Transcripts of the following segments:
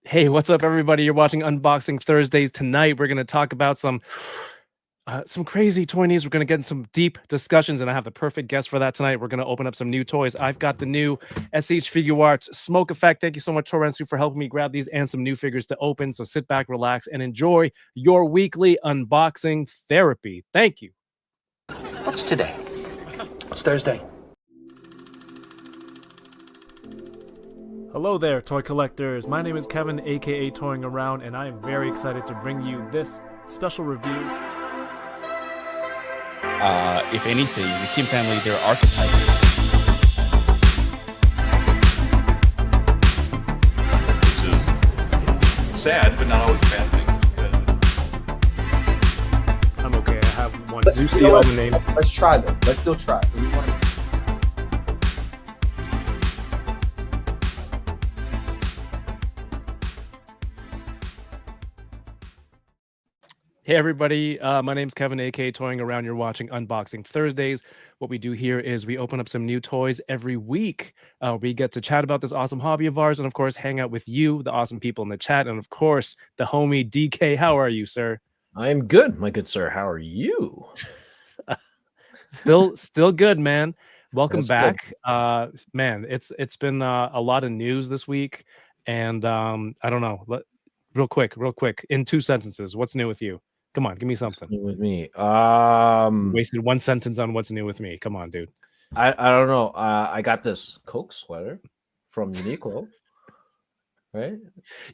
Hey, what's up, everybody? You're watching Unboxing Thursdays. Tonight, we're going to talk about some crazy toy news. We're going to get in some deep discussions, and I have the perfect guest for that tonight. We're going to open up some new toys. I've got the new SH Figure Arts Smoke Effect. Thank you so much, Torrensu, for helping me grab these and some new figures to open. So sit back, relax, and enjoy your weekly unboxing therapy. Thank you. What's today? It's Thursday. Hello there, toy collectors. My name is Kevin, aka Toying Around, and I am very excited to bring you this special review. If anything, the Kim family, they're archetypes. Which is sad, but not always a bad thing. I'm okay. I have one Let's Zucio on the name. Let's try them. Let's still try. Hey everybody, my name's Kevin, aka Toying Around. You're watching Unboxing Thursdays. What we do here is we open up some new toys every week. We get to chat about this awesome hobby of ours, and of course, hang out with you, the awesome people in the chat, and of course, the homie DK. How are you, sir? I am good, my good sir. How are you? Still good, man. Welcome That's back. Man, it's been a lot of news this week, and I don't know. Real quick, in 2 sentences, what's new with you? Come on, give me something. New with me. Wasted 1 sentence on what's new with me. Come on, dude. I don't know. I got this Coke sweater from Uniqlo. Right?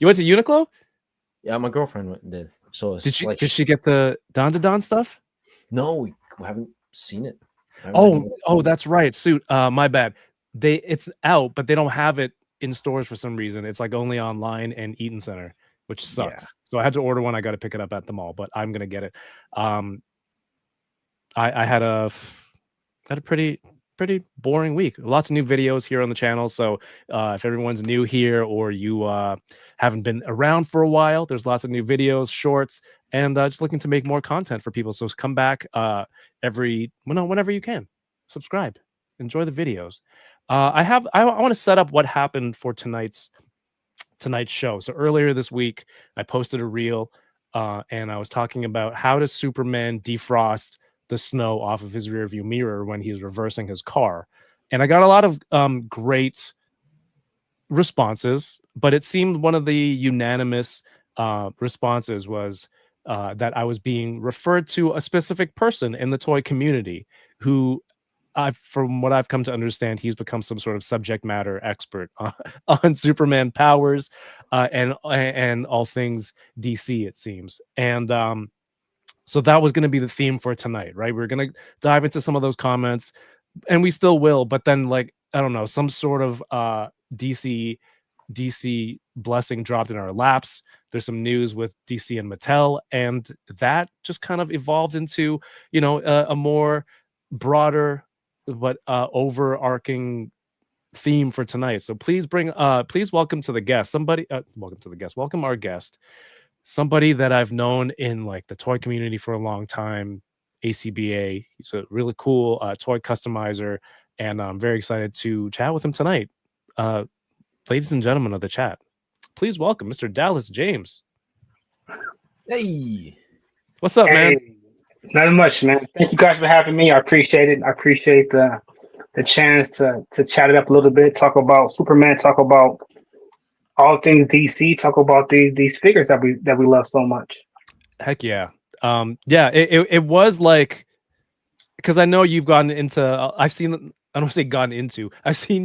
You went to Uniqlo? Yeah, my girlfriend went and did. So it's Did she like, did she get the Don stuff? No, we haven't seen it. Oh, that's right. Suit. My bad. It's out, but they don't have it in stores for some reason. It's like only online and Eaton Center, which sucks. Yeah. So I had to order one. I got to pick it up at the mall, but I'm gonna get it. I had a pretty boring week. Lots of new videos here on the channel. So if everyone's new here or you haven't been around for a while, there's lots of new videos, shorts, and just looking to make more content for people. So come back whenever you can. Subscribe, enjoy the videos. I want to set up what happened for tonight's show. So earlier this week, I posted a reel and I was talking about how does Superman defrost the snow off of his rearview mirror when he's reversing his car. And I got a lot of great responses, but it seemed one of the unanimous responses was that I was being referred to a specific person in the toy community who, from what I've come to understand, he's become some sort of subject matter expert on Superman powers and all things DC, it seems. And so that was going to be the theme for tonight, right? We're going to dive into some of those comments, and we still will. But then, like, I don't know, some sort of DC blessing dropped in our laps. There's some news with DC and Mattel, and that just kind of evolved into, a more broader but overarching theme for tonight. So please welcome to the guest welcome our guest, somebody that I've known in like the toy community for a long time, ACBA. He's a really cool toy customizer, and I'm very excited to chat with him tonight. Ladies and gentlemen of the chat, please welcome Mr. Dallas James. Hey, what's up, man? Not much, man. Thank you guys for having me. I appreciate it. I appreciate the chance to chat it up a little bit, talk about Superman, talk about all things DC, talk about these figures that we love so much. Heck yeah. It was like, because I know you've gotten into, I've seen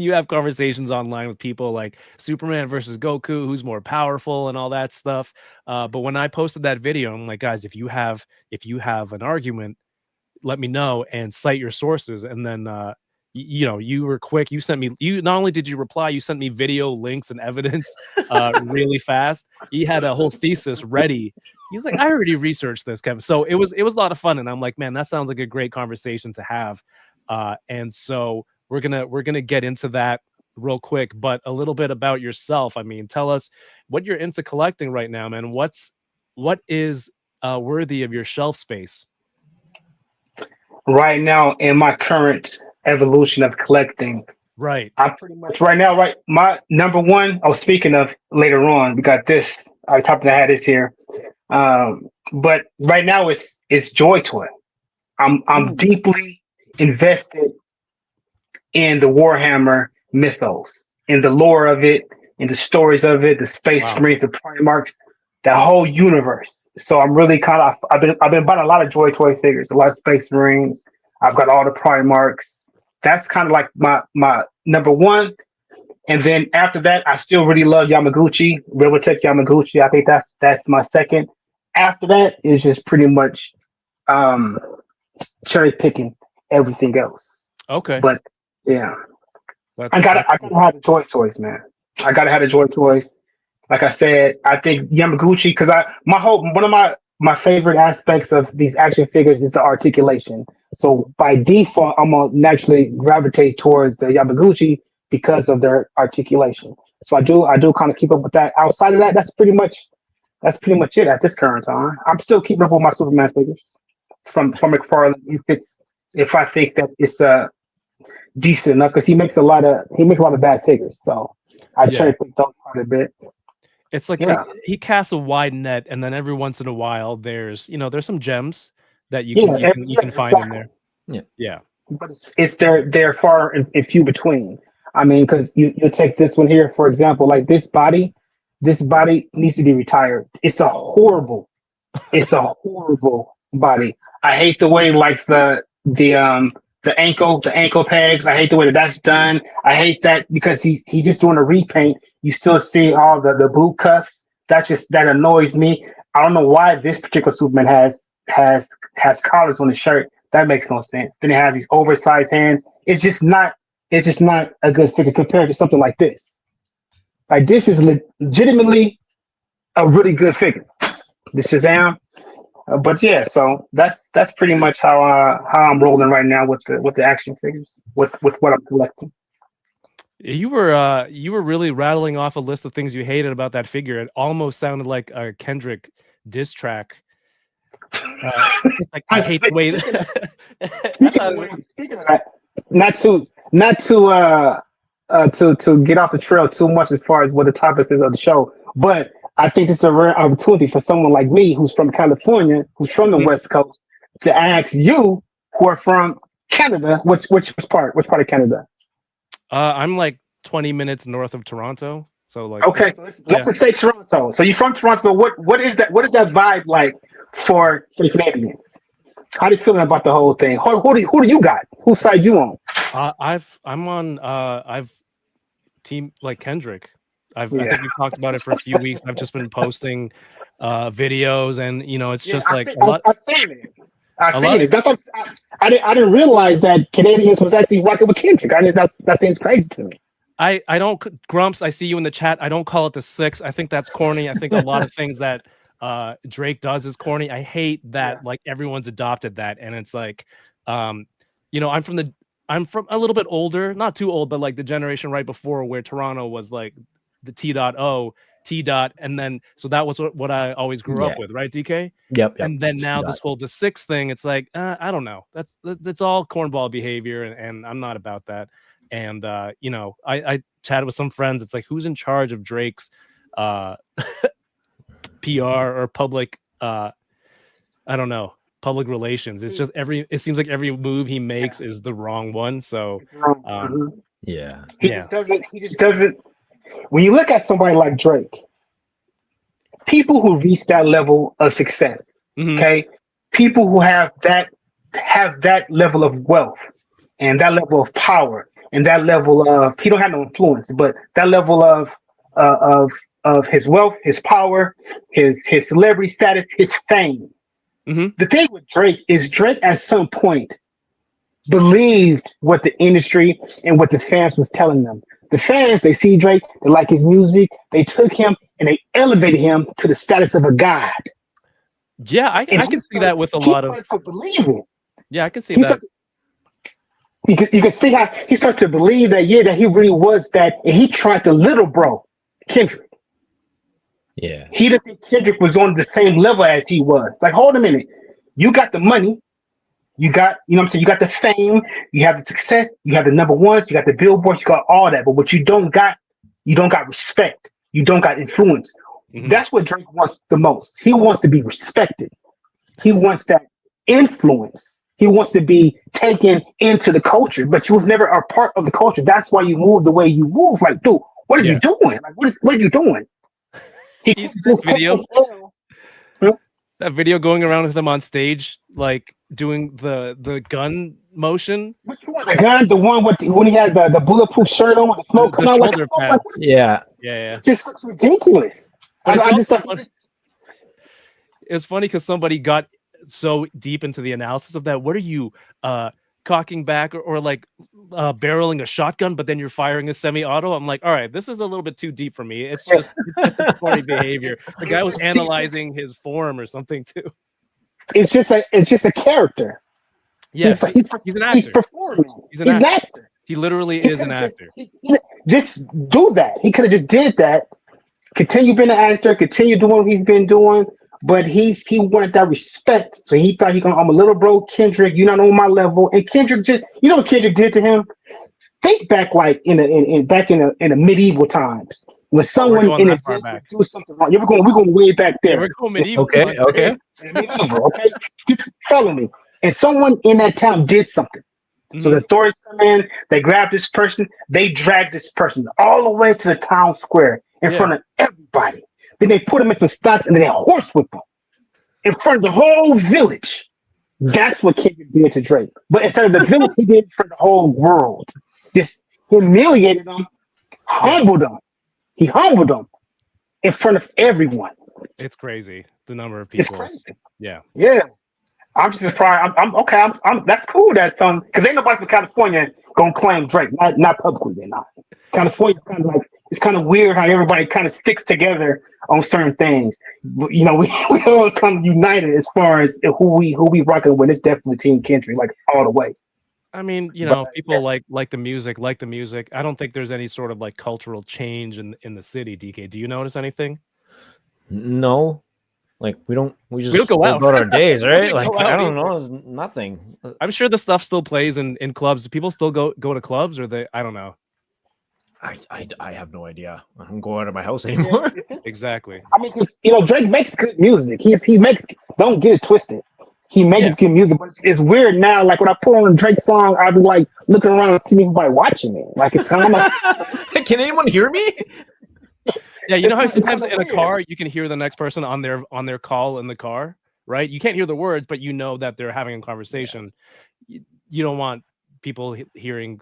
you have conversations online with people like Superman versus Goku, who's more powerful and all that stuff. But when I posted that video, I'm like, guys, if you have an argument, let me know and cite your sources. And then you were quick. You not only did you reply, you sent me video links and evidence really fast. He had a whole thesis ready. He's like, I already researched this, Kevin. So it was a lot of fun. And I'm like, man, that sounds like a great conversation to have. And so we're gonna get into that real quick, but a little bit about yourself. I mean, tell us what you're into collecting right now, man. What is worthy of your shelf space? Right now, in my current evolution of collecting, Right. I'm pretty much right now, right? My number one, oh, speaking of later on, we got this. I was hoping I had this here. But right now it's Joy Toy. I'm deeply invested in the Warhammer mythos, in the lore of it, in the stories of it, the space Wow. marines, the Primarchs, the whole universe. So I'm really kind of I've been buying a lot of Joy Toy figures, a lot of Space Marines. I've got all the Primarchs. That's kind of like my number one. And then after that, I still really love Yamaguchi, Reveltech Yamaguchi. I think that's my second. After that is just pretty much cherry picking everything else. Okay. But yeah, That's I gotta have the Joy Toys, man. I gotta have the Joy Toys. Like I said, I think Yamaguchi, because one of my favorite aspects of these action figures is the articulation. So by default, I'm gonna naturally gravitate towards the Yamaguchi because of their articulation. So I do kind of keep up with that. Outside of that, that's pretty much it at this current time. I'm still keeping up with my Superman figures from McFarland if I think that it's decent enough, because he makes a lot of bad figures. So I cherry pick those quite a bit. It's like he casts a wide net, and then every once in a while, there's some gems that you can find in there. Yeah. But they're far and few between. I mean, because you take this one here, for example, like this body needs to be retired. It's a horrible body. I hate the way like the ankle pegs. I hate the way that's done. I hate that because he's just doing a repaint. You still see all the boot cuffs. That annoys me. I don't know why this particular Superman has collars on his shirt. That makes no sense. Then they have these oversized hands. It's just not a good figure compared to something like this. Like this is legitimately a really good figure. The Shazam. But yeah, so that's pretty much how I'm rolling right now with the action figures, with what I'm collecting. You were really rattling off a list of things you hated about that figure. It almost sounded like a Kendrick diss track. It's like I hate the way. Speaking of that, not to get off the trail too much as far as what the topic is of the show, but I think it's a rare opportunity for someone like me, who's from California, who's from the West Coast, to ask you, who are from Canada, which part of Canada? I'm like 20 minutes north of Toronto, so like. Okay, so let's say Toronto. So you're from Toronto. What is that? What is that vibe like for the Canadians? How are you feeling about the whole thing? Who do you got? Whose side you on? I've team like Kendrick. I think we've talked about it for a few weeks. I've just been posting videos, and it's just like a lot. I've seen it. That's what I didn't realize that Canadians was actually rocking with Kendrick. That seems crazy to me. I don't, Grumps, I see you in the chat. I don't call it the 6. I think that's corny. I think a lot of things that Drake does is corny. I hate that like everyone's adopted that, and it's like I'm from a little bit older, not too old, but like the generation right before where Toronto was like the T.O, T. And then so that was what I always grew up with, right, DK? Yep. And then now this whole the 6 thing, it's like I don't know. That's all cornball behavior, and I'm not about that. And I chatted with some friends. It's like, who's in charge of Drake's PR or public I don't know, public relations? It's just it seems like every move he makes is the wrong one. So he just doesn't. When you look at somebody like Drake, people who reach that level of success, okay, people who have that level of wealth and that level of power and that level of, he don't have no influence, but that level of his wealth, his power, his celebrity status, his fame. The thing with Drake is Drake at some point believed what the industry and what the fans was telling them. The fans, they see Drake, they like his music, they took him and they elevated him to the status of a god. Yeah, I can see that with a lot of. To believe it. Yeah, I can see that. You can see how he started to believe that he really was that, and he tried to little bro Kendrick. Yeah, he didn't think Kendrick was on the same level as he was. Like, hold a minute, you got the money, You got, you know what I'm saying? You got the fame, you have the success, you have the number ones, you got the billboards, you got all that. But what you don't got respect. You don't got influence. Mhm. That's what Drake wants the most. He wants to be respected. He wants that influence. He wants to be taken into the culture, but you was never a part of the culture. That's why you move the way you move. Like, dude, what are you doing? Like, what are you doing? He You see just that video? Huh? That video going around with him on stage, like doing the gun motion, Which one? The gun, the one with when he had the bulletproof shirt on with the smoke the coming out like, shoulder oh, pads. Yeah. Yeah. it just looks ridiculous. But it's I just also like fun- It's funny because somebody got so deep into the analysis of that. What are you cocking back or like barreling a shotgun, but then you're firing a semi-auto? I'm like, all right, this is a little bit too deep for me. It's just sporty behavior. The guy was analyzing his form or something too. it's just a character. Yeah, he's an actor. He's performing. He's an actor. He literally is an actor. Just do that. He could have just did that. Continue being an actor. Continue doing what he's been doing. But he wanted that respect. So he thought I'm a little bro, Kendrick. You're not on my level. And Kendrick just, you know what Kendrick did to him? Think back like in the medieval times when someone in a do something wrong. We're going way back there. Yeah, we're going medieval. Okay. Medieval, okay? Just follow me. And someone in that town did something. Mm-hmm. So the authorities come in, they grab this person, they drag this person all the way to the town square in front of everybody. Then they put him in some stocks and then they horsewhip him in front of the whole village. That's what Kendrick did to Drake. But instead of the village, he did it for the whole world. Just humiliated them, humbled them. He humbled them in front of everyone. It's crazy the number of people. It's crazy. Yeah. I'm just surprised. I'm okay. I'm that's cool. That's because ain't nobody from California gonna claim Drake. Not publicly. They're not. California's kind of like, it's kind of weird how everybody kind of sticks together on certain things. But, you know, we all come united as far as who we rocking with. It's definitely Team Kendrick, like all the way. I mean, you know, people like the music. I don't think there's any sort of like cultural change in the city. DK, do you notice anything? No. Like we don't go out about our days, right? Like out I don't know, there's nothing. I'm sure the stuff still plays in clubs. Do people still go to clubs, or I don't know. I have no idea. I don't go out of my house anymore. Exactly. I mean, you know, Drake makes good music. He makes, don't get it twisted. He makes good music, but it's weird now. Like when I put on a Drake song, I'll be like looking around and seeing everybody watching me. Like it's kind of like, can anyone hear me? Yeah, you know how sometimes in a car you can hear the next person on their call in the car, right? You can't hear the words, but you know that they're having a conversation. You don't want people hearing,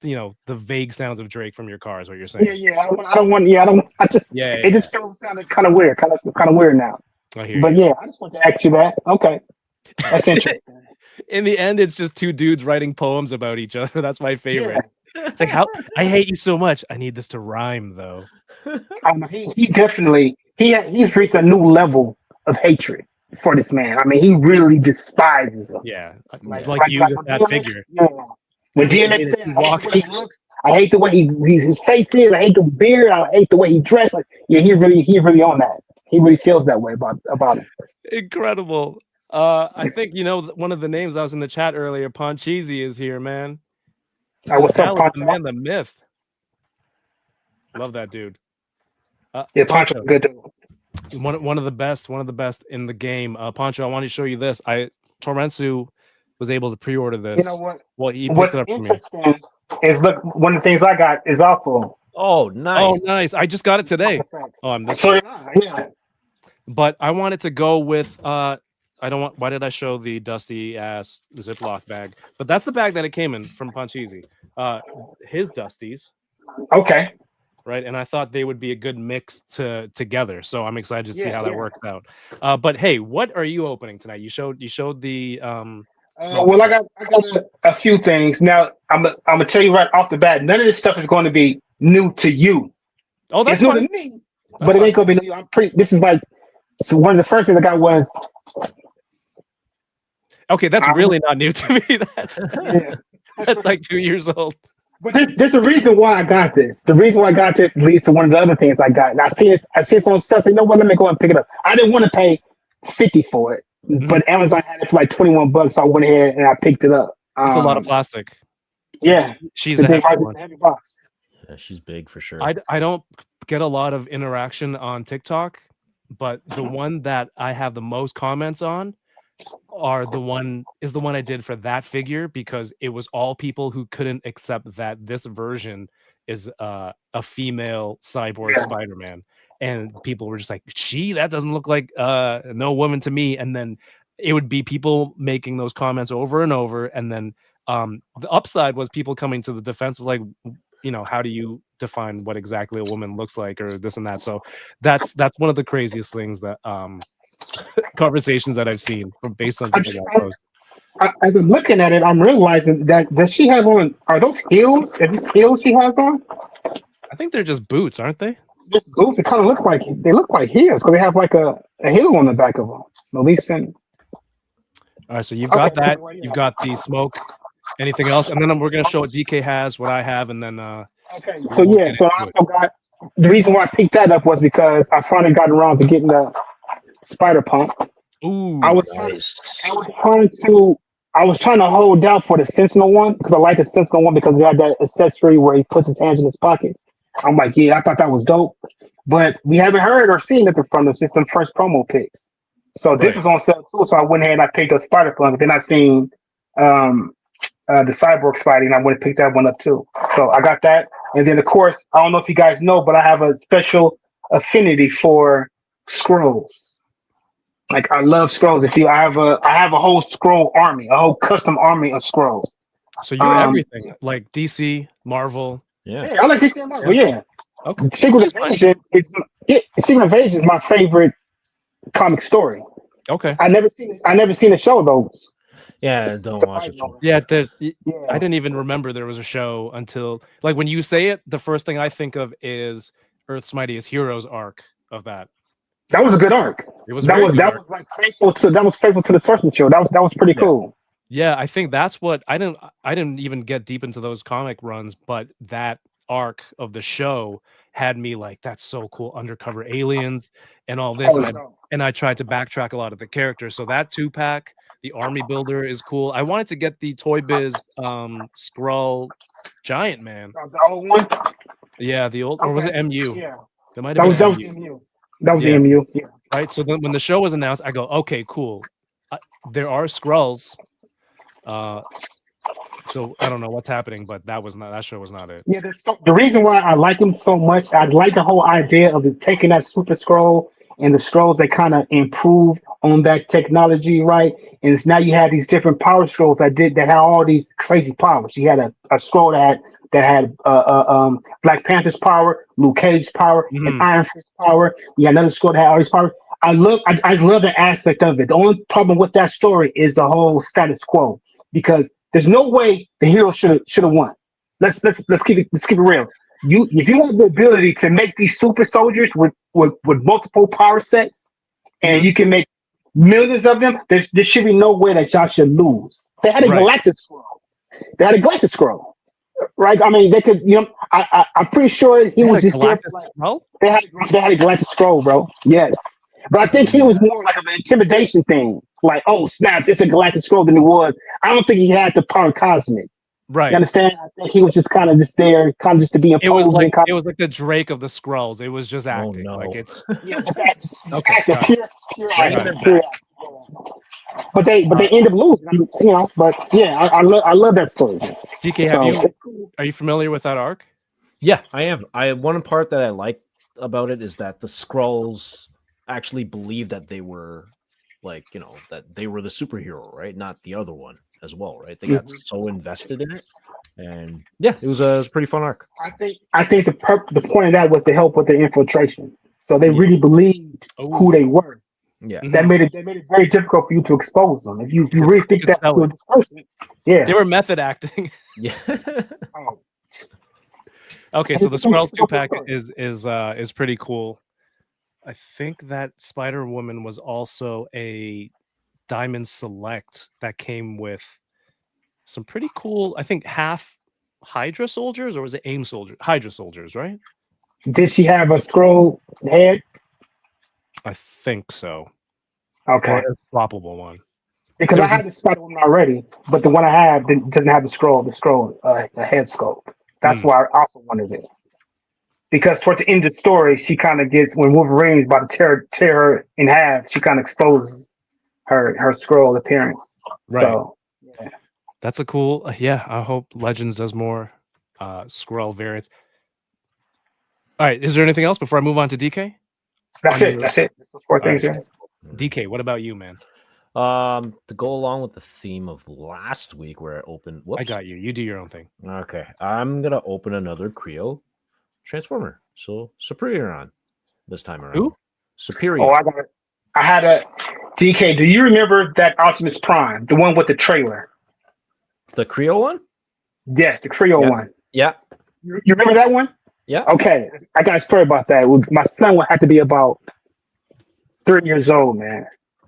you know, the vague sounds of Drake from your car is what you're saying. It just sounded kind of weird, kind of weird now. I hear but you. Yeah, I just want to ask you that. Okay, that's interesting. In the end, it's just two dudes writing poems about each other. That's my favorite. It's like, how I hate you so much. I need this to rhyme though. He definitely he's reached a new level of hatred for this man. I mean, he really despises him. Yeah, like you with that figure. Yeah. When DMX said, I hate the way he looks, I hate the way his face is, I hate the beard, I hate the way he dressed. Like, yeah, he really on that. He really feels that way about it. Incredible. I think you know one of the names I was in the chat earlier. Poncheezy is here, man. What's up, Poncho? The man, the myth. Love that dude. Yeah, Poncho's good dude. One of the best in the game. Poncho, I want to show you this. Torrensu was able to pre-order this. You know what? Well, he picked What's it up for me. interesting is look, one of the things I got is also. Oh, nice. Oh, nice. I just got it today. Oh, I'm this. So yeah. But I wanted to go with why did I show the dusty ass Ziploc bag? But that's the bag that it came in from Poncheezy. His dusties. Okay. Right, and I thought they would be a good mix together. So I'm excited to see how that works out. But hey, what are you opening tonight? You showed the well, I got a few things. Now I'm gonna tell you right off the bat, none of this stuff is going to be new to you. Oh, that's new to me, but it ain't gonna be new. This is like, so one of the first things I got was. Okay, that's really not new to me. That's like 2 years old. But there's a reason why I got this. The reason why I got this leads to one of the other things I got. And I see it on stuff. So you know what? Let me go and pick it up. I didn't want to pay $50 for it. but Amazon had it for like $21. So I went ahead and I picked it up. It's a lot of plastic. Yeah, She's a hefty one. heavy box. Yeah, she's big for sure. I don't get a lot of interaction on TikTok, but the one that I have the most comments on is the one I did for that figure, because it was all people who couldn't accept that this version is a female cyborg Spider-Man, and people were just like, that doesn't look like no woman to me. And then it would be people making those comments over and over, and then the upside was people coming to the defense of like, how do you define what exactly a woman looks like, or this and that. So that's one of the craziest things that conversations that I've seen from based on something I post. As I'm looking at it, I'm realizing that does she have on? Are those heels? Are these heels she has on? I think they're just boots, aren't they? Just boots. It kind of look like heels, because they have like a heel on the back of them. At least in. All right, so you've got that. You've got the smoke. Anything else? And then we're gonna show what DK has, what I have, and then. Okay. So yeah. So I also got the reason why I picked that up was because I finally got around to getting the Spider Punk. Ooh. I was trying to hold out for the Sentinel one, because I like the Sentinel one because it had that accessory where he puts his hands in his pockets. I'm like, yeah, I thought that was dope, but we haven't heard or seen nothing from them since the first promo pics. So this was on sale too. So I went ahead and I picked up Spider Punk. Then I seen the Cyborg Spidey, and I went and picked that one up too. So I got that, and then of course I don't know if you guys know, but I have a special affinity for scrolls. Like I love scrolls. I have a whole scroll army, a whole custom army of scrolls. So you're everything, like DC, Marvel. Yeah, I like DC and Marvel. Yeah. Okay. Secret Invasion is my favorite comic story. Okay. I never seen a show of those. Yeah, don't watch it. Yeah, I didn't even remember there was a show until, like, when you say it, the first thing I think of is Earth's Mightiest Heroes arc of that. That was a good arc. It was that was like faithful to the source material. That was pretty cool. Yeah, I think that's what I didn't even get deep into those comic runs, but that arc of the show had me like, that's so cool, undercover aliens and all this. And I tried to backtrack a lot of the characters. So that 2-pack, the army builder is cool. I wanted to get the Toy Biz Skrull Giant Man. The old one? Yeah, the old, or was it MU? Yeah. That might have been MU. That was the MU. Yeah. Right. So then when the show was announced, I go, okay, cool. There are Skrulls. So I don't know what's happening, but that show was not it. Yeah, the reason why I like him so much, I like the whole idea of taking that Super Skrull and the Skrulls that kind of improve on that technology, right? And it's now you have these different power Skrulls that had all these crazy powers. You had a Skrull that had Black Panther's power, Luke Cage's power, and Iron Fist's power. You had another Skrull that had all these powers. I love the aspect of it. The only problem with that story is the whole status quo, because there's no way the hero should have won. Let's keep it real. If you have the ability to make these super soldiers with multiple power sets, and you can make millions of them, there should be no way that y'all should lose. They had a Galactic Skrull. Right? I mean, they could. I'm pretty sure he was just there. They had a Galactic Skrull, bro. Yes, but I think he was more like an intimidation thing. Like, oh snap, it's a Galactic Skrull than it was. I don't think he had the power cosmic. Right. You understand? I think he was just kind of just there, kind of just to be imposing. It was like the Drake of the Skrulls. It was just acting. Like it's pure acting. But they end up losing, But yeah, I love that story. DK, are you familiar with that arc? Yeah, I am. One part that I like about it is that the Skrulls actually believe that they were that they were the superhero, right? Not the other one as well, right? They got so invested in it, and yeah, it was a pretty fun arc. I think the point of that was to help with the infiltration, so they really believed who they were. Yeah, that made it very difficult for you to expose them. If you really think that to a person, they were method acting. Yeah. Okay, so the Skrulls 2-pack is pretty cool. I think that Spider-Woman was also a Diamond Select that came with some pretty cool, I think, half Hydra soldiers, or was it AIM soldiers? Hydra soldiers, right? Did she have a Skrull head? I think so. Okay. or a swappable one. Because I had the spider one already, but the one I have doesn't have the head sculpt. That's why I also wanted it. Because toward the end of the story, she kind of gets, when Wolverine's about to tear her in half, she kind of exposes her scroll appearance. Right. So yeah. That's a cool. Yeah, I hope Legends does more Skrull variants. All right, is there anything else before I move on to DK? That's it. That's it. That's those four things. Right. DK, what about you, man? To go along with the theme of last week where I opened. Whoops. I got you. You do your own thing. Okay, I'm gonna open another Creo Transformer. So Superior this time around. Who? Superior. Oh, I had a DK. Do you remember that Optimus Prime, the one with the trailer? The Creo one? Yes, the Creo one. Yeah. You remember that one? Yeah. Okay, I got a story about that. My son would have to be about 3 years old, man.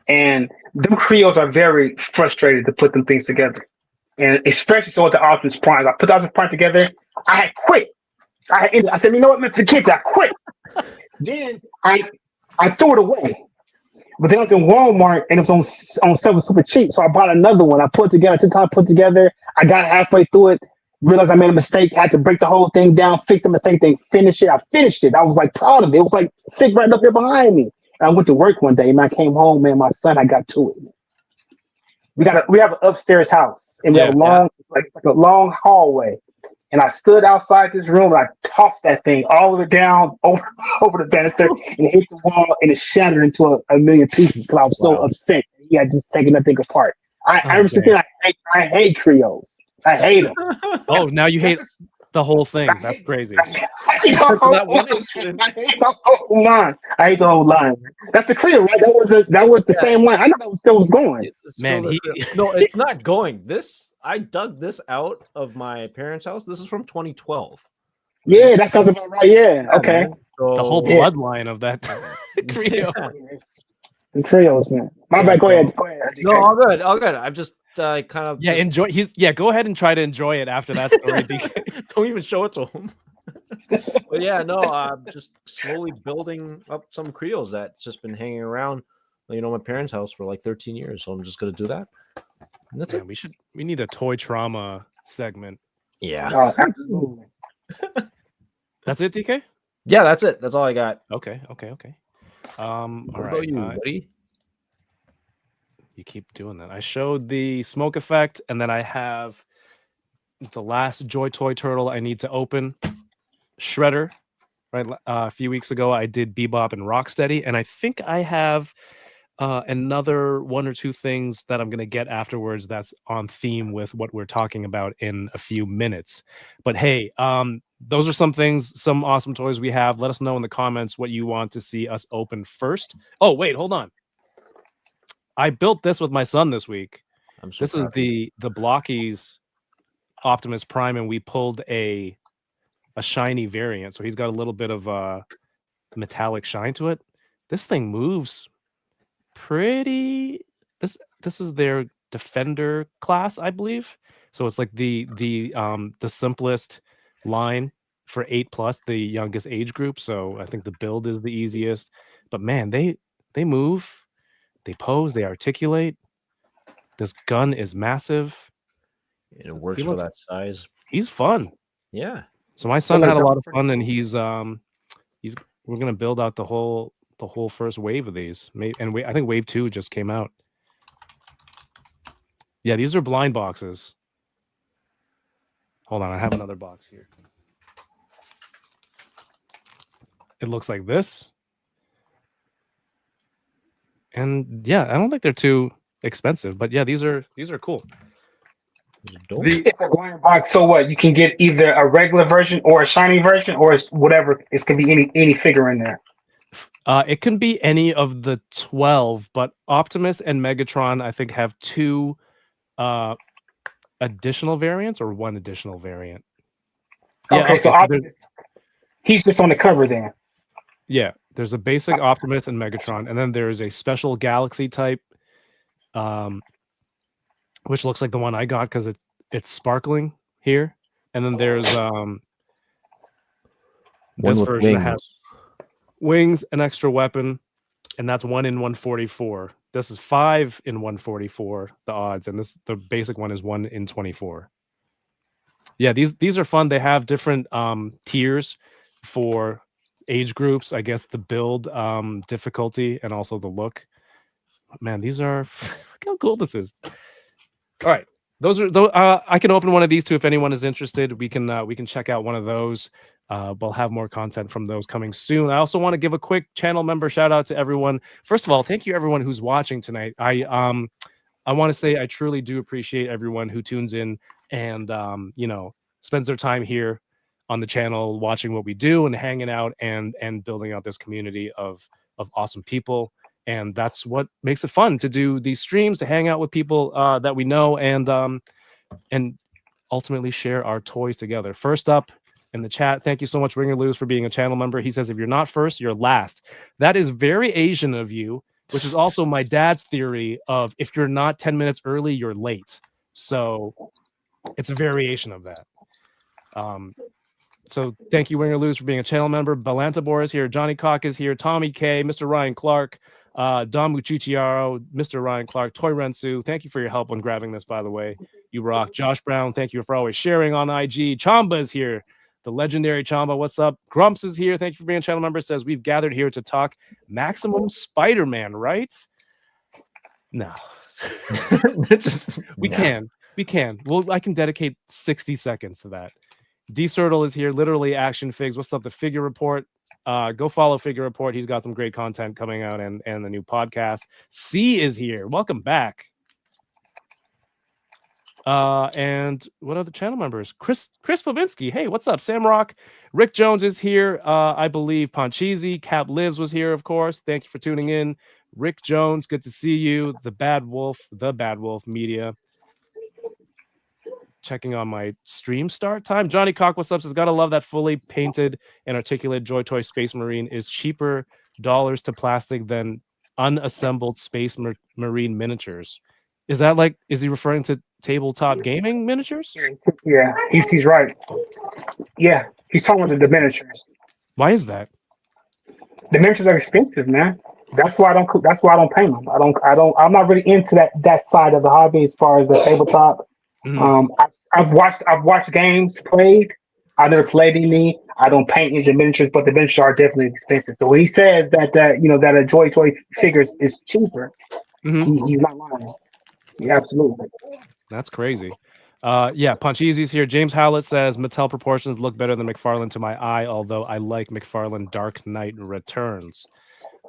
And them Creos are very frustrated to put them things together. And especially so with the Optimus Prime. I put the Optimus Prime together, I had quit. I said, you know what, man, for the kids, I quit. Then I threw it away. But then I was in Walmart and it was on sale super cheap. So I bought another one. I put it together, took time to put it together. I got halfway through it, realized I made a mistake, had to break the whole thing down, fix the mistake, then finish it. I finished it. I was like proud of it. It was like sitting right up there behind me. And I went to work one day and I came home, man. My son, I got to it. We have an upstairs house and we have it's like a long hallway. And I stood outside this room and I tossed that thing all the way down over the banister and it hit the wall and it shattered into a million pieces because I was so upset. He had just taken that thing apart. I hate Creos. I hate them. Oh, now you hate the whole thing. That's crazy. I hate the whole line. That's the Creo, right? That was the same line. I know that was still was going. Man, no, it's not going. I dug this out of my parents' house. This is from 2012. Yeah, that sounds about right. Yeah. Okay. So, the whole bloodline of that Creo. The Creos, man. My bad. Go ahead. No, all good. I'm just kind of enjoy. Go ahead and try to enjoy it after that story. Don't even show it to him. But yeah, no, I'm just slowly building up some Creos that's just been hanging around, my parents' house for like 13 years. So I'm just gonna do that. And that's it. We need a toy trauma segment. Yeah. Absolutely. That's it, DK? Yeah, that's it. That's all I got. Okay. All what right. about you, buddy? You keep doing that. I showed the smoke effect, and then I have the last Joy Toy Turtle I need to open. Shredder. Right. A few weeks ago, I did Bebop and Rocksteady, and I think I have another one or two things that I'm going to get afterwards that's on theme with what we're talking about in a few minutes. But hey, those are some things, some awesome toys we have. Let us know in the comments what you want to see us open first. Oh, wait, hold on. I built this with my son this week. This is the Blockies Optimus Prime, and we pulled a shiny variant. So he's got a little bit of metallic shine to it. This thing moves pretty. This is their Defender class, I believe. So it's like the simplest line for 8+, the youngest age group. So I think the build is the easiest. But man, they move, they pose, they articulate. This gun is massive. It works for that size. He's fun. Yeah. So my son had a lot of fun, and we're gonna build out the whole first wave of these. And I think wave 2 just came out. Yeah, these are blind boxes. Hold on, I have another box here. It looks like this. And yeah, I don't think they're too expensive, but yeah, these are cool. It's a blind box, so what? You can get either a regular version or a shiny version, or it's whatever. It could be any figure in there. It can be any of the 12, but Optimus and Megatron, I think, have 2 additional variants or 1 additional variant. Okay, so Optimus, he's just on the cover then. Yeah, there's a basic Optimus and Megatron, and then there's a special Galaxy type, which looks like the one I got because it's sparkling here. And then there's this version that has wings, an extra weapon, and that's 1 in 144. This is 5 in 144, the odds, and the basic one is 1 in 24. Yeah, these are fun. They have different tiers for age groups, I guess the build difficulty and also the look. Man, these are look how cool this is. All right. Those are I can open one of these too if anyone is interested. We can check out one of those. We'll have more content from those coming soon. I also want to give a quick channel member shout out to everyone. First of all, thank you everyone who's watching tonight. I want to say I truly do appreciate everyone who tunes in and spends their time here on the channel watching what we do and hanging out and building out this community of awesome people. And that's what makes it fun to do these streams, to hang out with people that we know and ultimately share our toys together. First up in the chat, thank you so much, Ringer Lose, for being a channel member. He says, if you're not first, you're last. That is very Asian of you, which is also my dad's theory of if you're not 10 minutes early, you're late. So it's a variation of that. So thank you, Ringer Lose, for being a channel member. Balantabor is here. Johnny Cock is here. Tommy K, Mr. Ryan Clark, Dom Muchichiaro, Mr. Ryan Clark, Toy Rensu. Thank you for your help on grabbing this, by the way. You rock. Josh Brown, thank you for always sharing on IG. Chamba is here. The legendary Chamba, what's up? Grumps is here. Thank you for being a channel member. Says we've gathered here to talk Maximum Spider-Man, right? No. We can. Well, I can dedicate 60 seconds to that. D-Cirtle is here. Literally Action Figs. What's up? The Figure Report. Go follow Figure Report. He's got some great content coming out and the new podcast. C is here. Welcome back. And what are the channel members? Chris Babinski. Hey, what's up? Sam Rock. Rick Jones is here. I believe Poncheezy. Cap Lives was here, of course. Thank you for tuning in. Rick Jones, good to see you. The Bad Wolf Media. Checking on my stream start time. Johnny Cock, what's up? Says, gotta love that fully painted and articulate Joy Toy Space Marine is cheaper dollars to plastic than unassembled Space Marine miniatures. Is he referring to tabletop gaming miniatures? Yeah, he's right. Yeah, he's talking about the miniatures. Why is that? The miniatures are expensive, man. That's why I don't paint them. I'm not really into that side of the hobby as far as the tabletop. Mm-hmm. I've watched games played. I never played any. I don't paint any of the miniatures, but the miniatures are definitely expensive. So when he says that that a Joy Toy figure is cheaper, he's not lying. Yeah, absolutely. That's crazy. Yeah, Poncheezy's here. James Howlett says Mattel proportions look better than McFarland to my eye, although I like McFarland Dark Knight Returns.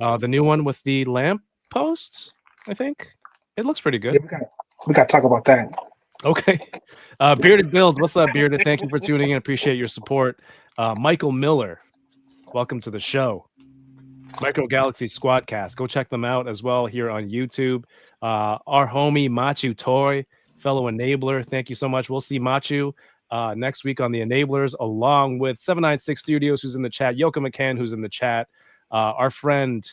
The new one with the lamp posts, I think. It looks pretty good. Yeah, we got to talk about that. Okay. Bearded Builds, what's up, Bearded? Thank you for tuning in. Appreciate your support. Michael Miller, welcome to the show. Micro Galaxy Squadcast. Go check them out as well here on YouTube. Our homie Machu Toy, fellow enabler. Thank you so much. We'll see Machu next week on the Enablers, along with 796 Studios, who's in the chat, Yoka McCann, who's in the chat, our friend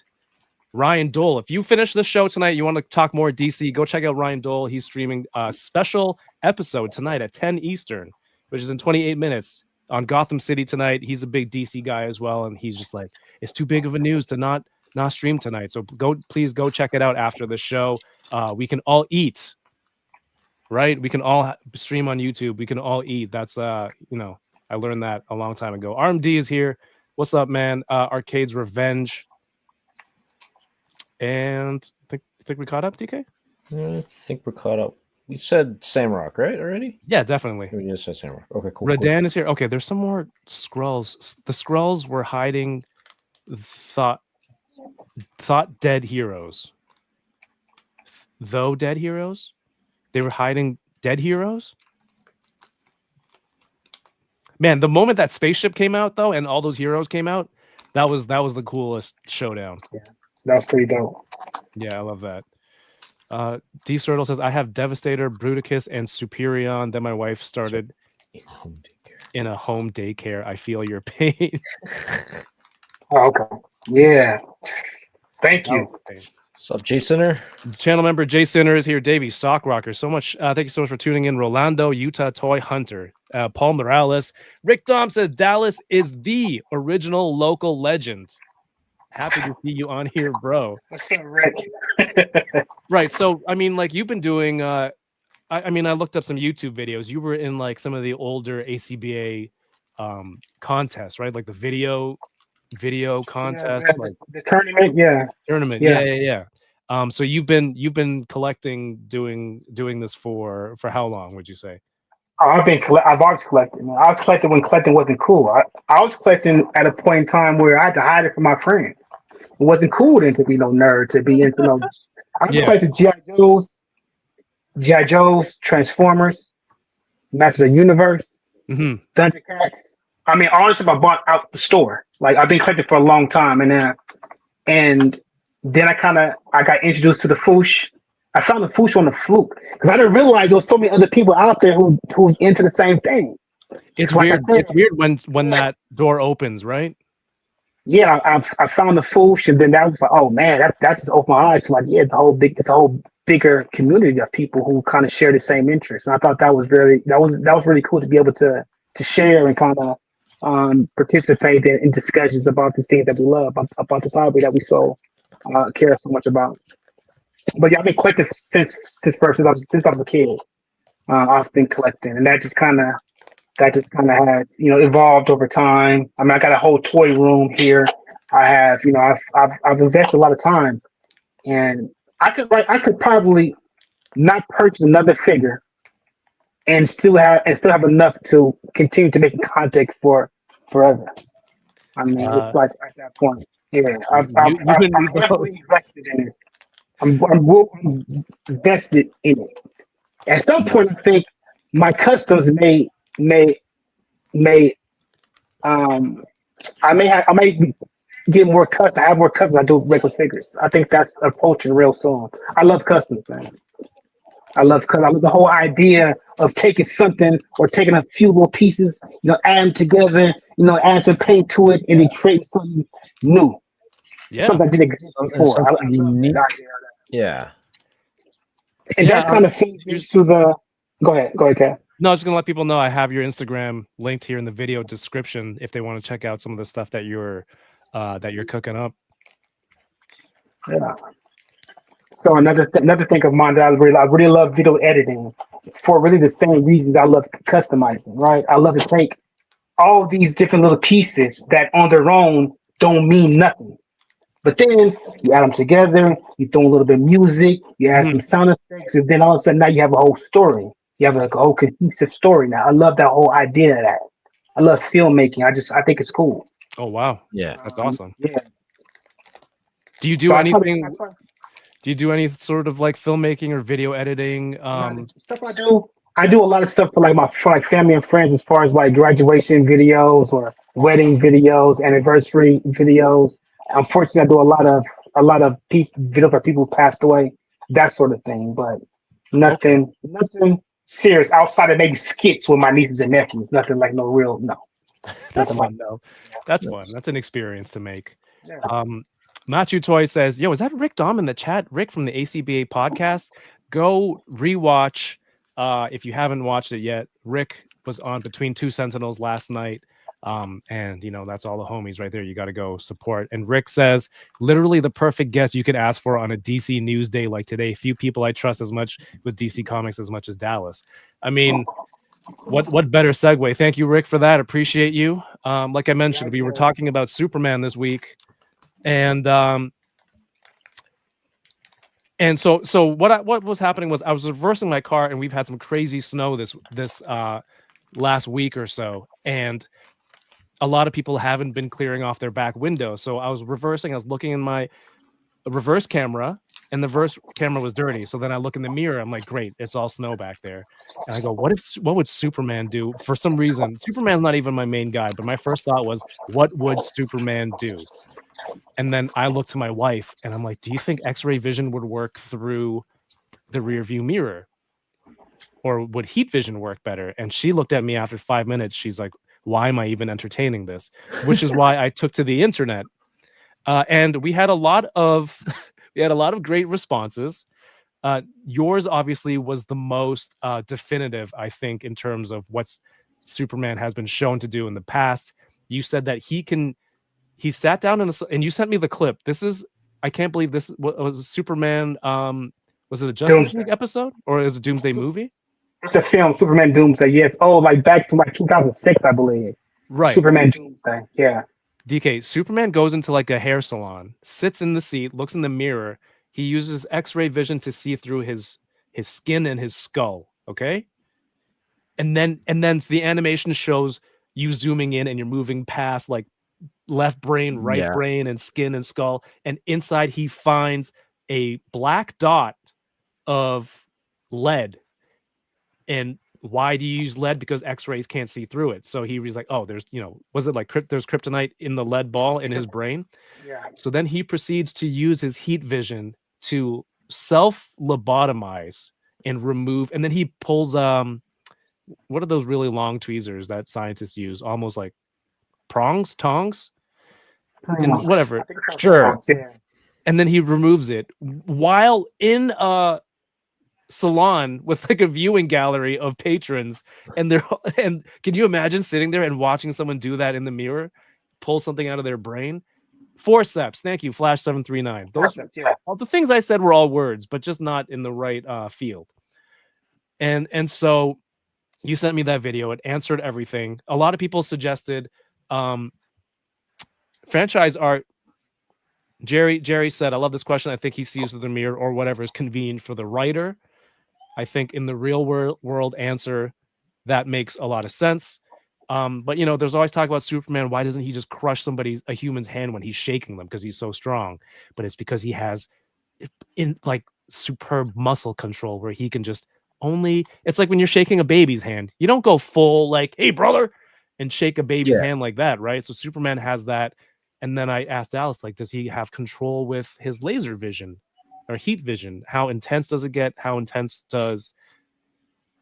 Ryan Dole. If you finish this show tonight, you want to talk more DC, go check out Ryan Dole. He's streaming a special episode tonight at 10 Eastern, which is in 28 minutes on Gotham City tonight. He's a big DC guy as well, and he's just like, it's too big of a news to not stream tonight. So please go check it out after the show. We can all eat, right? We can all stream on YouTube. We can all eat. That's I learned that a long time ago. RMD is here. What's up, man? Arcade's Revenge. And I think we caught up, DK? I think we're caught up. We said Samrock, right, already? Yeah, definitely. We just said Samrock. Okay, cool. Radan is here. Okay, there's some more Skrulls. The Skrulls were hiding thought dead heroes. Though dead heroes? They were hiding dead heroes? Man, the moment that spaceship came out, though, and all those heroes came out, that was the coolest showdown. Yeah. That's pretty dope. Yeah, I love that. D Cirtle says, I have Devastator, Bruticus, and Superion. Then my wife started in a home daycare. I feel your pain. Oh, okay. Yeah. Thank you. What's up, Jay Sinner? Channel member Jay Sinner is here. Davey Sock Rocker. So much. Thank you so much for tuning in. Rolando, Utah Toy Hunter. Paul Morales. Rick Dom says Dallas is the original local legend. Happy to see you on here, bro. What's up, Rick? Right. So, I mean, like you've been doing. I mean, I looked up some YouTube videos. You were in like some of the older ACBA contests, right? Like the video contests, like the tournament, yeah. tournament. Yeah. Yeah. So you've been collecting, doing this for how long, would you say? Oh, I've always collected. Man. I was collecting when collecting wasn't cool. I was collecting at a point in time where I had to hide it from my friends. It wasn't cool then to be no nerd, to be into no. I Yeah. collected GI Joes, Transformers, Master of the Universe, Mm-hmm. Thundercats. I mean, all this stuff I bought out the store. Like I've been collecting for a long time, and then I got introduced to the Foosh. I found the Foosh on the fluke because I didn't realize there was so many other people out there who's into the same thing. It's Like weird. I said, It's weird when that door opens, right? yeah, I found the Foosh, and then that was like, oh man, that just opened my eyes to like, yeah, it's a whole bigger community of people who kind of share the same interests. And I thought that was really cool to be able to share and kind of participate in discussions about these things that we love, about this hobby that we so care so much about. But yeah, I've been collecting since I was a kid. I've been collecting, and that just kind of has evolved over time. I mean, I got a whole toy room here. I have I've invested a lot of time, and I could probably not purchase another figure and still have enough to continue to make contact for forever. I mean, it's like at that point, yeah. I'm heavily invested in it. I'm invested in it. At some point, I think my customs may I may get more customs. I have more customs. I do regular figures. I think that's approaching real soon. I love customs, man. I love the whole idea of taking something or taking a few little pieces, add them together, add some paint to it, and then create something new. Yeah. Something that didn't exist before. I love unique. that idea. Yeah. And that kind of feeds into the. Go ahead, Kat. No, I was just gonna let people know I have your Instagram linked here in the video description if they want to check out some of the stuff that you're cooking up. Yeah. So another thing of mine that I really love video editing for really the same reasons I love customizing. Right, I love to take all these different little pieces that on their own don't mean nothing. But then you add them together, you throw a little bit of music, you add some sound effects, and then all of a sudden now you have a whole story. You have like a whole cohesive story now. I love that whole idea of that. I love filmmaking. I think it's cool. Oh wow. Yeah. That's awesome. Yeah. Do you do anything? Do you do any sort of like filmmaking or video editing? Stuff I do a lot of stuff for family and friends as far as like graduation videos or wedding videos, anniversary videos. Unfortunately, I do a lot of video for people who passed away, that sort of thing. But nothing serious outside of maybe skits with my nieces and nephews. Nothing like no. That's fun though. That's fun. That's an experience to make. Yeah. Matthew Toy says, "Yo, is that Rick Dom in the chat? Rick from the ACBA podcast. Go rewatch if you haven't watched it yet. Rick was on Between Two Sentinels last night." And that's all the homies right there. You got to go support. And Rick says, literally the perfect guest you could ask for on a DC news day like today. Few people I trust as much with DC Comics as much as Dallas. I mean, what better segue? Thank you, Rick, for that. Appreciate you. Like I mentioned, we were talking about Superman this week, and so what was happening was I was reversing my car, and we've had some crazy snow this last week or so, and a lot of people haven't been clearing off their back windows. So I was reversing. I was looking in my reverse camera, and the reverse camera was dirty. So then I look in the mirror. I'm like, great, it's all snow back there. And I go, what would Superman do? For some reason, Superman's not even my main guy, but my first thought was, what would Superman do? And then I looked to my wife, and I'm like, do you think X-ray vision would work through the rear view mirror? Or would heat vision work better? And she looked at me after 5 minutes. She's like, why am I even entertaining this? Which is why I took to the internet. And we had a lot of great responses. Yours obviously was the most definitive, I think, in terms of what Superman has been shown to do in the past. You said that he can he sat down and you sent me the clip. This is, I can't believe this was Superman. Was it a Justice League episode or is it a Doomsday movie? It's a film, Superman Doomsday. Yes. Oh, like back from like 2006, I believe. Right. Superman Doomsday. Yeah. DK, Superman goes into like a hair salon, sits in the seat, looks in the mirror. He uses X-ray vision to see through his skin and his skull. Okay. And then the animation shows you zooming in and you're moving past like left brain, right brain, and skin and skull. And inside he finds a black dot of lead. And why do you use lead? Because X-rays can't see through it. So he was like, oh, there's, was it like there's kryptonite in the lead ball in his brain? Yeah. So then he proceeds to use his heat vision to self-lobotomize and remove. And then he pulls, what are those really long tweezers that scientists use? Almost like tongs? And whatever. Sure. Yeah. And then he removes it while in a salon with like a viewing gallery of patrons. And can you imagine sitting there and watching someone do that in the mirror, pull something out of their brain? Forceps. Thank you, Flash 739. All the things I said were all words, but just not in the right field. And so you sent me that video. It answered everything. A lot of people suggested franchise art. Jerry said, I love this question. I think he sees through the mirror or whatever is convenient for the writer. I think in the real world answer, that makes a lot of sense. But there's always talk about Superman. Why doesn't he just crush a human's hand when he's shaking them? Because he's so strong. But it's because he has superb muscle control where he can just it's like when you're shaking a baby's hand. You don't go full like, hey, brother, and shake a baby's hand like that, right? So Superman has that. And then I asked Alice, like, does he have control with his laser vision or heat vision? How intense does it get? How intense does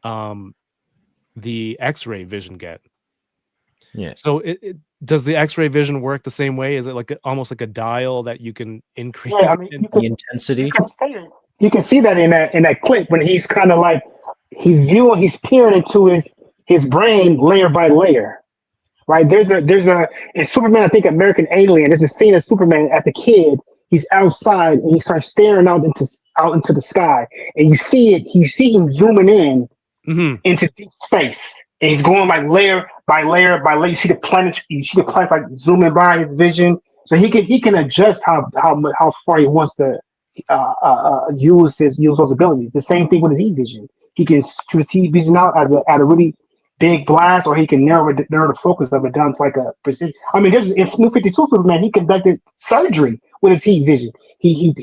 the X-ray vision get? Yeah. So does the X-ray vision work the same way? Is it like almost like a dial that you can increase the intensity? You can see that in that clip when he's kind of like he's peering into his brain layer by layer. Right, there's a in Superman, I think American Alien. There's a scene of Superman as a kid. He's outside and he starts staring out into the sky, and you see him zooming in into deep space, and he's going like layer by layer by layer. You see the planets like zooming by his vision, so he can adjust how far he wants to use those abilities. The same thing with his heat vision. He can choose heat vision out at a really big blast, or he can narrow the focus of it down to like a precision. I mean, in New 52 Superman, he conducted surgery with his heat vision. He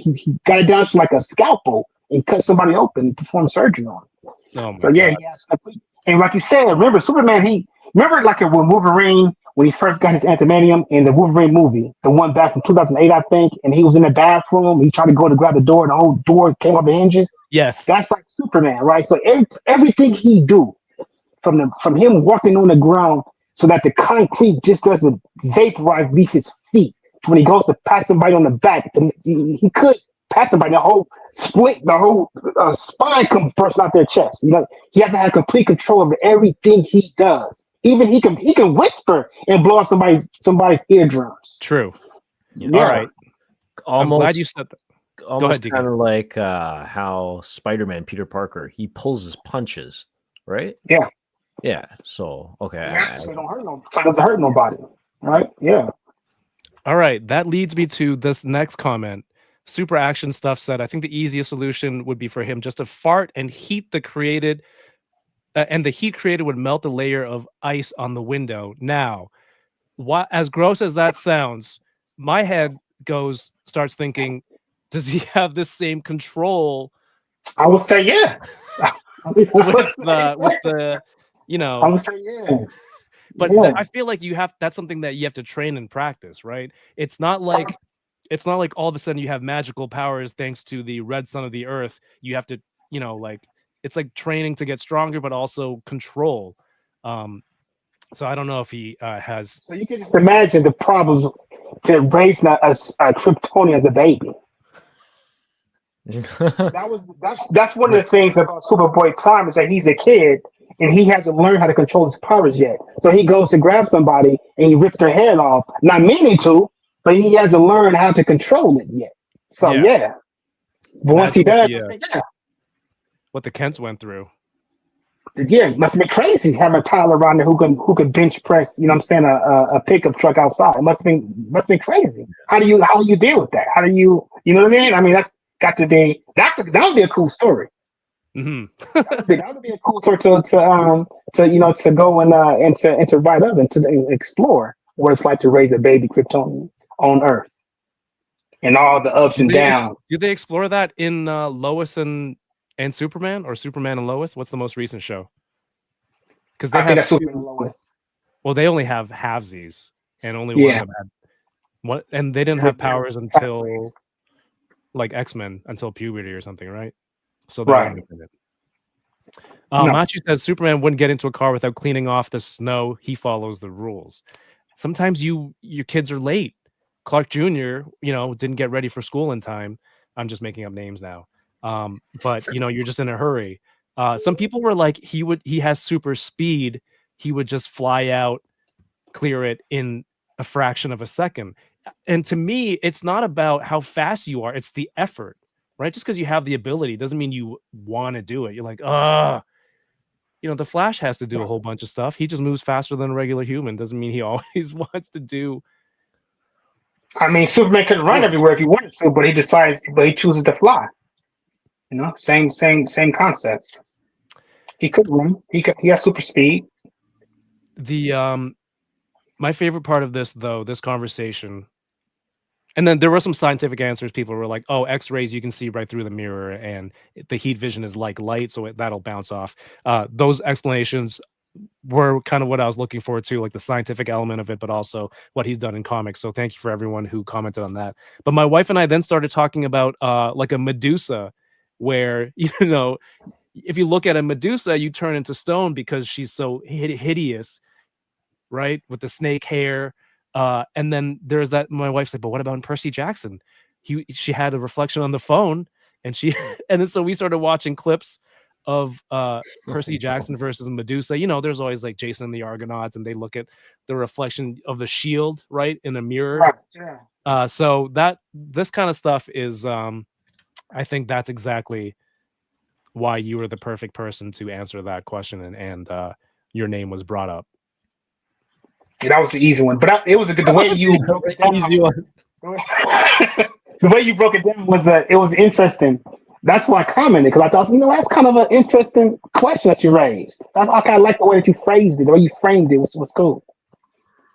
got it down to like a scalpel and cut somebody open and perform surgery on it. Oh my God. He has complete. And like you said, remember Superman? Remember like when Wolverine, when he first got his adamantium in the Wolverine movie, the one back from 2008, I think, and he was in the bathroom. He tried to go to grab the door, and the whole door came off the hinges. Yes, that's like Superman, right? So everything he do. From him walking on the ground so that the concrete just doesn't vaporize beneath his feet. When he goes to pat somebody on the back, he could pat somebody, the whole spine comes bursting out their chest. He has to have complete control of everything he does. Even he can whisper and blow off somebody's eardrums. True. Yeah. All right. Almost, I'm glad you said that. Almost kind of like how Spider-Man Peter Parker, he pulls his punches, right? Yeah. Yeah. So okay. It doesn't hurt nobody. Right? Yeah. All right. That leads me to this next comment. Super Action Stuff said, I think the easiest solution would be for him just to fart and heat the heat created would melt the layer of ice on the window. Now, as gross as that sounds, my head starts thinking, does he have the same control? I would say yeah. with the I would say yeah. But yeah. I feel like that's something that you have to train and practice, right? It's not like all of a sudden you have magical powers thanks to the red sun of the earth. You have to, it's like training to get stronger, but also control. So I don't know if he has. So you can just imagine the problems to raising a Kryptonian as a baby. That's one of the things about Superboy Prime is that he's a kid and he hasn't learned how to control his powers yet. So he goes to grab somebody and he rips their head off, not meaning to, but he hasn't learned how to control it yet. So yeah, but once he does, what the Kents went through. Yeah, it must have been crazy having a Tyler around there who could bench press. You know what I'm saying? A pickup truck outside. It must have been crazy. How do you deal with that? How do you know what I mean? I mean that's got to be that would be a cool story. Mm-hmm. That would be a cool story to go and to write up and to explore what it's like to raise a baby Kryptonian on Earth and all the ups and downs. Did they explore that in Lois and Superman, or Superman and Lois? What's the most recent show? Because they have that's Superman and Lois. Well, they only have halvesies, and only one of them had what, and they didn't have powers until like X-Men, until puberty or something, right? So right. Machu says Superman wouldn't get into a car without cleaning off the snow. He follows the rules. Sometimes your kids are late. Clark Jr., didn't get ready for school in time. I'm just making up names now. But you're just in a hurry. Some people were like, he has super speed. He would just fly out, clear it in a fraction of a second. And to me, it's not about how fast you are. It's the effort, right? Just because you have the ability doesn't mean you want to do it. You're like, the Flash has to do a whole bunch of stuff. He just moves faster than a regular human. Doesn't mean he always wants to do. I mean, Superman could run everywhere if he wanted to, but he chooses to fly. Same concept. He could run. He has super speed. My favorite part of this conversation, and then there were some scientific answers. People were like, "Oh, X-rays, you can see right through the mirror, and the heat vision is like light, so that'll bounce off." Those explanations were kind of what I was looking forward to, like the scientific element of it, but also what he's done in comics. So thank you for everyone who commented on that. But my wife and I then started talking about like a Medusa, where if you look at a Medusa, you turn into stone because she's so hideous, right, with the snake hair. And then there's that. My wife said, "But what about Percy Jackson? She had a reflection on the phone, and and then so we started watching clips of Percy Jackson versus Medusa. There's always like Jason and the Argonauts, and they look at the reflection of the shield, right, in a mirror. Right. Yeah. So this kind of stuff is, I think that's exactly why you were the perfect person to answer that question, and your name was brought up. Yeah, that was the easy one, but it was a good. The way you broke it down, easy one. The way you broke it down was interesting. That's why I commented, because I thought, that's kind of an interesting question that you raised. I kind of like the way that you phrased it, the way you framed it was cool.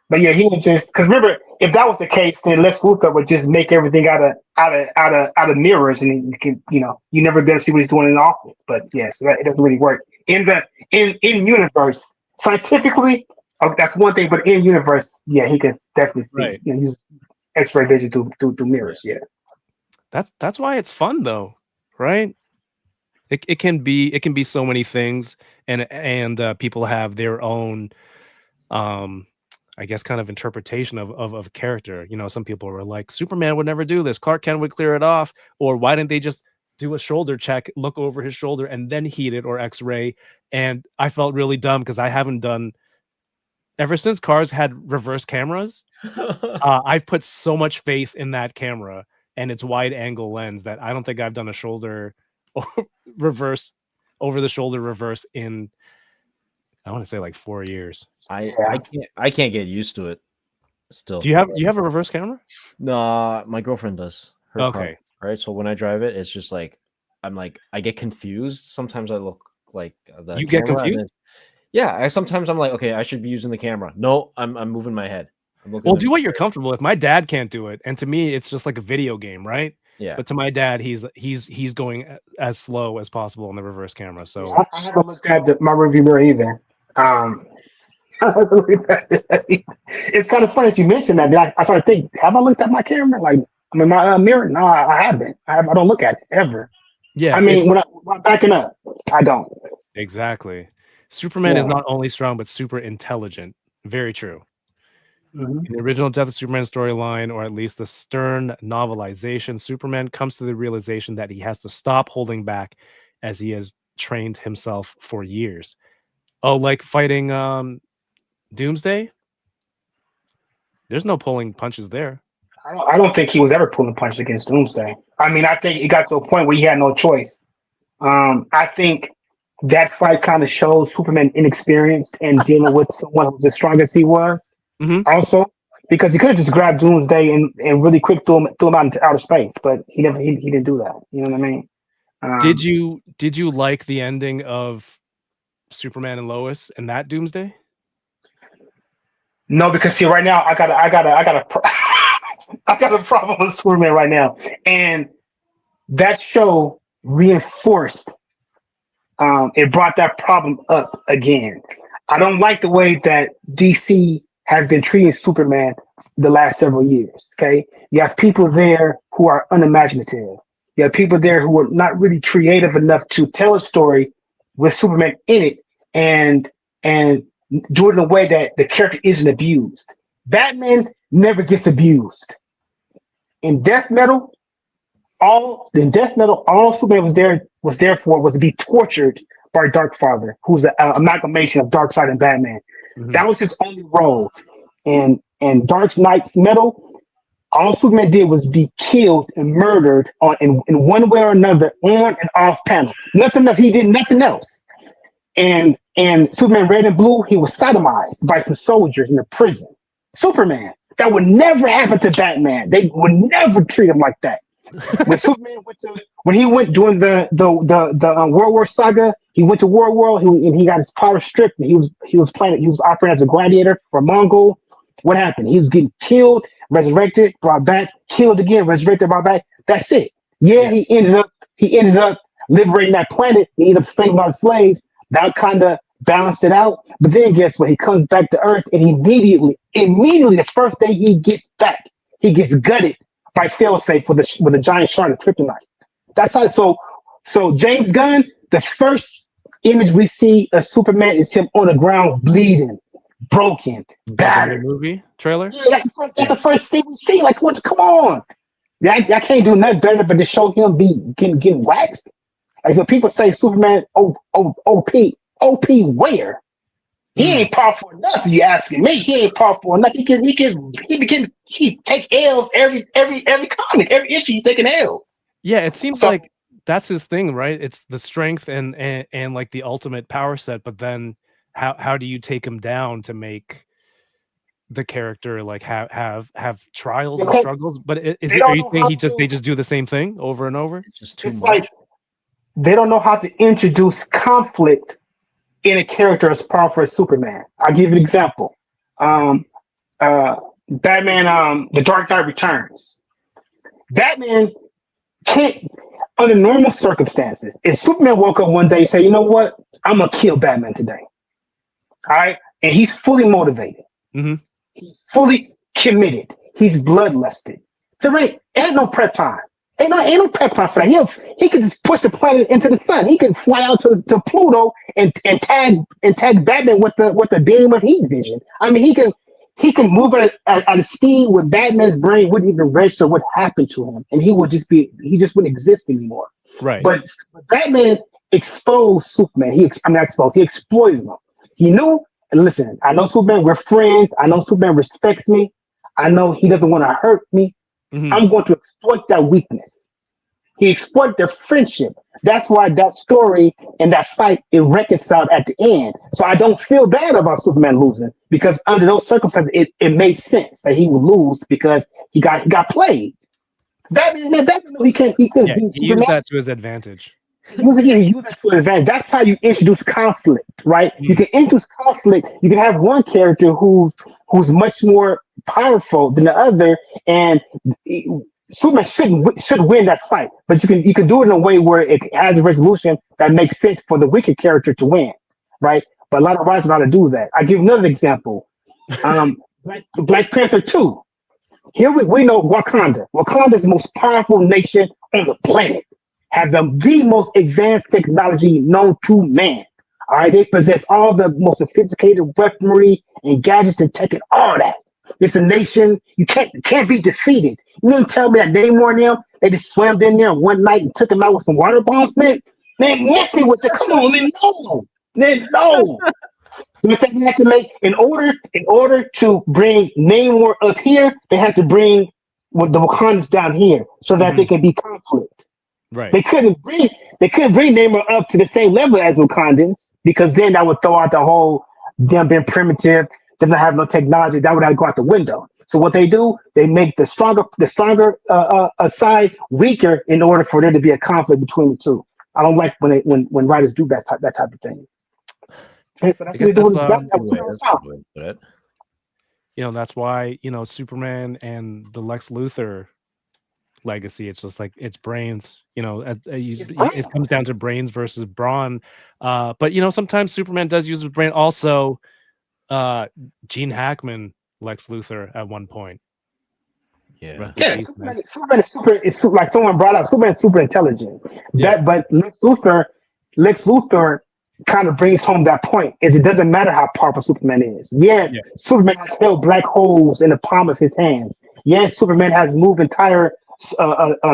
But yeah, he would just, because remember, if that was the case, then Lex Luthor would just make everything out of mirrors, and you can, you never get to see what he's doing in the office. But yeah, so it doesn't really work in universe scientifically. That's one thing, but in universe, yeah, he can definitely see. Right. Use X-ray vision through mirrors. Yeah, that's why it's fun though. Right, it can be so many things, and people have their own, I guess, kind of interpretation of a character. Some people were like, Superman would never do this. Clark Kent would clear it off, or why didn't they just do a shoulder check, look over his shoulder, and then heat it or X-ray? And I felt really dumb because I haven't done, ever since cars had reverse cameras. I've put so much faith in that camera and its wide angle lens that I don't think I've done a shoulder or reverse, over the shoulder reverse in, I want to say like 4 years. I can't get used to it still. Do you have a reverse camera? No, my girlfriend does. Her okay. Car, right. So when I drive it, it's just like, I get confused. Sometimes I look like the You get confused? Sometimes I'm like, okay, I should be using the camera. No, I'm moving my head. Well, do what you're comfortable with. My dad can't do it, and to me, it's just like a video game, right? Yeah. But to my dad, he's going as slow as possible on the reverse camera. So I haven't looked at my review mirror either. It's kind of funny that you mentioned that. I started thinking, have I looked at my camera? Like, my mirror? No, I haven't. I don't look at it ever. Yeah. I mean, when I'm backing up, I don't. Exactly. Superman is not only strong but super intelligent. Very true. Mm-hmm. In the original Death of Superman storyline, or at least the Stern novelization, Superman comes to the realization that he has to stop holding back, as he has trained himself for years. Oh, like fighting Doomsday? There's no pulling punches there. I don't think he was ever pulling punches against Doomsday. I mean, I think it got to a point where he had no choice. I think that fight kind of shows Superman inexperienced and dealing with someone who's as strong as he was. Mm-hmm. Also, because he could have just grabbed Doomsday and really quick threw him out into outer space, but he didn't do that. You know what I mean? Did you like the ending of Superman and Lois and that Doomsday? No, because see, right now I got a problem with Superman right now, and that show reinforced. It brought that problem up again. I don't like the way that DC has been treating Superman the last several years. Okay, you have people there who are unimaginative. You have people there who are not really creative enough to tell a story with Superman in it, and do it in a way that the character isn't abused. Batman never gets abused. In Death Metal, all Superman was there for was to be tortured by Darkfather, who's an amalgamation of Darkseid and Batman. Mm-hmm. That was his only role. And Dark Knight's Metal, all Superman did was be killed and murdered in one way or another, on and off panel. He did nothing else. And Superman Red and Blue, he was sodomized by some soldiers in the prison. Superman, that would never happen to Batman. They would never treat him like that. When he went during the World War saga, he went to World, and he got his power stripped. And he was operating as a gladiator for Mongol. What happened? He was getting killed, resurrected, brought back, killed again, resurrected, brought back. That's it. Yeah, he ended up liberating that planet. He ended up saving our slaves. That kind of balanced it out. But then guess what? He comes back to Earth, and immediately, the first day he gets back, he gets gutted by failsafe with a giant shard of kryptonite. That's how. So James Gunn, the first image we see of Superman is him on the ground, bleeding, broken, battered. Movie trailer. Yeah, that's the first thing we see. Like, what? Come on. Yeah, I can't do nothing better but to show him getting waxed. Like, so people say Superman OP where? He ain't powerful enough. You asking me? He ain't powerful enough. He take L's every comic, every issue. He taking L's. Yeah, it seems like that's his thing, right? It's the strength and like the ultimate power set. But then how do you take him down to make the character like have trials and struggles? But are you saying they just do the same thing over and over? It's just too much. Like they don't know how to introduce conflict in a character as powerful as Superman. I'll give you an example. Batman, The Dark Knight Returns. Batman can't, under normal circumstances, if Superman woke up one day and said, you know what, I'm going to kill Batman today. All right? And he's fully motivated. Mm-hmm. He's fully committed. He's bloodlusted. There ain't no prep time. Ain't no prep time for that. He can just push the planet into the sun. He can fly out to Pluto and tag Batman with the beam of heat vision. I mean, he can move at a speed where Batman's brain wouldn't even register what happened to him, and he just wouldn't exist anymore. Right. But Batman exposed Superman. He exploited him. He knew. Listen, I know Superman. We're friends. I know Superman respects me. I know he doesn't want to hurt me. Mm-hmm. I'm going to exploit that weakness. He exploited their friendship. That's why that story and that fight is reconciled at the end. So I don't feel bad about Superman losing, because under those circumstances, it made sense that he would lose because he got played. Batman he couldn't beat Superman. He used that to his advantage. He used that to his advantage. That's how you introduce conflict, right? Mm-hmm. You can introduce conflict. You can have one character who's much more powerful than the other, and Superman should win that fight. But you can do it in a way where it has a resolution that makes sense for the wicked character to win, right? But a lot of writers know how to do that. I give another example. Black Panther 2. Here we know Wakanda. Wakanda is the most powerful nation on the planet. Have the most advanced technology known to man. All right, they possess all the most sophisticated weaponry and gadgets and tech and all that. It's a nation you can't be defeated. You mean tell me that Namor and them, they just swam in there one night and took him out with some water bombs, man? Man, miss me with the come on, man, no. They have to make in order to bring Namor up here, they have to bring with the Wakandans down here, so that they can be conflict. Right. They couldn't bring Namor up to the same level as Wakandans, because then that would throw out the whole them being primitive, them not having no technology. That would have to go out the window. So what they do, they make the stronger side weaker in order for there to be a conflict between the two. I don't like when writers do that type of thing. And so that's what they do. That's why Superman and the Lex Luthor legacy. It's just like it's brains. It comes down to brains versus brawn. But sometimes Superman does use his brain. Also, Gene Hackman, Lex Luthor at one point. Yeah. Superman is super, like someone brought up. Superman is super intelligent. Yeah. But Lex Luthor kind of brings home that point. Is it doesn't matter how powerful Superman is. Yeah. Superman has held black holes in the palm of his hands. Yeah, Superman has moved entire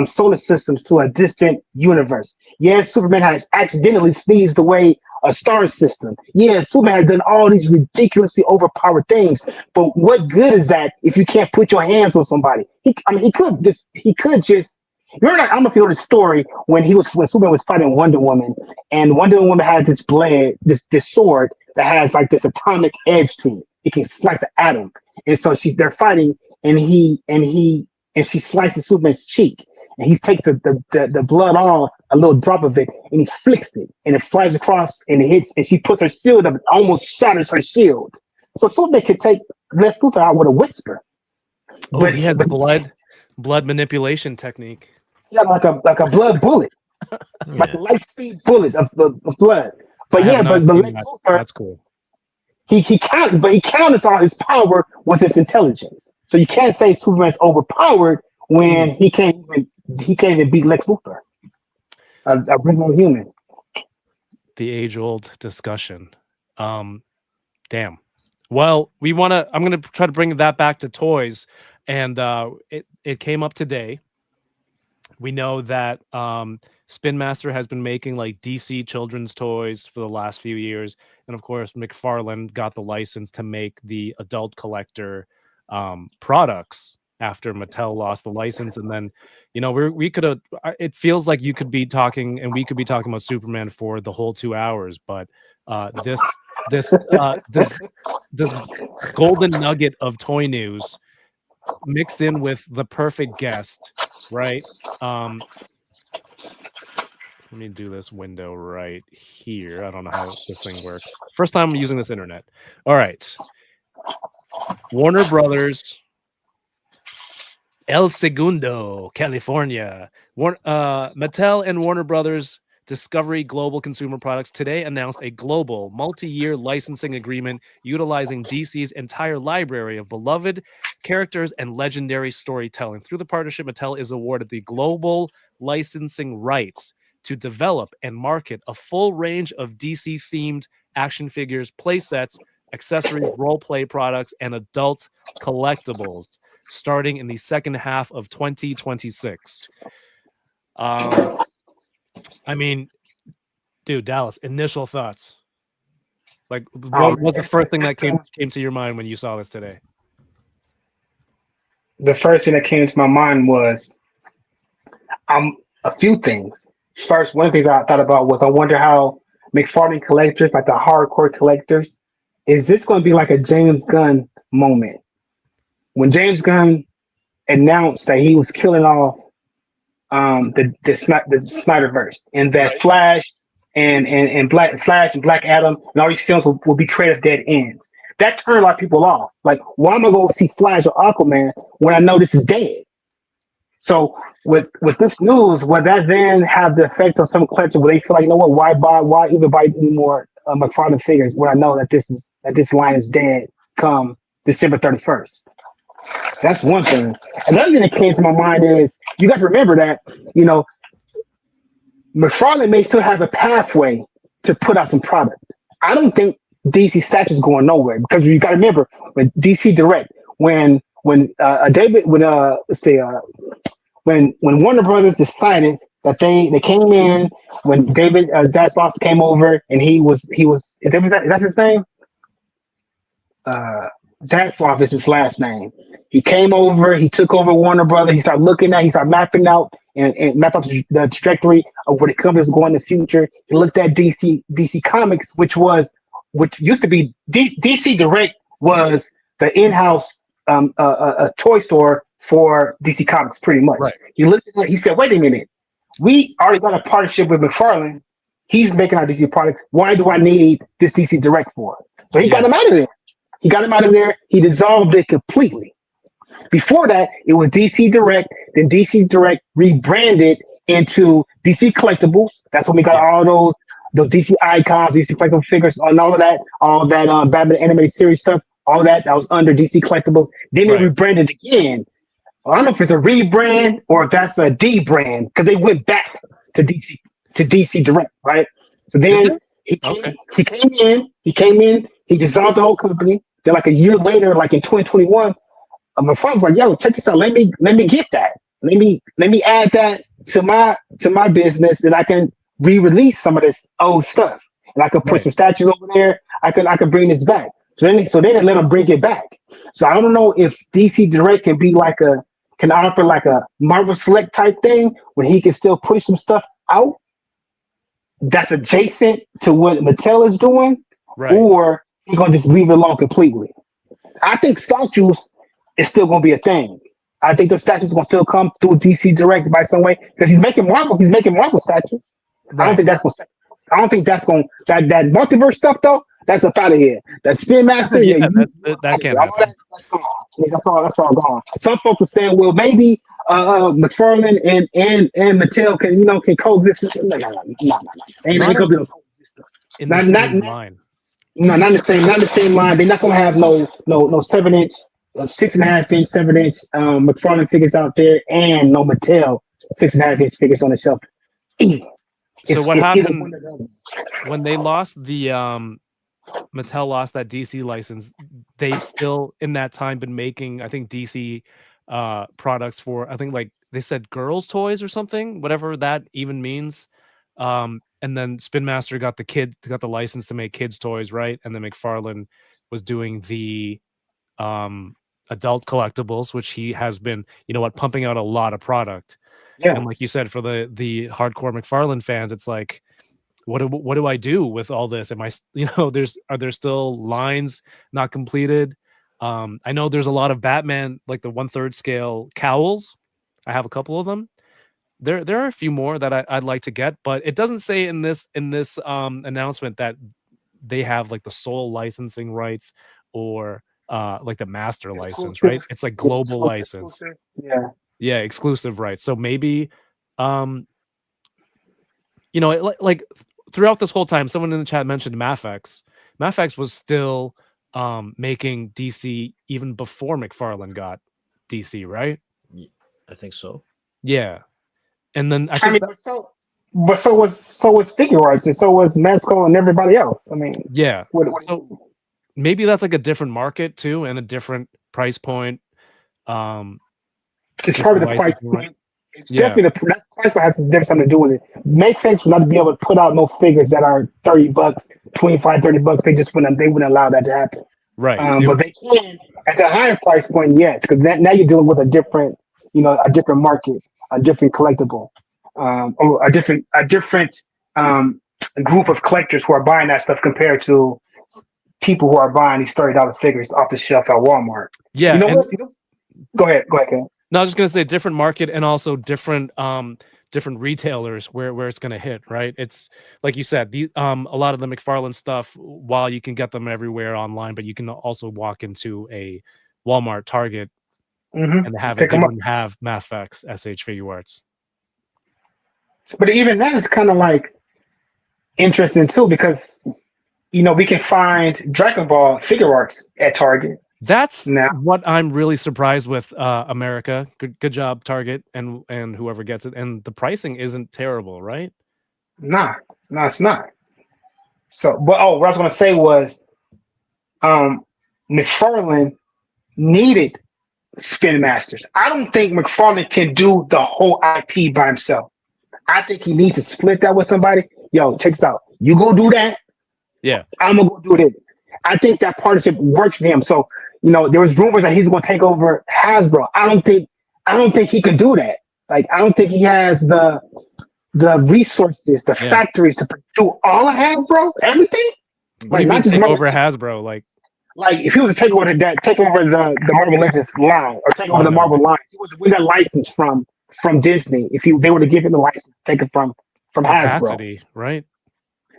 solar systems to a distant universe. Yeah, Superman has accidentally sneezed away a star system. Yeah, Superman has done all these ridiculously overpowered things. But what good is that if you can't put your hands on somebody? He could just. Remember, I don't know if you know the story when Superman was fighting Wonder Woman, and Wonder Woman has this blade, this sword that has like this atomic edge to it. It can slice an atom, and so they're fighting, and she slices Superman's cheek, and he takes the blood off, a little drop of it, and he flicks it, and it flies across, and it hits, and she puts her shield up, it almost shatters her shield. So Superman could take Lex Luthor out with a whisper. But he had the blood manipulation technique. Yeah, like a blood bullet, like a light speed bullet of blood. But Lex Luthor, that's cool. He counters all his power with his intelligence. So you can't say Superman's overpowered when he can't even beat Lex Luthor, a regular human. The age-old discussion. Damn. Well, I'm gonna try to bring that back to toys, and it came up today. We know that Spin Master has been making like DC children's toys for the last few years, and of course McFarland got the license to make the adult collector products after Mattel lost the license. And then we could have, it feels like you could be talking and we could be talking about Superman for the whole 2 hours, but this golden nugget of toy news mixed in with the perfect guest, right? Let me do this window right here. I don't know how this thing works. First time I'm using this internet. All right. Warner Brothers, El Segundo, California. Mattel and Warner Brothers Discovery Global Consumer Products today announced a global multi-year licensing agreement utilizing DC's entire library of beloved characters and legendary storytelling. Through the partnership, Mattel is awarded the global licensing rights to develop and market a full range of DC-themed action figures, play sets, accessories, role-play products, and adult collectibles starting in the second half of 2026. I mean, dude, Dallas, initial thoughts. Like, what was the first thing that came to your mind when you saw this today? The first thing that came to my mind was a few things. First, one of the things I thought about was I wonder how McFarland collectors, like the hardcore collectors, is this going to be like a James Gunn moment? When James Gunn announced that he was killing off the Snyderverse, and that Flash and Black Adam and all these films will be creative dead ends. That turned a lot of people off. Like, why am I going to see Flash or Aquaman when I know this is dead? So with this news, will that then have the effect on some collectors where they feel like, why even buy any more McFarland figures when I know that this line is dead come December 31st? That's one thing. Another thing that came to my mind is you got to remember that, McFarland may still have a pathway to put out some product. I don't think DC stature is going nowhere, because you got to remember when DC Direct, when Warner Brothers decided that they came in, when David Zaslav came over, and he was is that his name? Zaslav is his last name. He came over, he took over Warner Brothers, he started mapping out and map out the trajectory of where the company was going in the future. He looked at DC Comics, which used to be DC Direct was the in-house a toy store for DC Comics, pretty much. Right. He looked at it, he said, wait a minute, we already got a partnership with McFarland. He's making our DC products. Why do I need this DC Direct for? So he got him out of there. He dissolved it completely. Before that, it was DC Direct. Then DC Direct rebranded into DC Collectibles. That's when we got all those DC icons, DC collectible figures, and all that Batman animated series stuff. All that was under DC Collectibles. Then they rebranded again. I don't know if it's a rebrand or if that's a D brand because they went back to DC Direct, right? So then he came in, he dissolved the whole company. Then like a year later, like in 2021, my friend was like, "Yo, check this out. Let me get that. Let me add that to my business, and I can re-release some of this old stuff, and I can put some statues over there. I can bring this back." So they let him bring it back. So I don't know if DC Direct can offer like a Marvel Select type thing where he can still push some stuff out that's adjacent to what Mattel is doing, or he's gonna just leave it alone completely. I think statues is still gonna be a thing. I think those statues are gonna still come through DC Direct by some way because he's making Marvel statues. Right. I don't think that's gonna that multiverse stuff though. That's up out of here. That Spin Master, that can't happen. That's gone. That's all gone. Some folks are saying, well, maybe McFarland and Mattel can coexist. No. Ain't gonna be no coexistence. Not in the same line. They're not gonna have no 7-inch, 6.5-inch, 7-inch McFarland figures out there, and no Mattel 6.5-inch figures on the shelf. So what happened when they lost the Mattel lost that DC license? They've still in that time been making, I think, DC products for, I think, like they said girls toys or something, whatever that even means. And then Spin Master got the license to make kids toys, right? And then McFarland was doing the adult collectibles, which he has been, pumping out a lot of product. Yeah. And like you said, for the hardcore McFarland fans, it's like, what do I do with all this? Am I, are there still lines not completed? I know there's a lot of Batman, like the 1/3 scale cowls. I have a couple of them. There are a few more that I'd like to get, but it doesn't say in this announcement that they have like the sole licensing rights or like the master license, right? It's like global license. Yeah, exclusive rights. So maybe like throughout this whole time, someone in the chat mentioned MAFX. MAFX was still making DC even before McFarland got DC, right? I think so. Yeah. And then so was Figure Arts, and so was M.A.S.K and everybody else. I mean, yeah. So maybe that's like a different market too, and a different price point. It's probably the price point. It's definitely that price point has something to do with it. Make sense for not to be able to put out no figures that are $30, $25-$30. They just wouldn't allow that to happen. Right. But they can at the higher price point, yes, because now you're dealing with a different market, a different collectible, or a different group of collectors who are buying that stuff compared to people who are buying these $30 figures off the shelf at Walmart. Yeah. Go ahead, Ken. No, I was just gonna say different market and also different retailers where it's gonna hit, right? It's like you said, a lot of the McFarland stuff, while you can get them everywhere online, but you can also walk into a Walmart, Target, and have MAFX, SH Figure Arts. But even that is kind of like interesting too, because we can find Dragon Ball Figure Arts at Target. That's what I'm really surprised with, America. Good job, Target, and whoever gets it. And the pricing isn't terrible, right? No, it's not. So, what I was going to say was, McFarland needed Spin Masters. I don't think McFarland can do the whole IP by himself. I think he needs to split that with somebody. Yo, check this out. You go do that. Yeah. I'm gonna go do this. I think that partnership works for him. So, You know, there was rumors that he's going to take over Hasbro. I don't think he can do that. Like, I don't think he has the resources, the factories to do all of Hasbro, everything. What do you mean take over Hasbro? Like if he was to take over the Marvel Legends line or take over the Marvel lines, he was to win that license from Disney. If they were to give him the license, take it from capacity, Hasbro, right?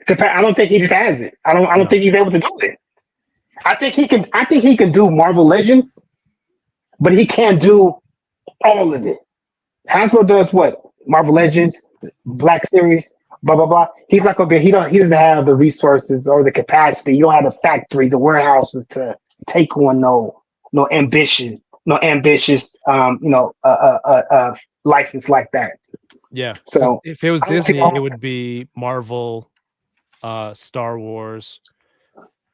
I don't think he just has it. I don't think he's able to do it. I think he can do Marvel Legends, but he can't do all of it. Hasbro does what? Marvel Legends, Black Series, blah blah blah. He's not gonna be. He doesn't have the resources or the capacity. You don't have the factories, the warehouses to take on no ambitious license like that. Yeah. So if it was Disney, it would be Marvel, Star Wars,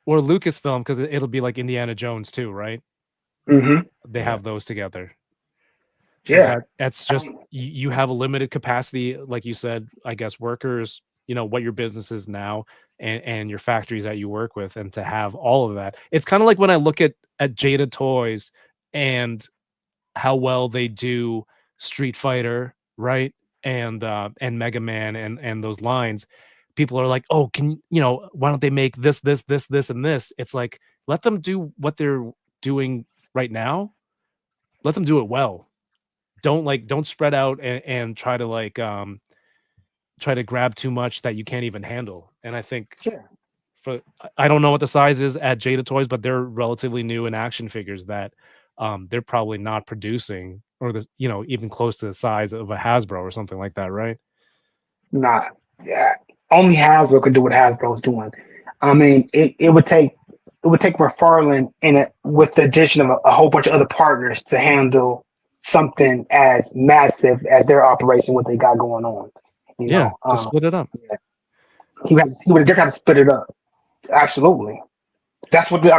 or Lucasfilm, because it'll be like Indiana Jones too, right? Mm-hmm. They have those together. So yeah, that's just you have a limited capacity, like you said. I guess workers, what your business is now, and your factories that you work with, and to have all of that. It's kind of like when I look at Jada Toys and how well they do Street Fighter, right, and Mega Man and those lines. People are like, oh, why don't they make this, and this? It's like, let them do what they're doing right now. Let them do it well. Don't spread out and try to grab too much that you can't even handle. And I think I don't know what the size is at Jada Toys, but they're relatively new in action figures that they're probably not producing, or even close to the size of a Hasbro or something like that, right? Nah, yeah. Only Hasbro could do what Hasbro's doing. I mean, it would take McFarland with the addition of a whole bunch of other partners to handle something as massive as their operation, what they got going on. Just split it up. Yeah. He would have got to split it up. Absolutely. That's what I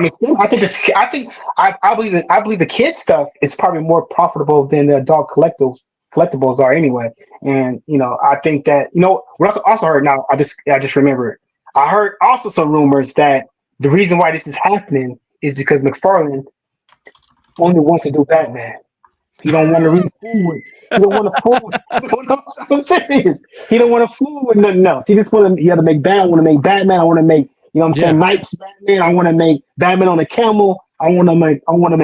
believe the kids stuff is probably more profitable than the adult collectibles are anyway. And I think that what I also heard now, I just remembered. I heard also some rumors that the reason why this is happening is because McFarland only wants to do Batman. He don't want to read food. He don't want to fool. I'm serious. He don't want to fool with nothing else. He just want to. You got to make Batman. I want to make Batman. I want to make. I'm saying? Knights Batman. I want to make Batman on a camel. I want to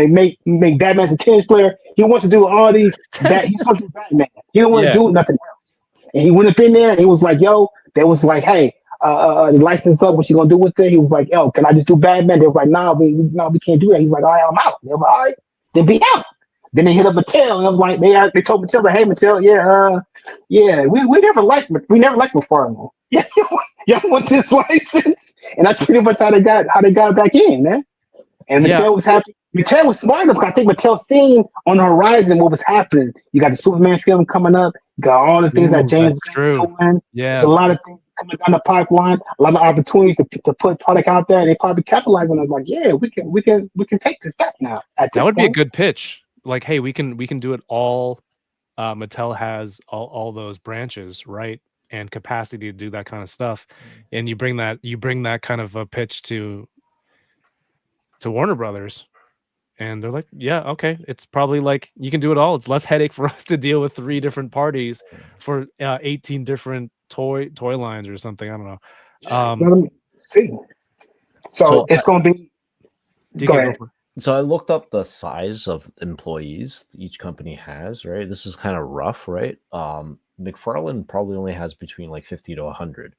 make Batman as a tennis player. He wants to do all these. He's going to do Batman. He don't want to do nothing else. And he went up in there and he was like, "Yo," they was like, "Hey, the license up. What you gonna do with it?" He was like, "Yo, can I just do Batman?" They was like, "Nah, we can't do that." He was like, "All right, I'm out." They was like, "All right, then be out." Then they hit up Mattel, and I was like, they told Mattel, like, "Hey, Mattel, we never liked McFarland. Y'all want this license?" And that's pretty much how they got back in, man. And Mattel was happy. Mattel was smart enough. I think Mattel seen on the horizon what was happening. You got the Superman film coming up. You got all the things that James is doing. Yeah, there's a lot of things coming down the pipeline. A lot of opportunities to put product out there. And they probably capitalize on it. Like, yeah, we can take this back now. That would be a good pitch. Like, hey, we can do it all. Mattel has all those branches, right, and capacity to do that kind of stuff. And you bring that kind of a pitch to Warner Brothers, and they're like, yeah, okay, it's probably like you can do it all. It's less headache for us to deal with 3 different parties for 18 different toy lines or something. I don't know. See, so it's going to be. Go ahead. So I looked up the size of employees each company has, right? This is kind of rough, right? McFarland probably only has between like 50 to 100.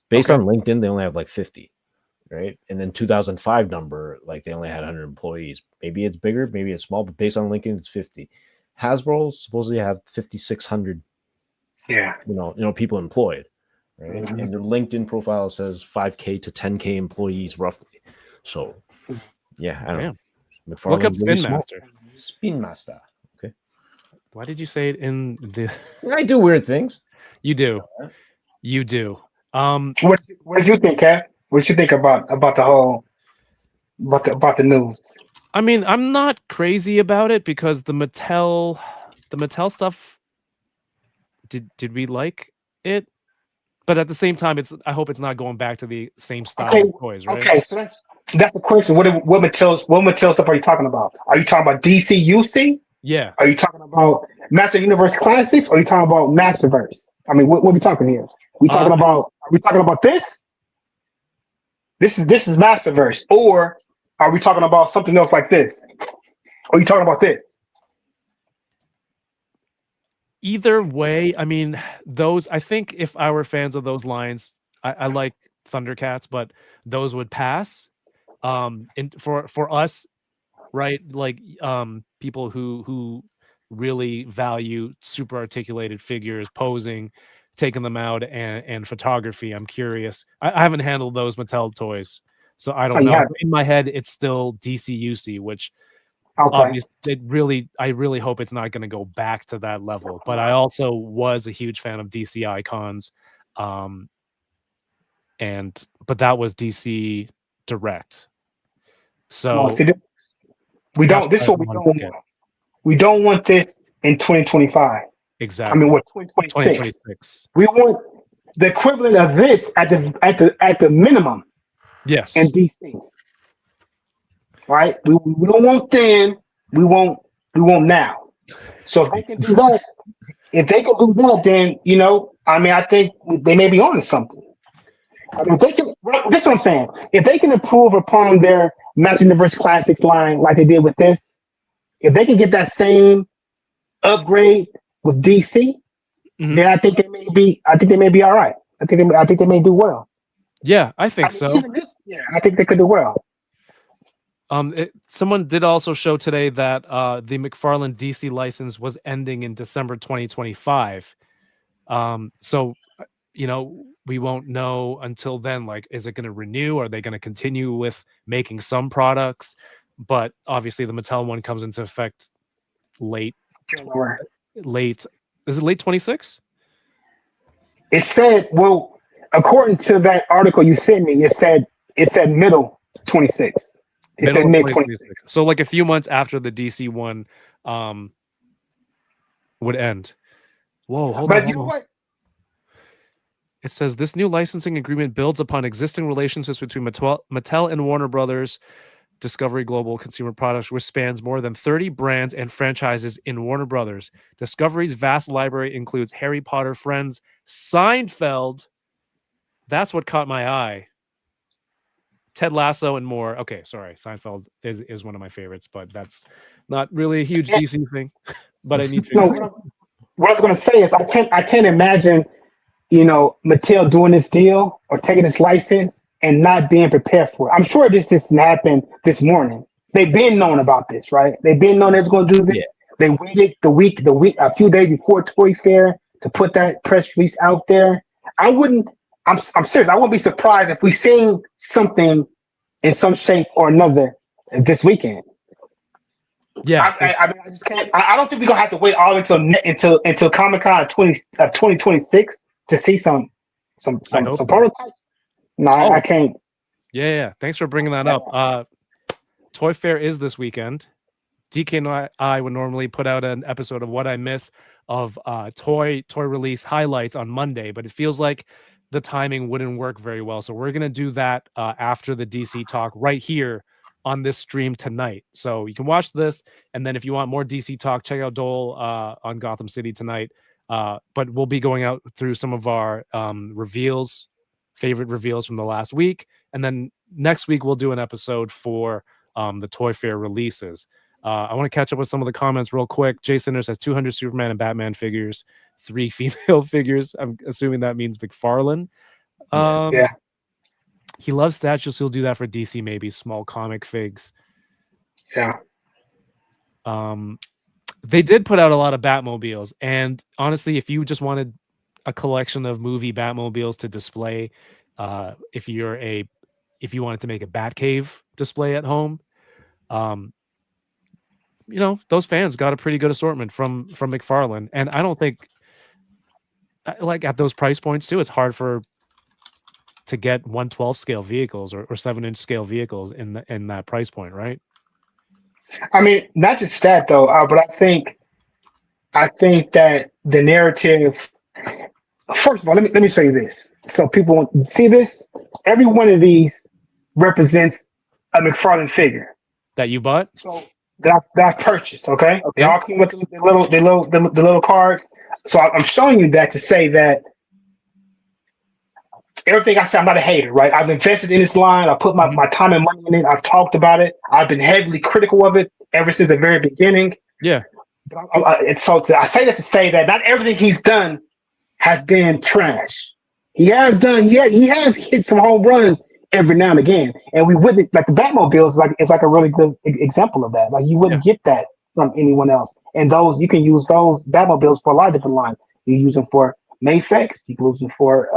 Based on LinkedIn, they only have like 50, right? And then 2005 number, like they only had 100 employees. Maybe it's bigger, maybe it's small, but based on LinkedIn, it's 50. Hasbro supposedly have 5,600. Yeah, people employed, right? Mm-hmm. And their LinkedIn profile says 5K to 10K employees roughly. So, yeah, I don't know. McFarland, look up Spin Master. Spin Master. Okay. Why did you say it in the? I do weird things. You do. You do. What did you think, Kat? What did you think about the whole about the news? I mean, I'm not crazy about it because the Mattel stuff. Did we like it? But at the same time, I hope it's not going back to the same style of toys, right? Okay, That's the question. What Mattel stuff are you talking about? Are you talking about DCUC? Yeah. Are you talking about Master Universe Classics? Or are you talking about Masterverse? I mean, what are we talking here? We talking about? Are we talking about this? This is Masterverse, or are we talking about something else like this? Are you talking about this? Either way, I mean, those, I think if I were fans of those lines, I like Thundercats, but those would pass. And for us, right, like people who really value super articulated figures, posing, taking them out, and photography. I'm curious. I haven't handled those Mattel toys, so I Oh, don't you know. have In my head, it's still DCUC, which okay. obviously I really hope it's not going to go back to that level. But I also was a huge fan of DC Icons, but that was DC Direct. No, So see, we that's don't. This what is I what we wanted don't to get. want. We don't want this in 2025. I Exactly. mean, what 2026? 2026. We want the equivalent of this at the minimum Yes. in DC. Right? We don't want then. We want now. So if they can do that, then I mean, I think they may be on to something. I mean, if they can. This is what I'm saying. If they can improve upon their Master Universe Classics line like they did with this, if they can get that same upgrade with DC, then I think they may be. I think they may be all right. I think they may do well. Yeah, I think I mean, so. even this, yeah, I think they could do well. Someone did also show today that the McFarland DC license was ending in December 2025. So we won't know until then. Like, is it going to renew? Are they going to continue with making some products? But obviously, the Mattel one comes into effect late. Is it late 26? It said, well, according to that article you sent me, it said middle 26. It said mid 26. So like a few months after the DC one would end. Whoa, hold on. But you know what? It says this new licensing agreement builds upon existing relationships between Mattel and Warner Brothers Discovery Global Consumer Products, which spans more than 30 brands and franchises in Warner Brothers. Discovery's vast library includes Harry Potter, Friends, Seinfeld. That's what caught my eye. Ted Lasso and more. Okay, sorry. Seinfeld is one of my favorites, but that's not really a huge DC thing. But I need to. No, what I was going to say is I can't imagine, Mattel doing this deal or taking this license and not being prepared for it. I'm sure this just happened this morning. They've been known about this, right? They've been known it's going to do this. Yeah. They waited a few days before Toy Fair to put that press release out there. I'm serious. I wouldn't be surprised if we seen something in some shape or another this weekend. Yeah, I just can't. I don't think we're gonna have to wait all until Comic-Con 2026 to see some prototypes. No, I can't. Yeah. Thanks for bringing that up. Toy Fair is this weekend. DK and I would normally put out an episode of What I Miss of toy release highlights on Monday, but it feels like the timing wouldn't work very well. So we're going to do that after the DC talk right here on this stream tonight. So you can watch this. And then if you want more DC talk, check out Dole on Gotham City tonight. But we'll be going out through some of our favorite reveals from the last week. And then next week, we'll do an episode for the Toy Fair releases. I want to catch up with some of the comments real quick. Jay Sanders has 200 Superman and Batman figures, 3 female figures. I'm assuming that means McFarland. Yeah. He loves statues. So he'll do that for DC, maybe small comic figs. Yeah. They did put out a lot of Batmobiles. And honestly, if you just wanted a collection of movie Batmobiles to display, if you wanted to make a Batcave display at home, those fans got a pretty good assortment from McFarland. And I don't think, like, at those price points too, it's hard to get 1/12 scale vehicles or 7-inch scale vehicles in that price point, right? I mean, not just that though, but I think that the narrative. First of all, let me show you this. So people see this. Every one of these represents a McFarland figure. That you bought? So that I purchased. Okay, Okay. they all came with the little cards. So I'm showing you that to say that everything I said, I'm not a hater, right? I've invested in this line. I put my time and money in it. I've talked about it. I've been heavily critical of it ever since the very beginning. Yeah. But I say that to say that not everything he's done has been trash. He has hit some home runs every now and again, and we wouldn't like the Batmobile is like a really good example of that. Like you wouldn't get that from anyone else, and those you can use those Batmobiles for a lot of different lines. You use them for Mayfex, you can use them for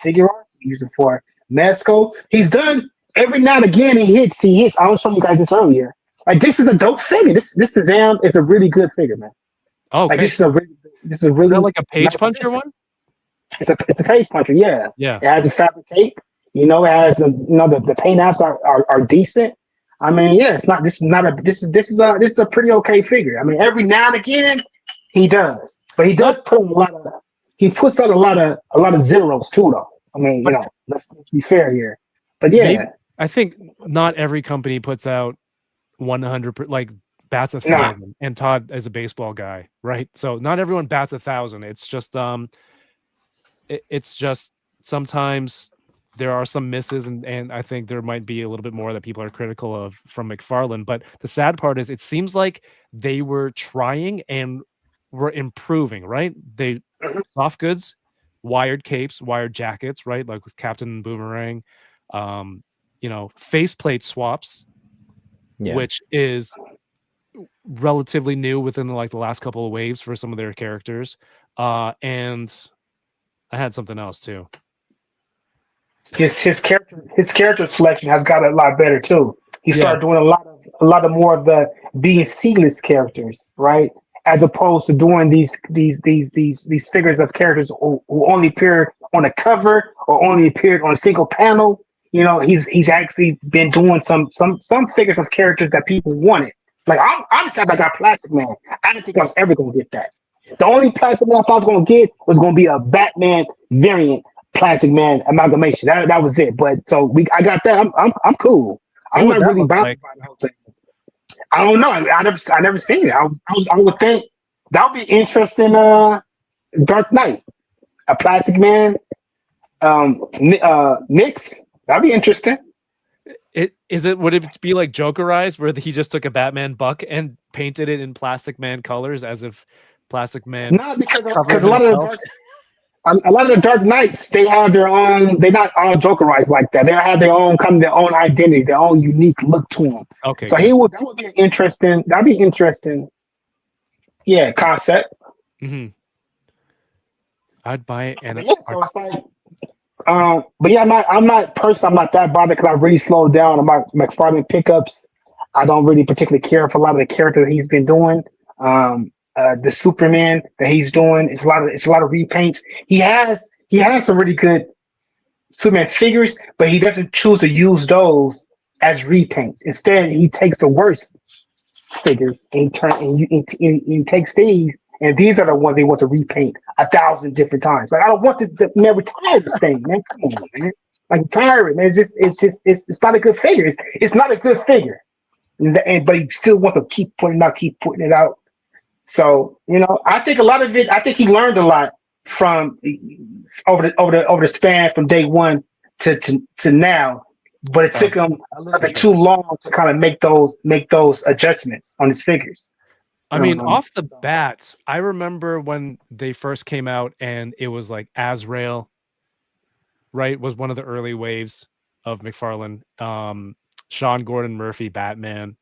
figure arts, you use them for M.A.S.K. He's done every now and again. He hits. I was showing you guys this earlier. Like this is a dope figure. This Shazam is a really good figure, man. Oh, okay. Like this is a really is that like a page nice puncher figure. one? It's a page puncher, yeah. Yeah. It has a fabric tape. You know, it has the paint apps are decent. I mean, yeah, this is a pretty okay figure. I mean, every now and again he does, but he does put he puts out a lot of zeros too, though. I mean, you know, let's be fair here. But yeah, maybe, I think not every company puts out 100 like bats 1,000. And Todd is a baseball guy, right? So not everyone bats 1,000. It's just it's just sometimes there are some misses, and I think there might be a little bit more that people are critical of from McFarland. But the sad part is it seems like they were trying and were improving, right? They soft goods, wired capes, wired jackets, right? Like with Captain Boomerang, faceplate swaps, which is relatively new within the last couple of waves for some of their characters. And I had something else too. His character selection has got a lot better too. He started doing a lot of more of the being C-list characters, right? As opposed to doing these figures of characters who only appear on a cover or only appeared on a single panel. You know, he's actually been doing some figures of characters that people wanted. Like I'm sad I got Plastic Man. I didn't think I was ever gonna get that. The only Plastic Man I thought I was gonna get was gonna be a Batman variant Plastic Man amalgamation. That was it. But I got that. I'm cool. I'm not really bothered by the whole thing. I don't know. I never seen it. I would think that would be interesting. Dark Knight, a Plastic Man, mix. That'd be interesting. Would it be like Jokerized, where he just took a Batman buck and painted it in Plastic Man colors, as if Plastic Man? No, because a lot of the Dark Knights, they have their own. They're not all Jokerized like that. They have their own their own identity, their own unique look to them. Okay, so that would be interesting. That'd be interesting. Yeah, concept. Mm-hmm. I'd buy it, and so it's like. But yeah, I'm not that bothered because I really slowed down on my McFarland pickups. I don't really particularly care for a lot of the characters that he's been doing. The Superman that he's doing, it's a lot of repaints. He has some really good Superman figures, but he doesn't choose to use those as repaints. Instead, he takes the worst figures and he takes these. And these are the ones he wants to repaint 1,000 different times. Like I don't want this. Man, retire this thing, man. Come on, man. Like retire it, man. It's not a good figure. It's not a good figure. But he still wants to keep putting it out. So I think a lot of it. I think he learned a lot from over the span from day one to now. But it took him a little bit too long to kind of make those adjustments on his figures. I mean, off the bat, I remember when they first came out and it was like Azrael, right? Was one of the early waves of McFarlane. Sean Gordon Murphy, Batman.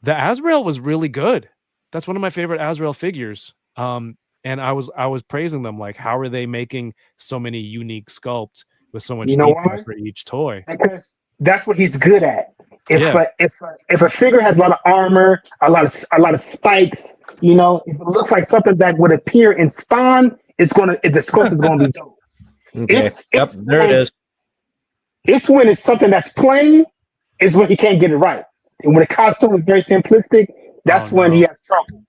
The Azrael was really good. That's one of my favorite Azrael figures. And I was praising them, like, how are they making so many unique sculpts with so much detail for each toy? Because that's what he's good at. If a figure has a lot of armor, a lot of spikes, if it looks like something that would appear in Spawn, the sculpt is gonna be dope. Okay. There it is. It's when it's something that's plain, is when he can't get it right. And when the costume is very simplistic, that's when he has trouble.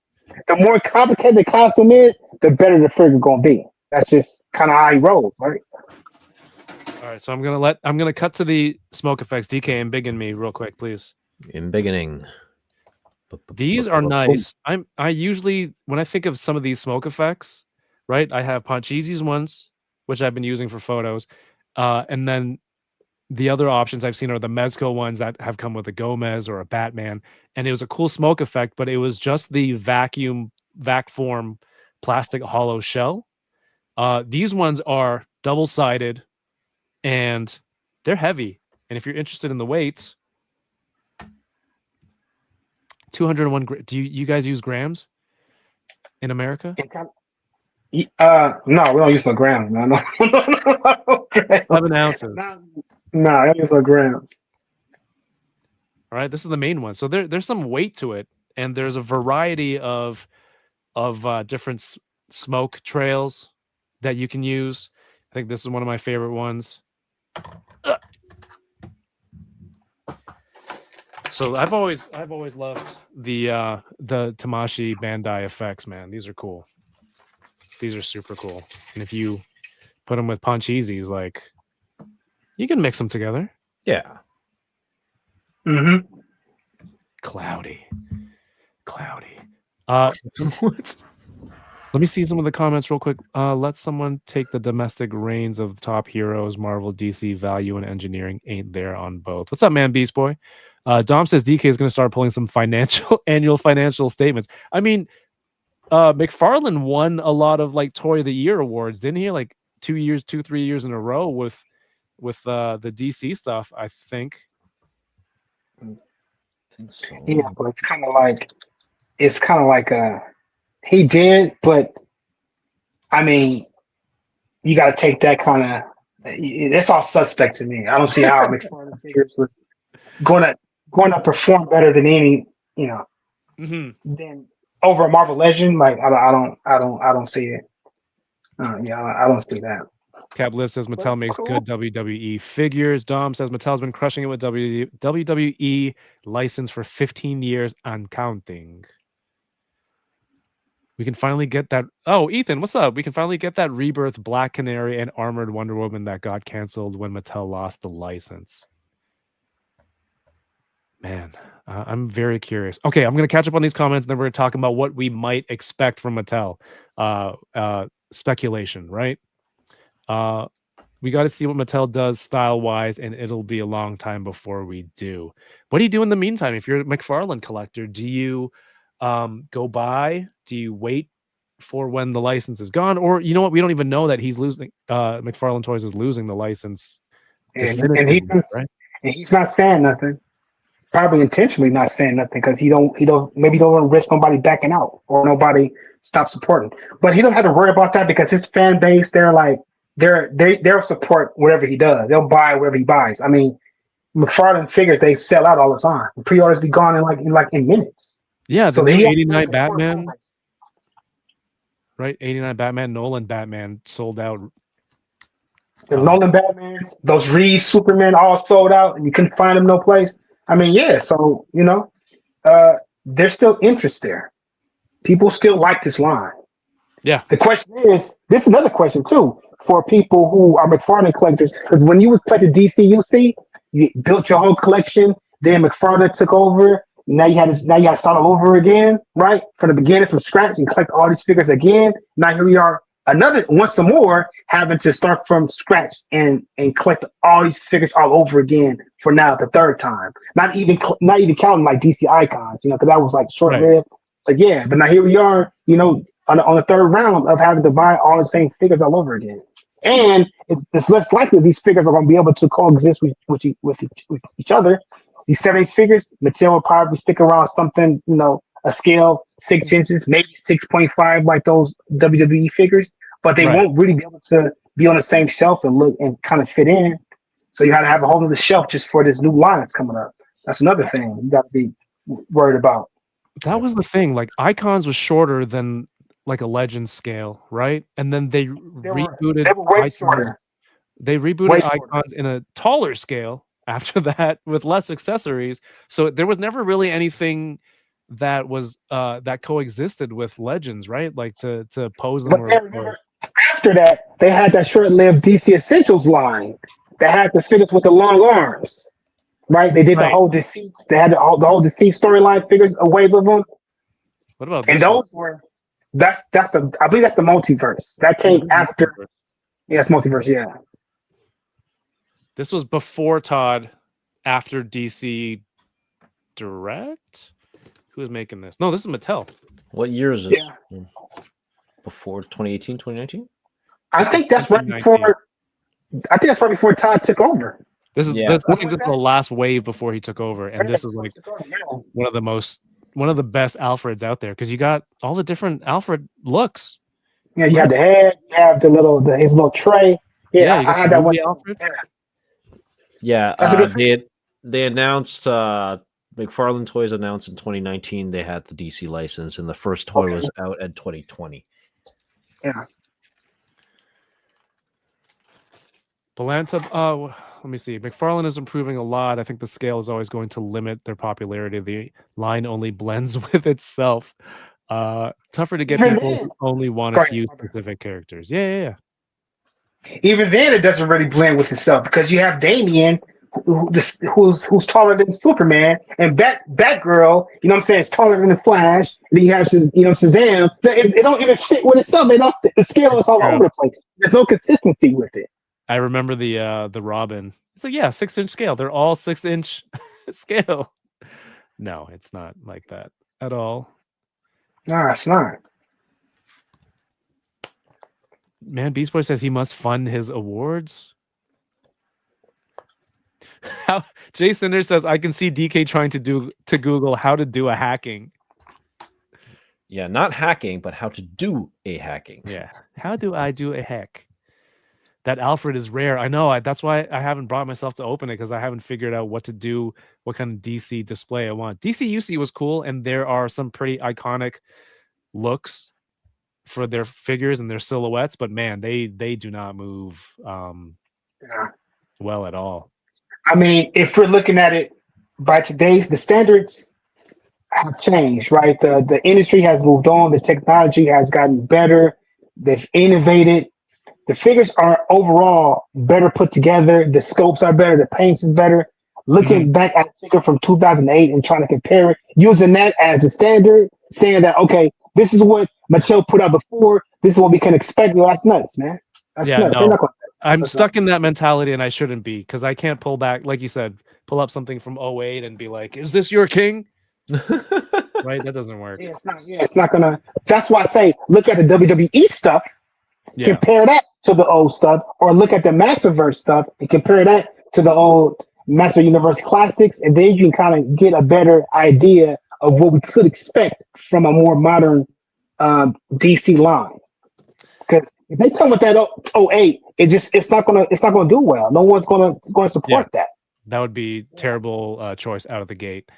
The more complicated the costume is, the better the figure gonna be. That's just kind of how he rolls, right? All right, so I'm gonna cut to the smoke effects. DK and Big and me real quick, please. In beginning. These are nice. I usually, when I think of some of these smoke effects, right? I have Poncheezy's ones, which I've been using for photos, and then the other options I've seen are the M.A.S.K ones that have come with a Gomez or a Batman, and it was a cool smoke effect, but it was just the vac form plastic hollow shell. These ones are double-sided, and they're heavy. And if you're interested in the weights, 201. Do you guys use grams in America? No, we don't use no grams. No. 7 ounces. No, I don't use no grams. All right, this is the main one. So there's some weight to it, and there's a variety of different smoke trails that you can use. I think this is one of my favorite ones. So I've always loved the Tamashii Bandai effects, man. These are cool. These are super cool. And if you put them with Poncheezy's, like, you can mix them together. Yeah. Mm-hmm. Cloudy. What? Let me see some of the comments real quick. Let someone take the domestic reins of top heroes. Marvel, DC, value, and engineering ain't there on both. What's up, man, Beast Boy? Dom says DK is going to start pulling some annual financial statements. I mean, McFarland won a lot of like Toy of the Year awards, didn't he? Like 3 years in a row with the DC stuff, I think. I think so. Yeah, but it's kind of like he did, but I mean, you got to take that kind of. It's all suspect to me. I don't see how McFarland figures was going to perform better than any, than over a Marvel Legend. Like I don't see it. I don't see that. Cap Liv says Mattel makes good WWE figures. Dom says Mattel's been crushing it with WWE license for 15 years and counting. We can finally get that. Oh, Ethan, what's up? We can finally get that Rebirth Black Canary and Armored Wonder Woman that got canceled when Mattel lost the license. Man, I'm very curious. Okay, I'm going to catch up on these comments, and then we're going to talk about what we might expect from Mattel. Speculation, right? We got to see what Mattel does style-wise, and it'll be a long time before we do. What do you do in the meantime? If you're a McFarland collector, do you go buy? Do you wait for when the license is gone? Or you know what? We don't even know that he's losing. McFarland Toys is losing the license. And he's not saying nothing. Probably intentionally not saying nothing because he don't want to risk nobody backing out or nobody stop supporting. But he don't have to worry about that because his fan base, they'll support whatever he does. They'll buy whatever he buys. I mean, McFarland figures they sell out all the time. The pre-orders be gone in minutes. Yeah, so the new 89 Batman, right? 89 Batman, Nolan Batman sold out. The Nolan Batmans, those Reeves Superman all sold out, and you couldn't find them no place. I mean, yeah, so, there's still interest there. People still like this line. Yeah. The question is, this is another question, too, for people who are McFarlane collectors, because when you was collecting DCUC, you built your whole collection, then McFarlane took over, now you had to start all over again, right? From the beginning, from scratch, and collect all these figures again. Now here we are, once more, having to start from scratch and collect all these figures all over again for now the third time. Not even counting like DC icons, because that was like short lived. But yeah, but now here we are, on the third round of having to buy all the same figures all over again. And it's less likely these figures are going to be able to coexist with each other. These 7/8 figures, Mattel will probably stick around something, a scale 6 inches, maybe 6.5 like those WWE figures, but they won't really be able to be on the same shelf and look and kind of fit in. So you got to have a whole other shelf just for this new line that's coming up. That's another thing you got to be worried about. That was the thing. Like Icons was shorter than like a Legend scale, right? And then they rebooted. They were way shorter. They rebooted Icons in a taller scale after that with less accessories. So there was never really anything that was that coexisted with Legends, right? Like to pose them. But after that, they had that short-lived DC Essentials line that had the figures with the long arms, right? They did the Right. whole deceased. They had the whole deceased storyline figures, a wave of them, What about and this one? those were that's the I believe that's the multiverse that came after. Yeah, it's multiverse. Yeah, This was before Todd, after DC Direct. Who is making this? No, this is Mattel. What year is this? yeah. Before 2018, 2019? I think that's right 2019. before. I think that's right before Todd took over. This is Yeah. I think this is the last wave before he took over, and this is like one of the best Alfreds out there because you got all the different Alfred looks. Yeah, you have the head, you have his little tray. Yeah, you got I had the that one. movie Alfred. Yeah. Yeah, That's a good they announced McFarland Toys announced in 2019 they had the DC license, and the first toy was out in 2020. Yeah. Belanta, let me see. McFarland is improving a lot. I think the scale is always going to limit their popularity. The line only blends with itself. Tougher to get Even people then- who only want Go a ahead, few my bad. specific characters. Yeah. Even then, it doesn't really blend with itself because you have Damien, who's taller than Superman, and Batgirl, you know what I'm saying, is taller than the Flash. And then you have Shazam. It don't even fit with itself. The scale is all over the place. There's no consistency with it. I remember the Robin. It's like, yeah, 6-inch scale. They're all 6-inch scale. No, it's not like that at all. No, it's not. Man, Beast Boy says he must fund his awards. How Jay Cinder says I can see DK trying to Google how to do a hacking. Yeah, not hacking, but how to do a hacking. Yeah. How do I do a hack? That Alfred is rare. I know. That's why I haven't brought myself to open it because I haven't figured out what to do, what kind of DC display I want. DC UC was cool, and there are some pretty iconic looks for their figures and their silhouettes, but man, they do not move well at all. I mean, if we're looking at it by the standards have changed, right? The industry has moved on. The technology has gotten better. They've innovated. The figures are overall better put together. The scopes are better. The paints is better. Looking back at a figure from 2008 and trying to compare it, using that as a standard, saying that, okay, this is what Mattel put out before. This is what we can expect. Well, that's nuts, man. That's nuts. No. I'm stuck in that mentality, and I shouldn't be because I can't pull back, like you said, pull up something from 08 and be like, "Is this your king?" Right? That doesn't work. Yeah, it's not gonna. That's why I say look at the WWE stuff, Yeah. compare that to the old stuff, or look at the Masterverse stuff and compare that to the old Master Universe classics, and then you can kind of get a better idea of what we could expect from a more modern DC line. Because if they come with that 08, it's not gonna do well. No one's gonna support that. That would be terrible choice out of the gate.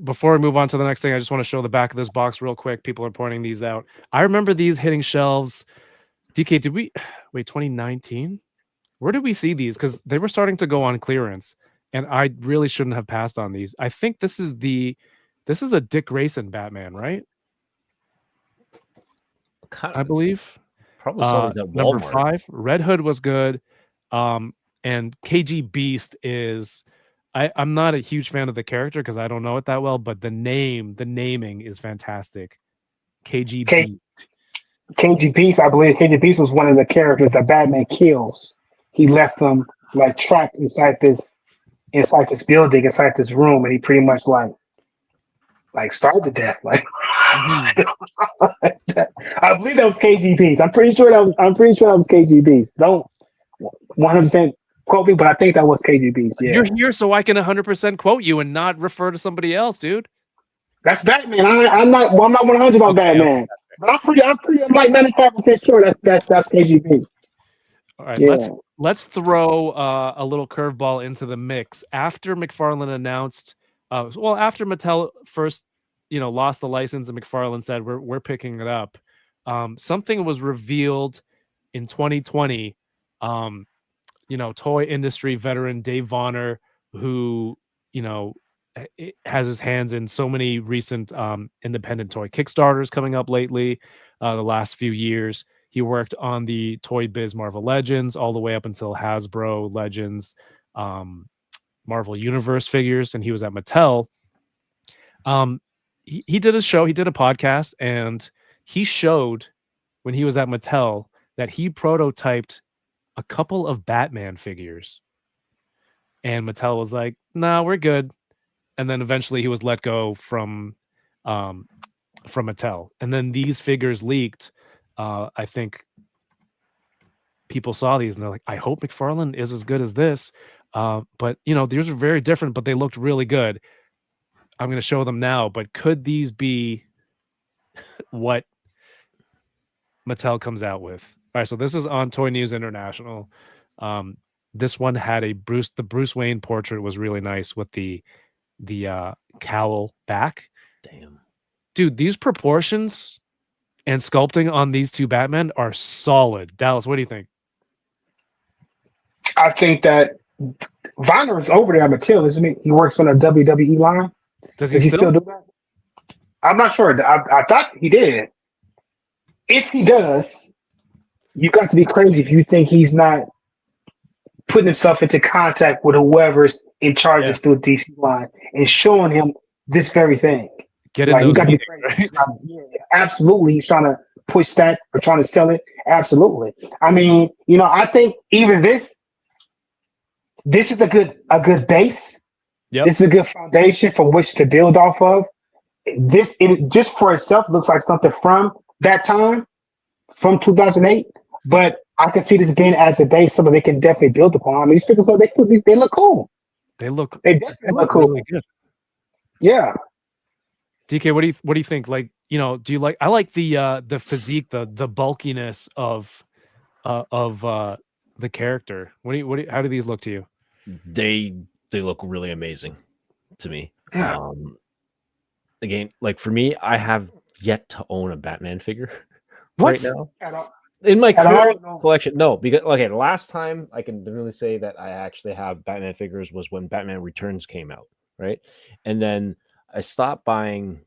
Before we move on to the next thing, I just want to show the back of this box real quick. People are pointing these out. I remember these hitting shelves. DK, did we wait 2019? Where did we see these? Because they were starting to go on clearance, and I really shouldn't have passed on these. I think this is a Dick Grayson Batman, right? I believe. Probably saw these at Number Walmart. 5, Red Hood was good. And KG Beast is I'm not a huge fan of the character because I don't know it that well, but the naming is fantastic. KG Beast. KG Beast, I believe KG Beast was one of the characters that Batman kills. He left them like trapped inside this building, inside this room, and he pretty much like starved to death. Like I believe that was KG Beast. I'm pretty sure that was KG Beast. Don't 100% quote me, but I think that was KG Beast. Yeah. You're here so I can 100% quote you and not refer to somebody else, dude. That's Batman. I'm not 100 on Batman. But I'm like 95% sure that's KGB. All right, Yeah. let's throw a little curveball into the mix. After McFarland announced, after Mattel first, lost the license, and McFarland said we're picking it up. Something was revealed in 2020. Toy industry veteran Dave Vonner, who has his hands in so many recent independent toy Kickstarters coming up lately, the last few years. He worked on the Toy Biz Marvel Legends all the way up until Hasbro Legends, Marvel Universe figures, and he was at Mattel. He did a show, he did a podcast, and he showed when he was at Mattel that he prototyped a couple of Batman figures. And Mattel was like, "Nah, we're good." And then eventually he was let go from Mattel. And then these figures leaked. I think people saw these and they're like, "I hope McFarland is as good as this." But these are very different, but they looked really good. I'm going to show them now, but could these be what Mattel comes out with? All right, so this is on Toy News International. This one had the Bruce Wayne portrait was really nice with the cowl back. Damn. Dude, these proportions and sculpting on these two Batmen are solid. Dallas, what do you think? I think that Vonner is over there at Mattel, isn't he? He works on a WWE line. Does he still do that? I'm not sure. I thought he did. If he does, you got to be crazy if you think he's not putting himself into contact with whoever's in charge of the DC line and showing him this very thing. Get in those meetings, right? Absolutely. He's trying to push that or trying to sell it. Absolutely. I mean, I think even this is a good base. Yep. This is a good foundation from which to build off of. It just for itself looks like something from that time, from 2008. But I can see this being as a base, something they can definitely build upon. I mean, these figures, they look cool. They definitely look cool. Really good. Yeah. DK, what do you think? Like, do you like? I like the physique, the bulkiness of the character. How do these look to you? They look really amazing to me. Again, like for me, I have yet to own a Batman figure right now in my current collection. No, because the last time I can really say that I actually have Batman figures was when Batman Returns came out, right? And then I stopped buying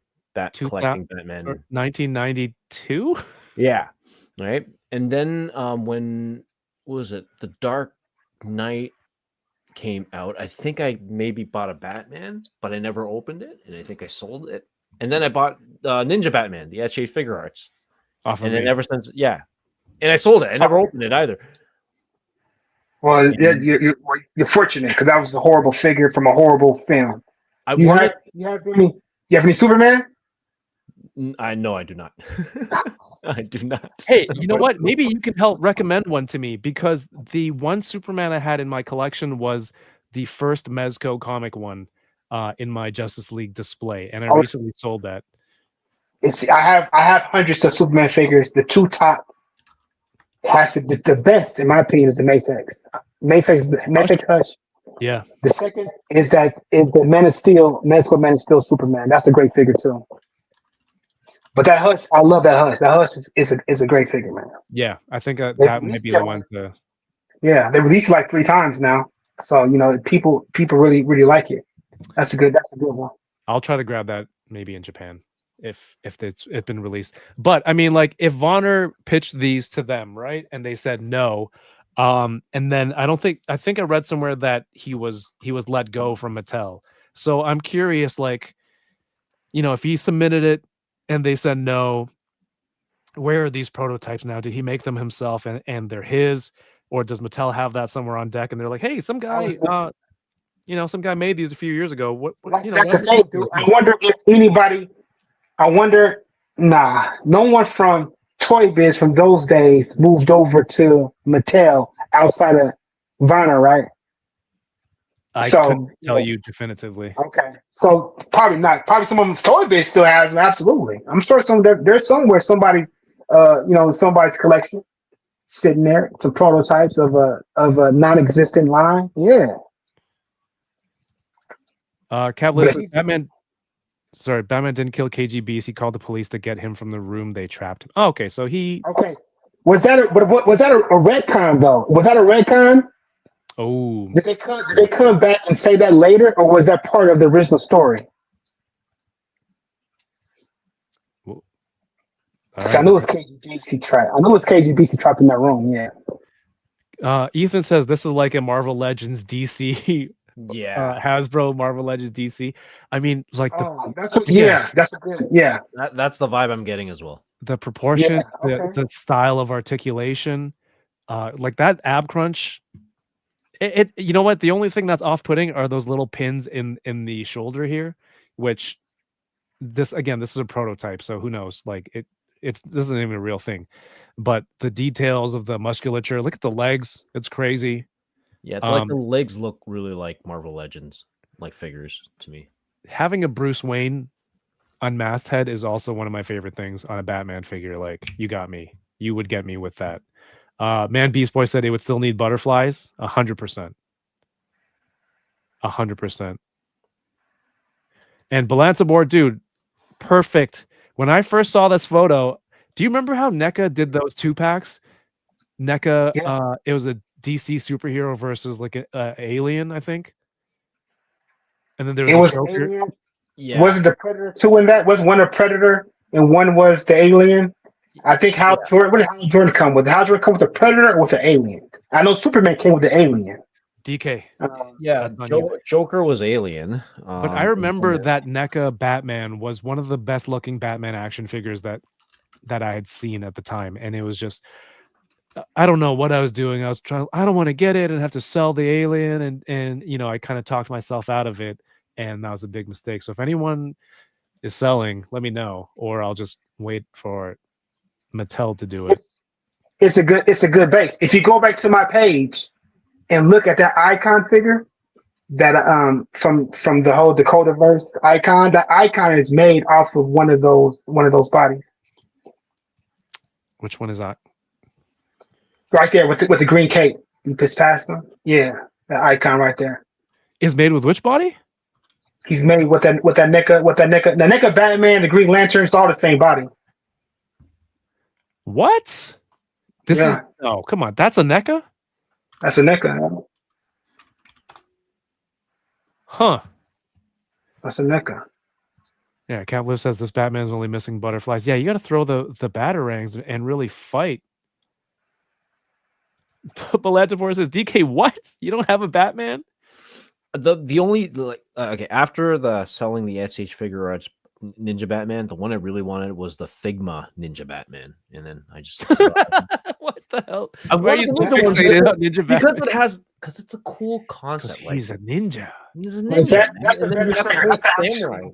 collecting Batman. 1992. Yeah, right. And then when was it? The Dark Knight came out. I think I maybe bought a Batman, but I never opened it, and I think I sold it. And then I bought Ninja Batman, the Etched Figure Arts, then ever since, and I sold it. I never opened it either. Well, you're fortunate because that was a horrible figure from a horrible film. You have any Superman? No, I do not. I do not. Hey, you know what? Maybe you can help recommend one to me, because the one Superman I had in my collection was the first Mezco comic one in my Justice League display, and I recently sold that. I have hundreds of Superman figures. The two top has to be the best, in my opinion, is the Mayfix. Mayfix Hush. Yeah. The second is the Man of Steel, Mezco Man of Steel Superman. That's a great figure too. But that Hush, I love that Hush. That Hush is a great figure, man. Yeah, I think that might be the one to. Yeah, they released it like 3 times now, so people really really like it. That's a good one. I'll try to grab that maybe in Japan if it's been released. But I mean, like, if Vonner pitched these to them, right, and they said no, and then I think I read somewhere that he was let go from Mattel. So I'm curious, like, if he submitted it and they said no, where are these prototypes now? Did he make them himself and they're his, or does Mattel have that somewhere on deck and they're like, hey, some guy some guy made these a few years ago. That's the thing, dude. I wonder if anybody. No one from Toy Biz from those days moved over to Mattel outside of Vonner, right? I couldn't tell you definitively. Okay, so probably not. Probably someone from Toy Biz still has them. Absolutely, I'm sure there's somewhere somebody's somebody's collection sitting there, some prototypes of a non-existent line. Yeah. Batman didn't kill KGBs. He called the police to get him from the room they trapped him. Oh, okay, so he. Okay, was that a retcon though? Was that a retcon? Oh. Did they come back and say that later, or was that part of the original story? All So I right. knew it was KGBC trapped. I knew it was KGBC trapped in that room. Yeah. Ethan says this is like a Marvel Legends DC, Yeah, Hasbro Marvel Legends DC. I mean, like Oh, that's what. again, Yeah, that's a good. Yeah. that's the vibe I'm getting as well. the proportion, Yeah. Okay. the style of articulation, like that ab crunch. You know what? The only thing that's off-putting are those little pins in the shoulder here, which this is a prototype, so who knows? Like this isn't even a real thing. But the details of the musculature, look at the legs, it's crazy. Yeah, like the legs look really like Marvel Legends, like figures to me. Having a Bruce Wayne unmasked head is also one of my favorite things on a Batman figure. Like, you got me. You would get me with that. Man, Beast Boy said it would still need butterflies. 100%. 100%. And Balanza board, dude, perfect. When I first saw this photo, do you remember how NECA did those 2-packs? NECA, Yeah. it was a DC superhero versus like a alien, I think. And then there was It a was Joker. Alien. Yeah, Was it the Predator 2 in that? Was one a Predator and one was the Alien? I think Jordan. What did Hal Jordan come with? Hal Jordan come with the Predator or with the Alien? I know Superman came with the Alien. DK. yeah. That's on you. Joker was Alien, But I remember that NECA Batman was one of the best looking Batman action figures that I had seen at the time. And it was just, I don't know what I was doing. I don't want to get it and have to sell the alien. And you know, I kind of talked myself out of it. And that was a big mistake. So if anyone is selling, let me know, or I'll just wait for Mattel to do it. It's a good base. If you go back to my page and look at that icon figure, that from the whole Dakota verse icon, that icon is made off of one of those bodies. Which one is that? Right there with the green cape. You just past them. Yeah, that icon right there. Is made with which body? He's made with that NECA, the NECA Batman, the Green Lantern, it's all the same body. What? This is come on. That's a NECA? That's a NECA. Huh. That's a NECA. Yeah, Cat Liv says this Batman's only missing butterflies. Yeah, you gotta throw the batarangs and really fight. Belatavor says, DK, what? You don't have a Batman? The only okay, after the selling the SH figure arts Ninja Batman, the one I really wanted was the Figma Ninja Batman, and then I just what the hell? Why are you so fixated on Ninja Batman? Because it's a cool concept. He's a ninja. He's a ninja. That's a better figure. Samurai.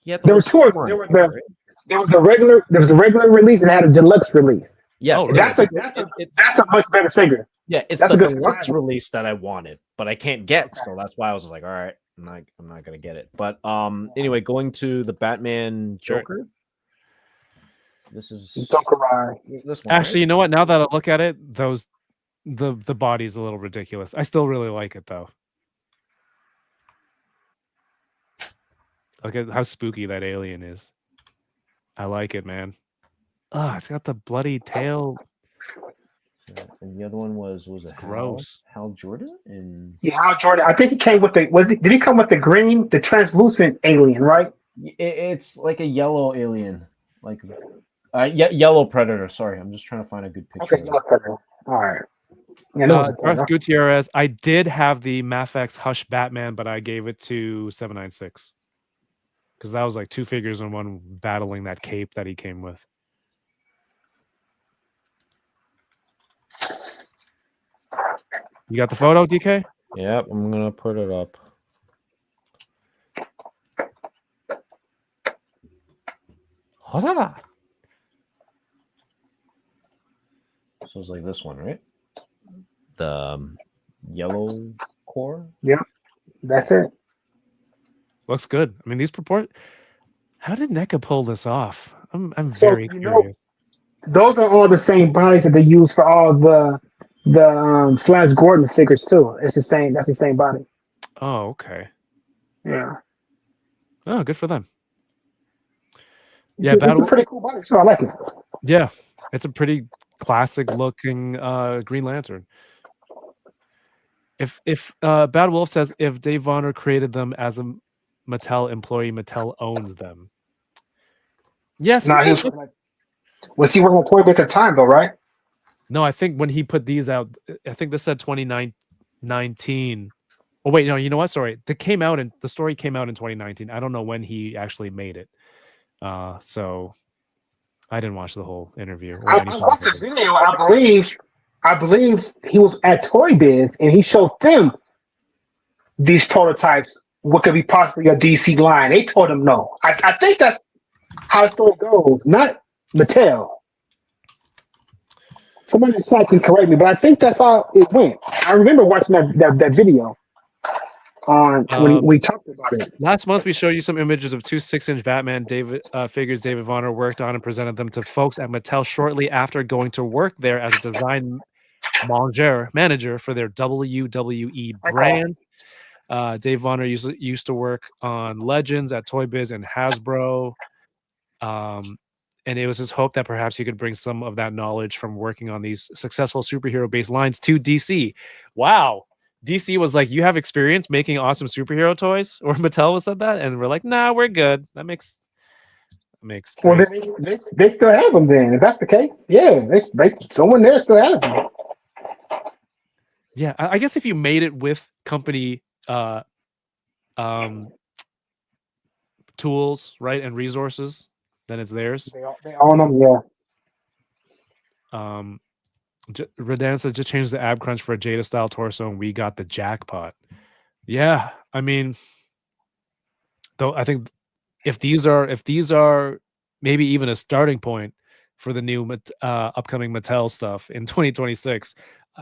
There were two. There was the regular release and had a deluxe release. Yes, really? That's a much better figure. Yeah, it's that's the a good deluxe release that I wanted, but I can't get. So that's why I was like, all right, I'm not gonna get it. But anyway, going to the Batman Joker. This is this one, actually, right? You know what? Now that I look at it, the body's a little ridiculous. I still really like it though. Look at how spooky that alien is. I like it, man. Ah, it's got the bloody tail. And the other one was it gross. Hal Jordan? And Hal Jordan. I think he came with did he come with the green, the translucent alien, right? It's like a yellow alien, like yellow predator. Sorry, I'm just trying to find a good picture. Okay, yellow predator. All right. Yeah, Garth Gutierrez. I did have the Mafex Hush Batman, but I gave it to 796 because that was like two figures in one battling that cape that he came with. You got the photo, DK? Yep, I'm gonna put it up. So it's like this one, right? The yellow core. Yeah, that's it. Looks good. I mean, these purport. How did NECA pull this off? I'm very curious. Those are all the same bodies that they use for all the Flash Gordon figures too. It's the same. That's the same body. Oh, okay. Yeah. Oh, good for them. It's a pretty cool body too. I like it. Yeah, it's a pretty classic looking Green Lantern. If Bad Wolf says if Dave Vonner created them as a Mattel employee, Mattel owns them. Yes. Was he working on Toy Biz at the time though, right? No, I think when he put these out, I think this said 2019. Oh wait, no, you know what? Sorry, the story came out in 2019. I don't know when he actually made it. So I didn't watch the whole interview. Or I anything watched the about it. video. I believe he was at Toy Biz and he showed them these prototypes. What could be possibly a DC line? They told him no. I think that's how the story goes. Not Mattel. Somebody in the chat can correct me, but I think that's how it went. I remember watching that video on when we talked about it. Last month, we showed you some images of two 6-inch Batman figures David Vonner worked on and presented them to folks at Mattel shortly after going to work there as a design manager for their WWE brand. Dave Vonner used to work on Legends at Toy Biz and Hasbro. And it was his hope that perhaps he could bring some of that knowledge from working on these successful superhero-based lines to DC. Wow. DC was like, you have experience making awesome superhero toys? Or Mattel said that? And we're like, nah, we're good. That makes Well, they still have them then. If that's the case, yeah, someone there still has them. Yeah, I guess if you made it with company tools, right, and resources, then it's theirs. They own them, yeah. Redan says just change the ab crunch for a Jada style torso and we got the jackpot. Yeah, I mean, though I think if these are maybe even a starting point for the new upcoming Mattel stuff in 2026,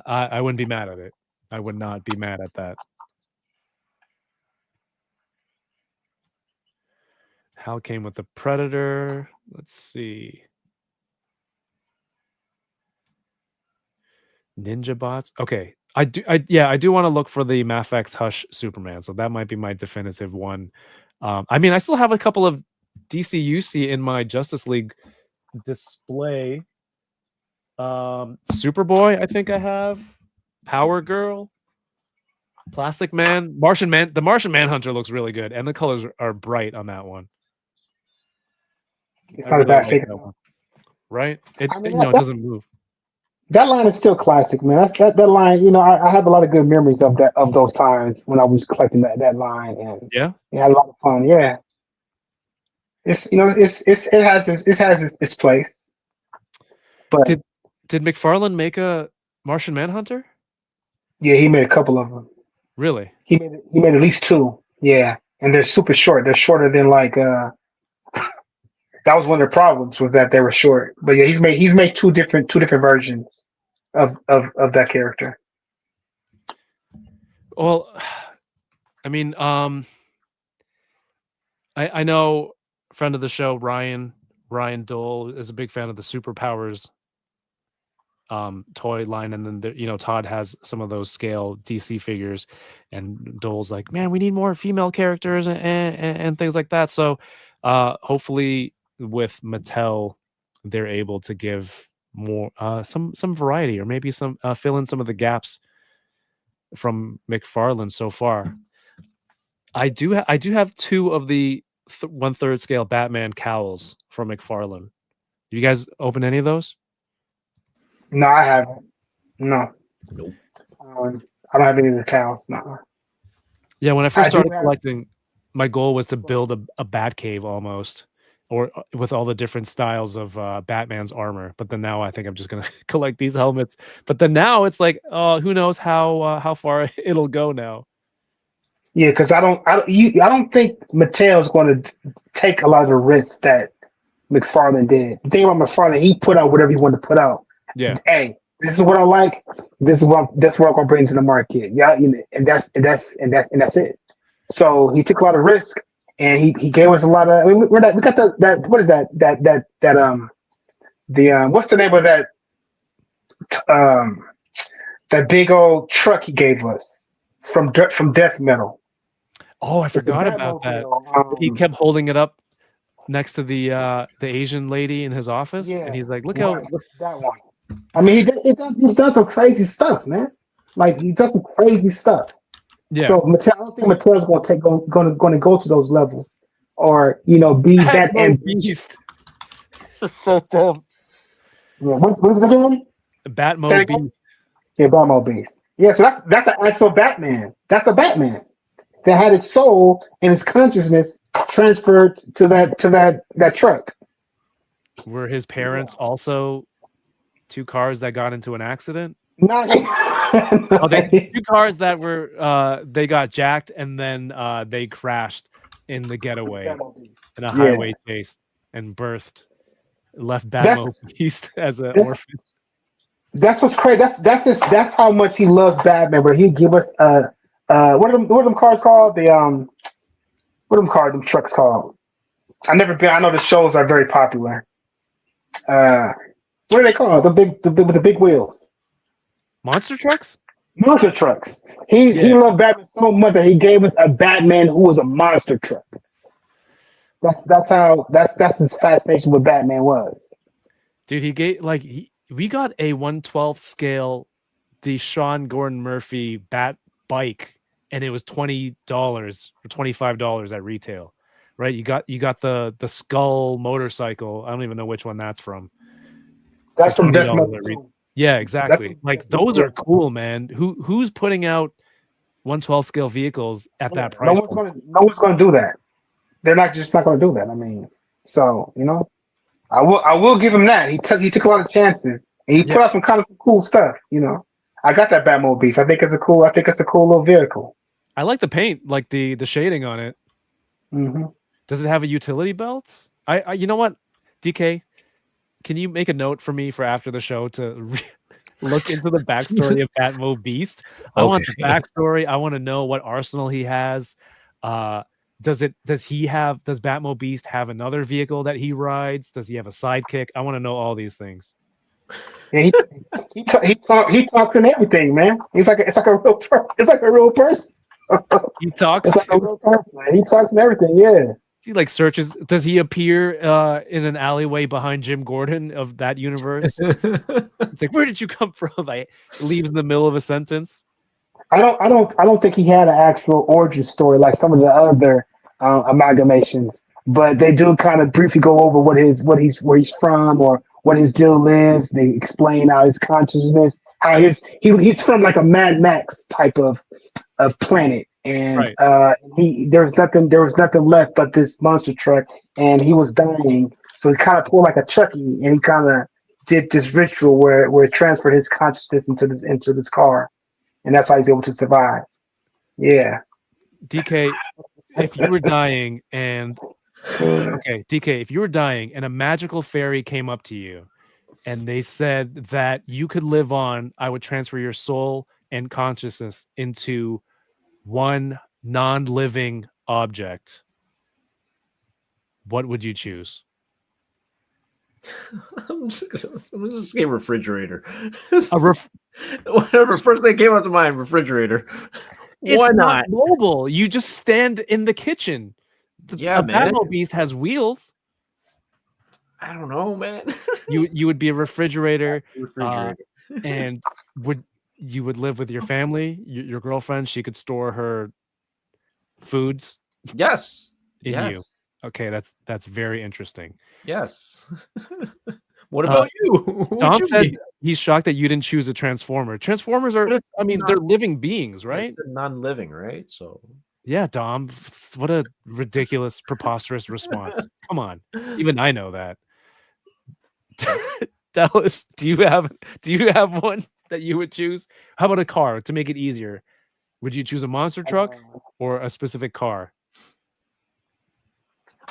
I wouldn't be mad at it. I would not be mad at that. Hal came with the Predator. Let's see. Ninja bots. Okay. I do want to look for the Mafex Hush Superman. So that might be my definitive one. I mean, I still have a couple of DCUC in my Justice League display. Superboy, I think I have. Power Girl. Plastic Man. Martian Man. The Martian Manhunter looks really good. And the colors are bright on that one. It's not a bad figure. Right? It I mean, it doesn't move. That line is still classic, man. That line, you know, I have a lot of good memories of those times when I was collecting that line, and yeah, we had a lot of fun. Yeah, it has its place. But did McFarland make a Martian Manhunter? Yeah, he made a couple of them. Really? He made at least 2. Yeah, and they're super short. They're shorter than like that was one of the problems, was that they were short. But yeah, he's made two different versions of that character. Well, I mean, I know a friend of the show, Ryan Dole, is a big fan of the Superpowers toy line, and then Todd has some of those scale DC figures, and Dole's like, man, we need more female characters and things like that. So hopefully with Mattel, they're able to give more some variety, or maybe some fill in some of the gaps from McFarland so far. I do have 2 of the 1/3 scale Batman cowls from McFarland. You guys open any of those? No, I haven't. No. Nope. I don't have any of the cows. No. Yeah, when I first started collecting, my goal was to build a bat cave almost, or with all the different styles of Batman's armor. But then now I think I'm just gonna collect these helmets. But then now it's like, oh, who knows how far it'll go now. Yeah, because I don't think Mattel is going to take a lot of the risks that McFarland did. The thing about McFarland, he put out whatever he wanted to put out. Yeah. Hey, this is what I like. This is what I'm gonna bring to the market. Yeah, and that's it. So he took a lot of risk, and he gave us a lot of. I mean, we got that. What is that what's the name of that? That big old truck he gave us from Death Metal. Oh, I forgot about that. He kept holding it up next to the Asian lady in his office, and he's like, "Look how that one." I mean, he does some crazy stuff, man. Like, he does some crazy stuff. Yeah. So Mattel, I don't think Mattel's going to go to those levels, or be that ambitious. Just so dumb. Yeah, what is it again? Batmobile. Yeah, Batmobile. Yeah, so that's an actual Batman. That's a Batman that had his soul and his consciousness transferred to that truck. Were his parents also two cars that got into an accident? Not, Oh, two cars that were they got jacked and then they crashed in the getaway in a highway chase and left Batmo Beast as an orphan. That's what's crazy. That's how much he loves Batman. But he give us what are them cars called? What are them trucks called? I never been. I know the shows are very popular. What are they called? With the big wheels. Monster trucks? Monster trucks. He loved Batman so much that he gave us a Batman who was a monster truck. That's his fascination with Batman was. Dude, we got a 1/12 scale, the Sean Gordon Murphy Bat bike, and it was $20 or $25 at retail. Right? You got the Skull motorcycle. I don't even know which one that's from. That's from Death Yeah, exactly. Those are cool, man. Who's putting out 1/12 scale vehicles at that price? No one's gonna do that. They're not going to do that. I mean, so I will give him that. He took a lot of chances and he put out some kind of cool stuff. I got that Batmobile. I think it's a cool little vehicle. I like the paint, like the shading on it. Mm-hmm. Does it have a utility belt? I you know what, DK, can you make a note for me for after the show to look into the backstory of Batmo Beast? I want the backstory. I want to know what arsenal he has. Does Batmo Beast have another vehicle that he rides? Does he have a sidekick? I want to know all these things. Yeah, he talks in everything, man. It's like a real person. He talks. It's like a real person. He talks in everything. Yeah. He searches. Does he appear in an alleyway behind Jim Gordon of that universe? It's like, where did you come from? I leaves in the middle of a sentence. I don't think he had an actual origin story like some of the other amalgamations, but they do kind of briefly go over where he's from or what his deal is. They explain how his consciousness, how he's from like a Mad Max type of planet, and there was nothing left but this monster truck, and he was dying, so he kind of pulled like a Chucky, and he kind of did this ritual where it transferred his consciousness into this car. And that's how he's able to survive. Yeah. DK, if you were dying and a magical fairy came up to you and they said that you could live on, I would transfer your soul and consciousness into one non-living object, what would you choose? I'm just gonna say refrigerator. Whatever first thing came up to mind, refrigerator. Why not mobile? You just stand in the kitchen. The Batmo Beast has wheels. I don't know, man. You would be a refrigerator. And you would live with your family, your girlfriend. She could store her foods. Yes. In you. Okay, that's very interesting. Yes. What about you? Dom said he's shocked that you didn't choose a Transformer. Transformers are, they're living beings, right? They're non-living, right? So yeah, Dom, what a ridiculous, preposterous response. Come on, even I know that. Dallas, do you have one that you would choose? How about a car to make it easier? Would you choose a monster truck or a specific car?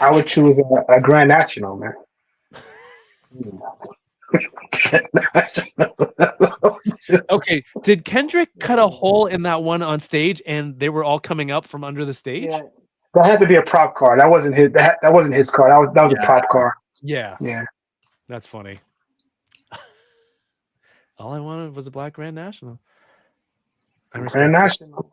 I would choose a Grand National, man. Okay, did Kendrick cut a hole in that one on stage and they were all coming up from under the stage? Yeah, that had to be a prop car. That wasn't his. That wasn't his car. That was a prop car. Yeah, that's funny. All I wanted was a black Grand National. Grand National.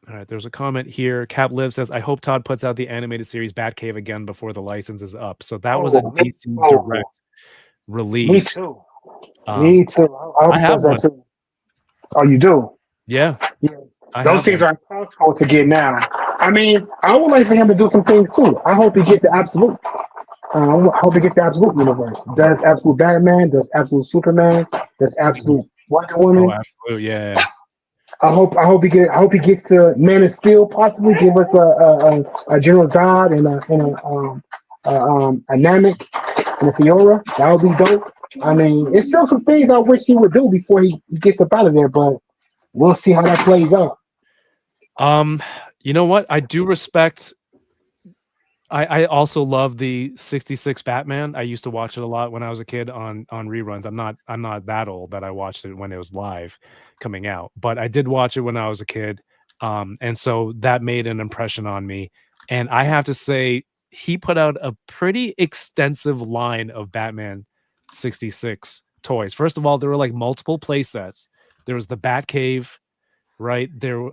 All right, there's a comment here. Cap Liv says, I hope Todd puts out the animated series Batcave again before the license is up. So that was a DC Direct release. Me too. Me too. I have one. Too. Oh, you do? Yeah. Those things are impossible to get now. I mean, I would like for him to do some things too. I hope he gets the absolute. I hope he gets the absolute universe. Does absolute Batman? Does absolute Superman? Does absolute Wonder Oh, Woman? absolutely. Yeah. I hope he gets to Man of Steel. Possibly give us a General Zod and a Namek and a Fiora. That would be dope. I mean, it's still some things I wish he would do before he gets up out of there, but we'll see how that plays out. You know what? I do respect. I also love the '66 Batman. I used to watch it a lot when I was a kid on reruns. I'm not that old that I watched it when it was live coming out, but I did watch it when I was a kid. And so that made an impression on me. And I have to say, he put out a pretty extensive line of Batman '66 toys. First of all, there were like multiple play sets. There was the Batcave, right? There,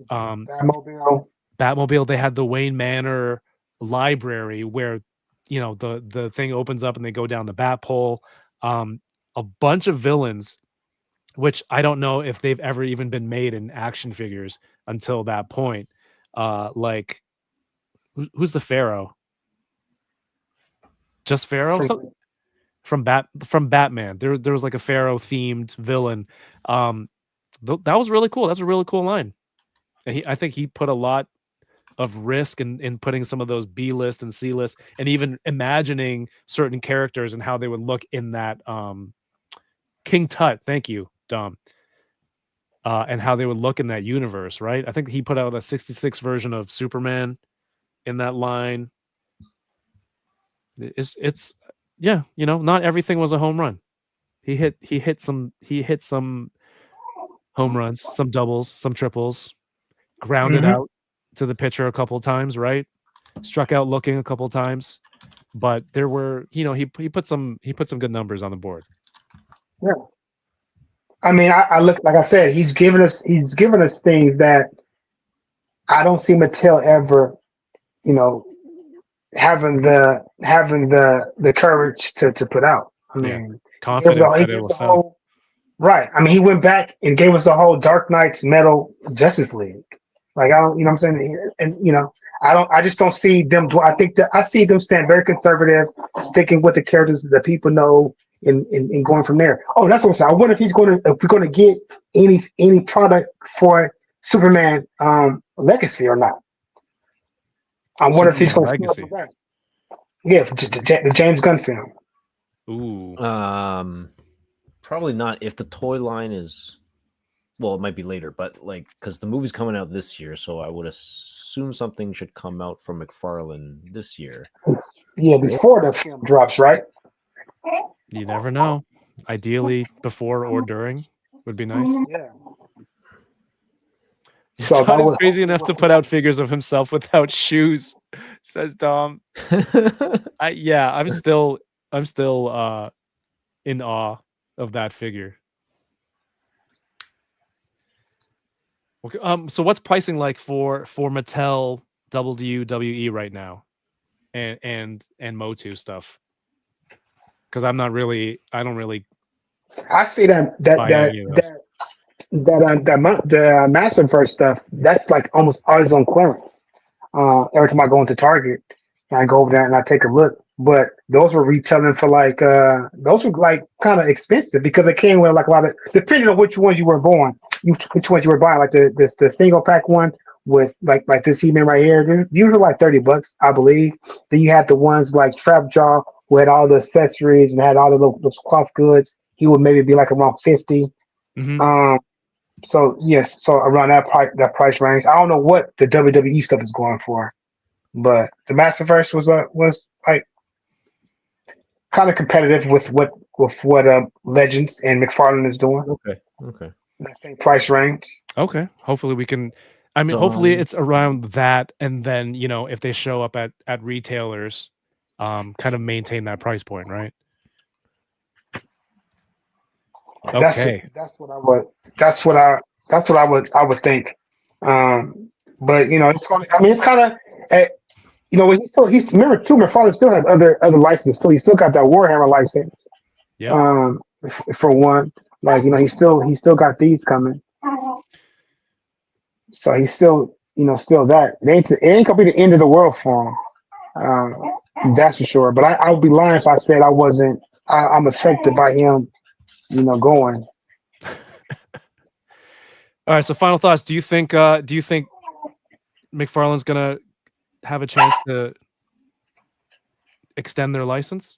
Batmobile. They had the Wayne Manor library where, you know, the thing opens up and they go down the bat pole. A bunch of villains, which I don't know if they've ever even been made in action figures until that point. Like who's the Pharaoh? Just Pharaoh? From Batman. There was like a Pharaoh themed villain. That was really cool. That's a really cool line. And I think he put a lot of risk in putting some of those B list and C list, and even imagining certain characters and how they would look in that King Tut. Thank you, Dom. And how they would look in that universe, right? I think he put out a '66 version of Superman in that line. It's yeah, you know, not everything was a home run. He hit some home runs, some doubles, some triples, grounded out to the pitcher a couple times, right? Struck out looking a couple times, but there were, you know, he put some good numbers on the board. Yeah. I mean, I look, like I said, he's given us things that I don't see Mattel ever, you know, having the courage to put out. I mean, confident that it will sell. Right. I mean, he went back and gave us the whole Dark Knight's Metal Justice League. Like, I don't, you know what I'm saying? And, you know, I just don't see them. I think that I see them stand very conservative, sticking with the characters that people know and going from there. Oh, that's what I'm saying. I wonder if if we're going to get any product for Superman Legacy or not. I wonder if he's going to steal that. Yeah, the James Gunn film. Ooh. Probably not if the toy line is, well, it might be later, but like, because the movie's coming out this year, so I would assume something should come out from McFarland this year. Yeah, before the film drops, right? You never know. Ideally, before or during would be nice. Yeah. So Tom is crazy enough to put out figures of himself without shoes, says Dom. I'm still in awe of that figure. Okay, so what's pricing like for Mattel WWE right now, and Motu stuff? Because I don't really. I see the Massive stuff. That's like almost always on clearance. Every time I go into Target, I go over there and I take a look. But those were retailing for like those were like kind of expensive because it came with like a lot of, depending on which ones you were buying, like the single pack one with like this He-Man right here. These were like $30, I believe. Then you had the ones like Trapjaw who had all the accessories and had all of those cloth goods. He would maybe be like around 50. Mm-hmm. So yes, so around that price range. I don't know what the WWE stuff is going for, but the Massiverse was like kind of competitive with what Legends and McFarland is doing. Okay. That same price range. Okay. Hopefully we can. I mean, hopefully it's around that, and then, you know, if they show up at retailers, kind of maintain that price point, right? Okay. That's what I would think. But you know, it's kind of. You know, he's remember too. McFarland still has other licenses too. He still got that Warhammer license. Yeah. For one, like, you know, he still got these coming. So he's still that. It ain't gonna be the end of the world for him. That's for sure. But I would be lying if I said I wasn't. I'm affected by him, going. All right. So final thoughts. Do you think McFarland's gonna have a chance to extend their license?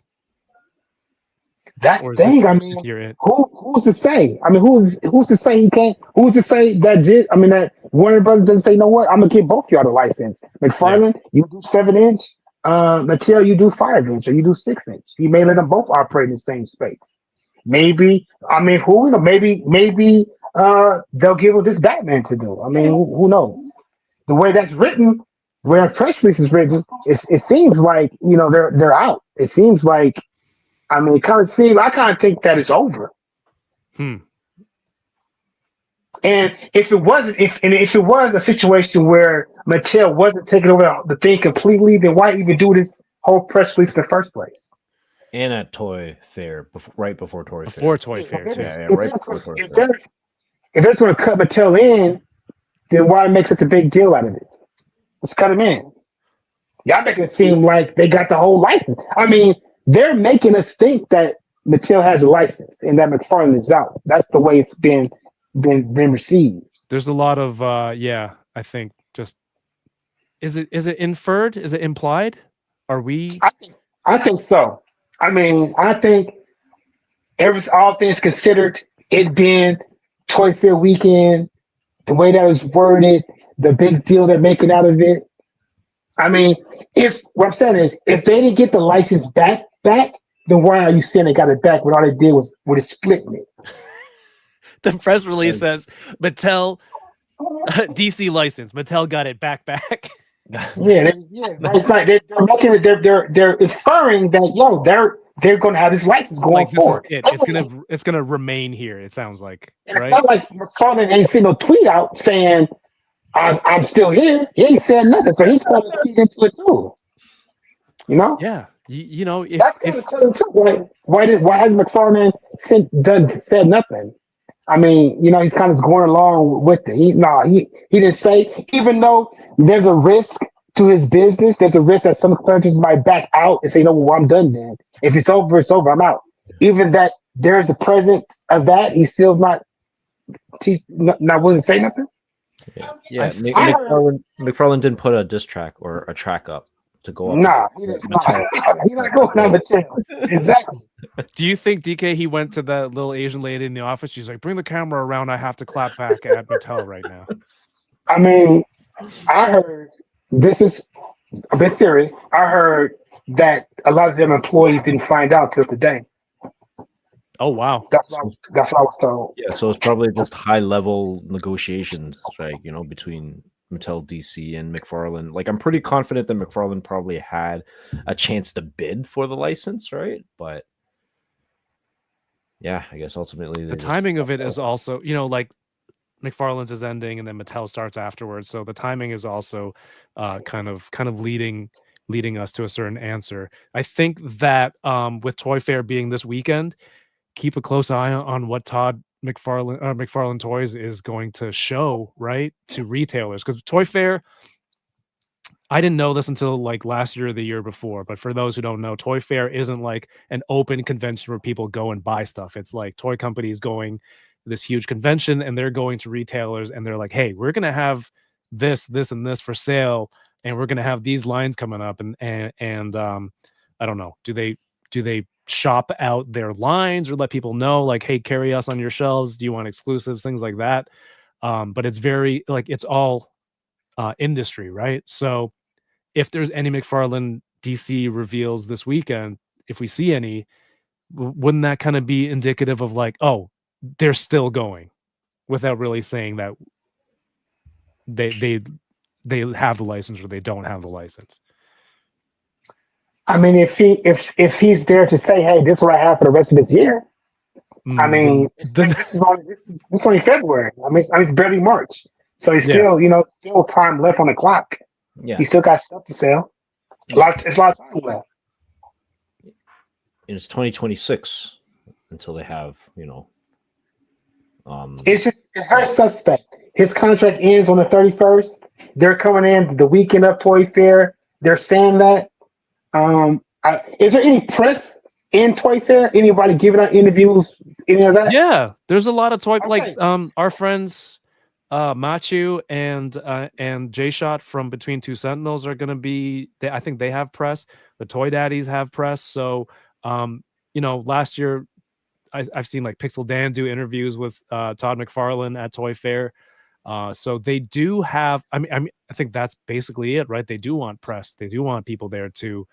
That's Or the is this thing. I mean, year it? who's to say? I mean, who's to say he can't? Who's to say that Warner Brothers doesn't say, you know what? I'm gonna give both y'all the license. McFarland, you do 7-inch. Mattel, you do 5-inch, or you do 6-inch. He may let them both operate in the same space. Maybe. I mean, who knows? Maybe they'll give him this Batman to do. I mean, who knows? The way that's written, where a press release is written, it seems like they're out. It seems like. I mean, it kind of seems. I kind of think that it's over. Hmm. And if it was a situation where Mattel wasn't taking over the thing completely, then why even do this whole press release in the first place? And at Toy Fair, right before Toy Fair. Before Toy Fair, too. Yeah, right before Toy If Fair. they're going to cut Mattel in, then why make such a big deal out of it? Let's cut them in. Y'all making it seem like they got the whole license. I mean, they're making us think that Mattel has a license and that McFarland is out. That's the way it's been received. There's a lot of I think just is it inferred? Is it implied? Are we? I think so. I mean, I think all things considered, it being Toy Fair weekend, the way that was worded, the big deal they're making out of it. I mean, what I'm saying is, if they didn't get the license back, then why are you saying they got it back when all they did was splitting it? The press release says Mattel DC license. Mattel got it back. Yeah. It's like they're making it. They're inferring that they're going to have this license going forward. It's gonna remain here. It sounds like. And right? It's not like McFarland ain't seen no tweet out saying I'm still here. He ain't said nothing, so he's going to feed into it too. Yeah. If That's going to tell him too. Why has McFarland said nothing? I mean, he's kind of going along with it. He didn't say, even though there's a risk to his business, there's a risk that some countries might back out and say, well, I'm done then. If it's over, it's over. I'm out. Even that there's a presence of that, he's still not willing to say nothing. Yeah. McFarland didn't put a diss track or a track up to go up. Nah, he's not going on Mattel. Exactly. Do you think, DK, he went to that little Asian lady in the office? She's like, bring the camera around. I have to clap back at Mattel right now. I mean, I heard, this is a bit serious. I heard that a lot of them employees didn't find out till today. Oh, wow. That's what I was told. Yeah, so it's probably just high level negotiations, right? Between Mattel, DC, and McFarland. Like, I'm pretty confident that McFarland probably had a chance to bid for the license, right? But yeah, I guess ultimately the timing of it is also, like McFarland's is ending and then Mattel starts afterwards. So the timing is also kind of leading us to a certain answer. I think that with Toy Fair being this weekend, keep a close eye on what Todd McFarland Toys is going to show, right, to retailers. Because Toy Fair, I didn't know this until like last year or the year before, but for those who don't know, Toy Fair isn't like an open convention where people go and buy stuff. It's like toy companies going this huge convention and they're going to retailers and they're like, hey, we're going to have this, and this for sale, and we're going to have these lines coming up. And I don't know, do they shop out their lines or let people know like, hey, carry us on your shelves? Do you want exclusives? Things like that. But it's very like, it's all industry, right? So if there's any McFarland DC reveals this weekend, if we see any, wouldn't that kind of be indicative of like, oh, they're still going, without really saying that they have the license or they don't have the license? I mean, if he's there to say, hey, this is what I have for the rest of this year. I mean, this is only February. I mean, it's barely March. So he's still, still time left on the clock. Yeah. He still got stuff to sell. It's a lot of time left. It's 2026 until they have, It's very suspect. His contract ends on the 31st. They're coming in the weekend of Toy Fair. They're saying that. Is there any press in Toy Fair? Anybody giving out interviews? Any of that? Yeah, there's a lot of toy Okay. our friends Machu and J Shot from Between Two Sentinels are gonna be I think they have press. The Toy Daddies have press. So last year I've seen like Pixel Dan do interviews with Todd McFarlane at Toy Fair. So they do have. I think that's basically it, right? They do want press. They do want people there to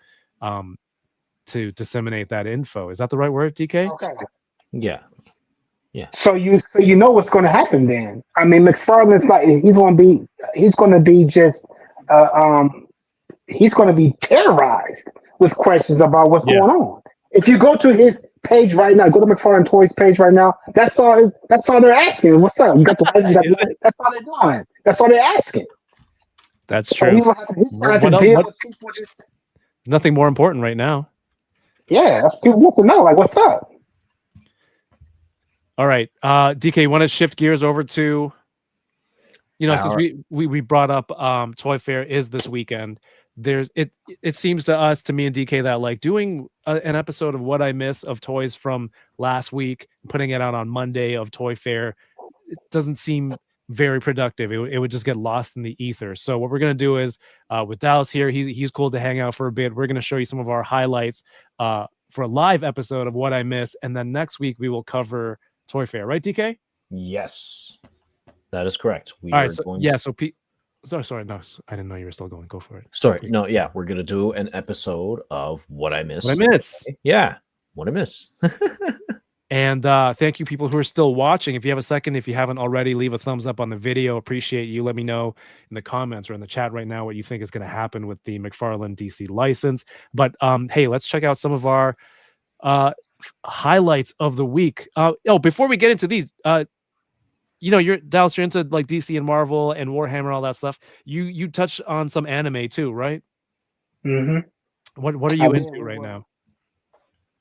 disseminate that info. Is that the right word, DK? Okay. Yeah. So you know what's going to happen then. I mean, McFarlane's like he's going to be just he's going to be terrorized with questions about what's going on. If you go to his page right now, go to McFarlane Toys page right now. That's all they're asking. What's up? You got the license, that's all they're doing. That's all they're asking. That's So true. he's gonna have to deal with people just. Nothing more important right now. Yeah, that's people want to know. Like, what's up? All right, DK, want to shift gears over to, since we brought up Toy Fair is this weekend. It seems to me and DK that like doing an episode of What I Miss of toys from last week, putting it out on Monday of Toy Fair, it doesn't seem very productive. It would just get lost in the ether. So what we're gonna do is with Dallas here, he's cool to hang out for a bit. We're gonna show you some of our highlights for a live episode of What I Miss, and then next week we will cover Toy Fair, right, DK? Yes, that is correct. All right, sorry, no, I didn't know you were still going. Go for it. Sorry, no, yeah, we're gonna do an episode of What I Miss. What I Miss. Yeah, What I Miss. And thank you, people who are still watching. If you have a second, if you haven't already, leave a thumbs up on the video. Appreciate you. Let me know in the comments or in the chat right now what you think is going to happen with the McFarland DC license. But hey, let's check out some of our highlights of the week. Before we get into these, you're Dallas, you're into like DC and Marvel and Warhammer, all that stuff. You touch on some anime too, right? Mm-hmm. What are you into right now?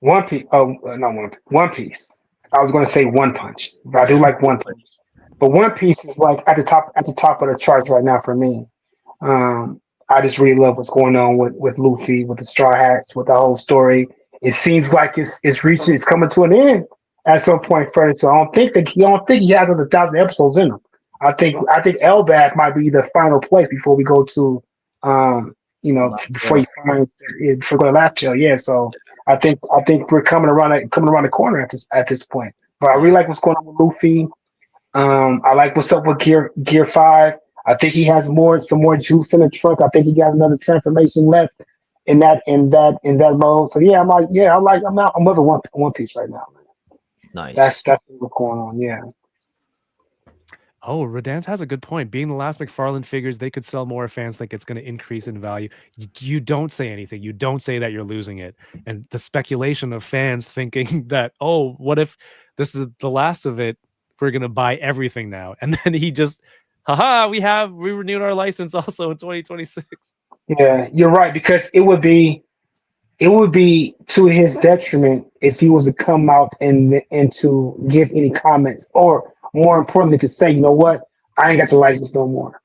One Piece. Oh, not One Piece. One Piece. I was going to say One Punch, but I do like One Punch. But One Piece is like at the top of the charts right now for me. I just really love what's going on with Luffy, with the Straw Hats, with the whole story. It seems like it's coming to an end at some point further. So I don't think he has another 1,000 episodes in him. I think Elbag might be the final place before we go to before you find for going to Laugh Trail. Yeah, so I think we're coming around the corner at this point. But I really like what's going on with Luffy. I like what's up with Gear 5. I think he has some more juice in the trunk. I think he got another transformation left in that mode. So yeah, I'm loving One Piece right now. Nice. That's what's going on. Yeah. Oh, Radance has a good point. Being the last McFarlane figures, they could sell more. Fans think it's going to increase in value. You don't say anything. You don't say that you're losing it. And the speculation of fans thinking that, oh, what if this is the last of it? We're going to buy everything now. And then he just, we renewed our license also in 2026. Yeah, you're right, because it would be to his detriment if he was to come out and to give any comments, or more importantly, to say, you know what, I ain't got the license no more.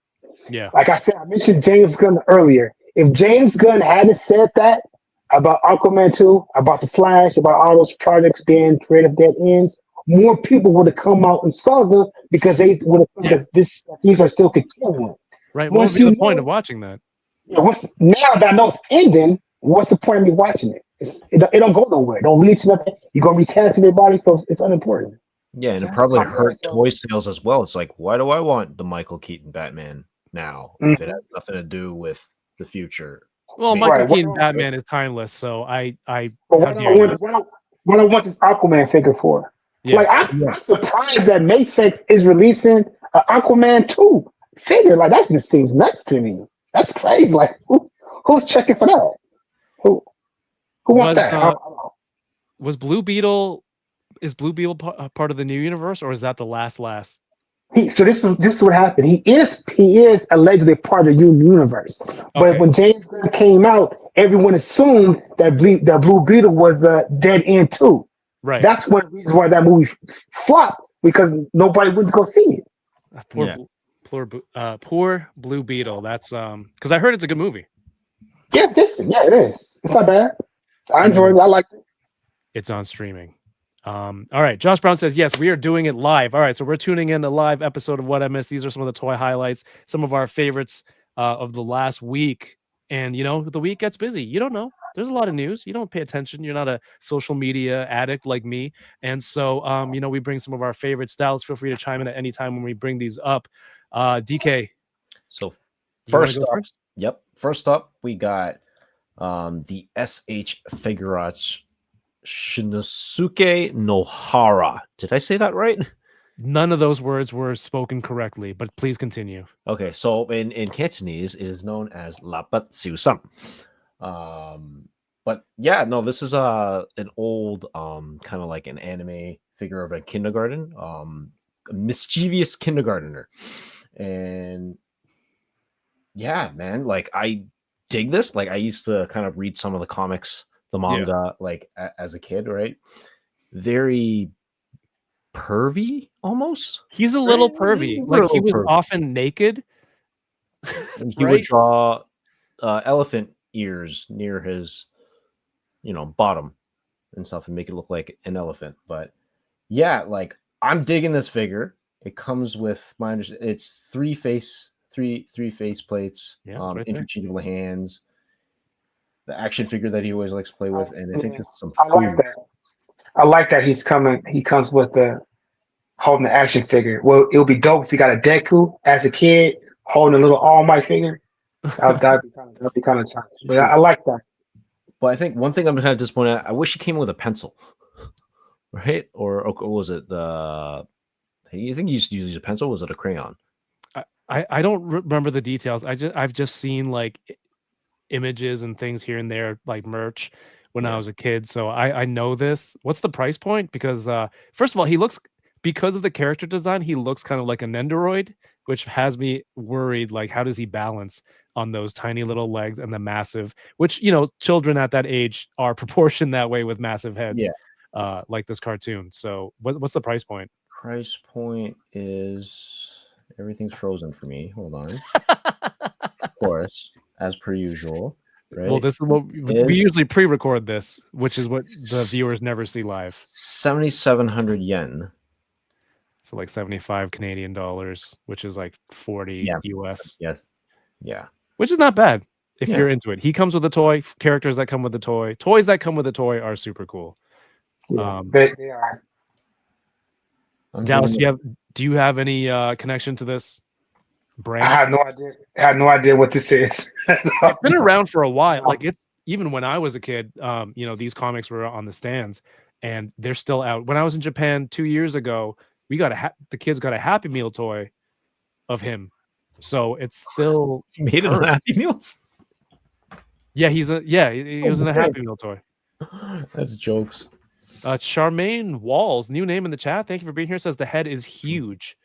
Yeah. Like I said, I mentioned James Gunn earlier. If James Gunn hadn't said that about Aquaman 2, about The Flash, about all those projects being creative dead ends, more people would have come out and saw them because they would have thought that these are still continuing. Right. What would be the point of watching that? Now that I know it's ending, what's the point of me watching it? It don't go nowhere. It don't lead to nothing. You're going to recast everybody, so it's unimportant. Yeah, and it probably hurt toy sales as well. It's like, why do I want the Michael Keaton Batman now if it has nothing to do with the future? Well, Michael Keaton Batman is timeless, so I what I want this Aquaman figure for. Yeah. Like I'm surprised that Mayfix is releasing an Aquaman 2 figure. Like that just seems nuts to me. That's crazy. Like who's checking for that? Who wants that? Was Blue Beetle? Is Blue Beetle part of the new universe, or is that the last? So this is what happened. He is allegedly part of the new universe. But when James Gunn came out, everyone assumed that Blue Beetle was a dead end too. Right. That's one reason why that movie flopped, because nobody went to go see it. Poor Blue Beetle. That's because I heard it's a good movie. Yeah, it's decent. Yeah, it is. It's not bad. I enjoyed it. I liked it. It's on streaming. All right. Josh Brown says, yes, we are doing it live. All right. So we're tuning in a live episode of What I Missed. These are some of the toy highlights, some of our favorites of the last week. And, the week gets busy. You don't know. There's a lot of news. You don't pay attention. You're not a social media addict like me. And so, we bring some of our favorite styles. Feel free to chime in at any time when we bring these up. DK. So First first up, we got the SH Figuarts Shinosuke Nohara. Did I say that right? None of those words were spoken correctly, but please continue. Okay, so in Cantonese, it is known as Lapat Siusam. But yeah, no, this is an old kind of like an anime figure of a kindergarten, a mischievous kindergartner. And yeah, man, like I dig this. Like I used to kind of read some of the comics, the manga, like as a kid, right? Very pervy almost. He's a little pervy. Like he was often naked. And he would draw elephant ears near his bottom and stuff and make it look like an elephant. But yeah, like I'm digging this figure. It comes with it's three face plates, interchangeable hands, the action figure that he always likes to play with, and I think this is some food. I like that he comes with the holding the action figure. Well, it would be dope if he got a Deku as a kid holding a little All Might figure. That'd be kind of tight. But I like that. But I think one thing I'm kind of disappointed at, I wish he came with a pencil, right? Or was it the? You think he used to use a pencil? Or was it a crayon? I don't remember the details. I've just seen like images and things here and there, like merch when I was a kid. So I know this. What's the price point? Because first of all, because of the character design, he looks kind of like a Nendoroid, which has me worried. Like, how does he balance on those tiny little legs and the massive, which, children at that age are proportioned that way with massive heads, like this cartoon. So what's the price point? Price point is, everything's frozen for me. Hold on. Of course, as per usual. Right? Well, this is what we usually pre-record this, which is what the viewers never see live. 7,700 yen. So like 75 Canadian dollars, which is like 40 US. Yes. Yeah. Which is not bad if you're into it. He comes with a toy, characters that come with the toy. Toys that come with a toy are super cool. Yeah, they are. Dallas, do you have any connection to this brand? I have no idea what this is. It's been around for a while. Like it's even when I was a kid, these comics were on the stands and they're still out. When I was in Japan 2 years ago, we got the kids got a Happy Meal toy of him. So it's still made it on Happy Meals. Yeah, he was in a Happy Meal toy. That's jokes. Charmaine Walls, new name in the chat. Thank you for being here. Says the head is huge.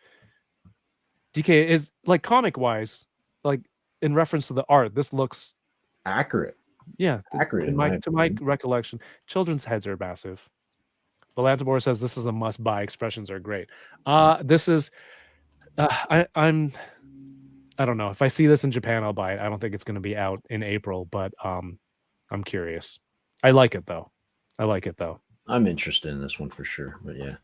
DK is like comic wise, like in reference to the art, this looks accurate. Yeah, accurate. To my recollection, children's heads are massive. Balantibor says this is a must buy. Expressions are great. This is I don't know. If I see this in Japan, I'll buy it. I don't think it's going to be out in April, but I'm curious. I like it though. I'm interested in this one for sure. But yeah,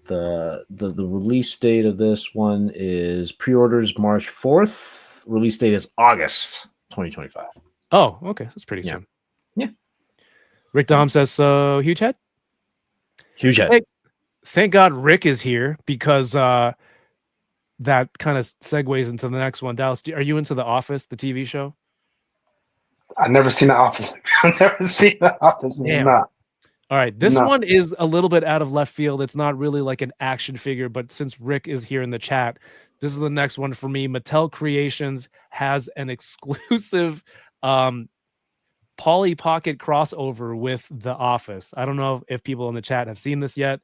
the release date of this one is pre-orders March 4th. Release date is August 2025. Oh, okay, that's pretty soon. Yeah. Rick Dom says so. Huge head. Huge head. Hey, thank God Rick is here because that kind of segues into the next one. Dallas, are you into The Office, the TV show? I've never seen The Office. I've never seen The Office. Not. All right, this one is a little bit out of left field. It's not really like an action figure, but since Rick is here in the chat, this is the next one for me. Mattel Creations has an exclusive Polly Pocket crossover with The Office. I don't know if people in the chat have seen this yet.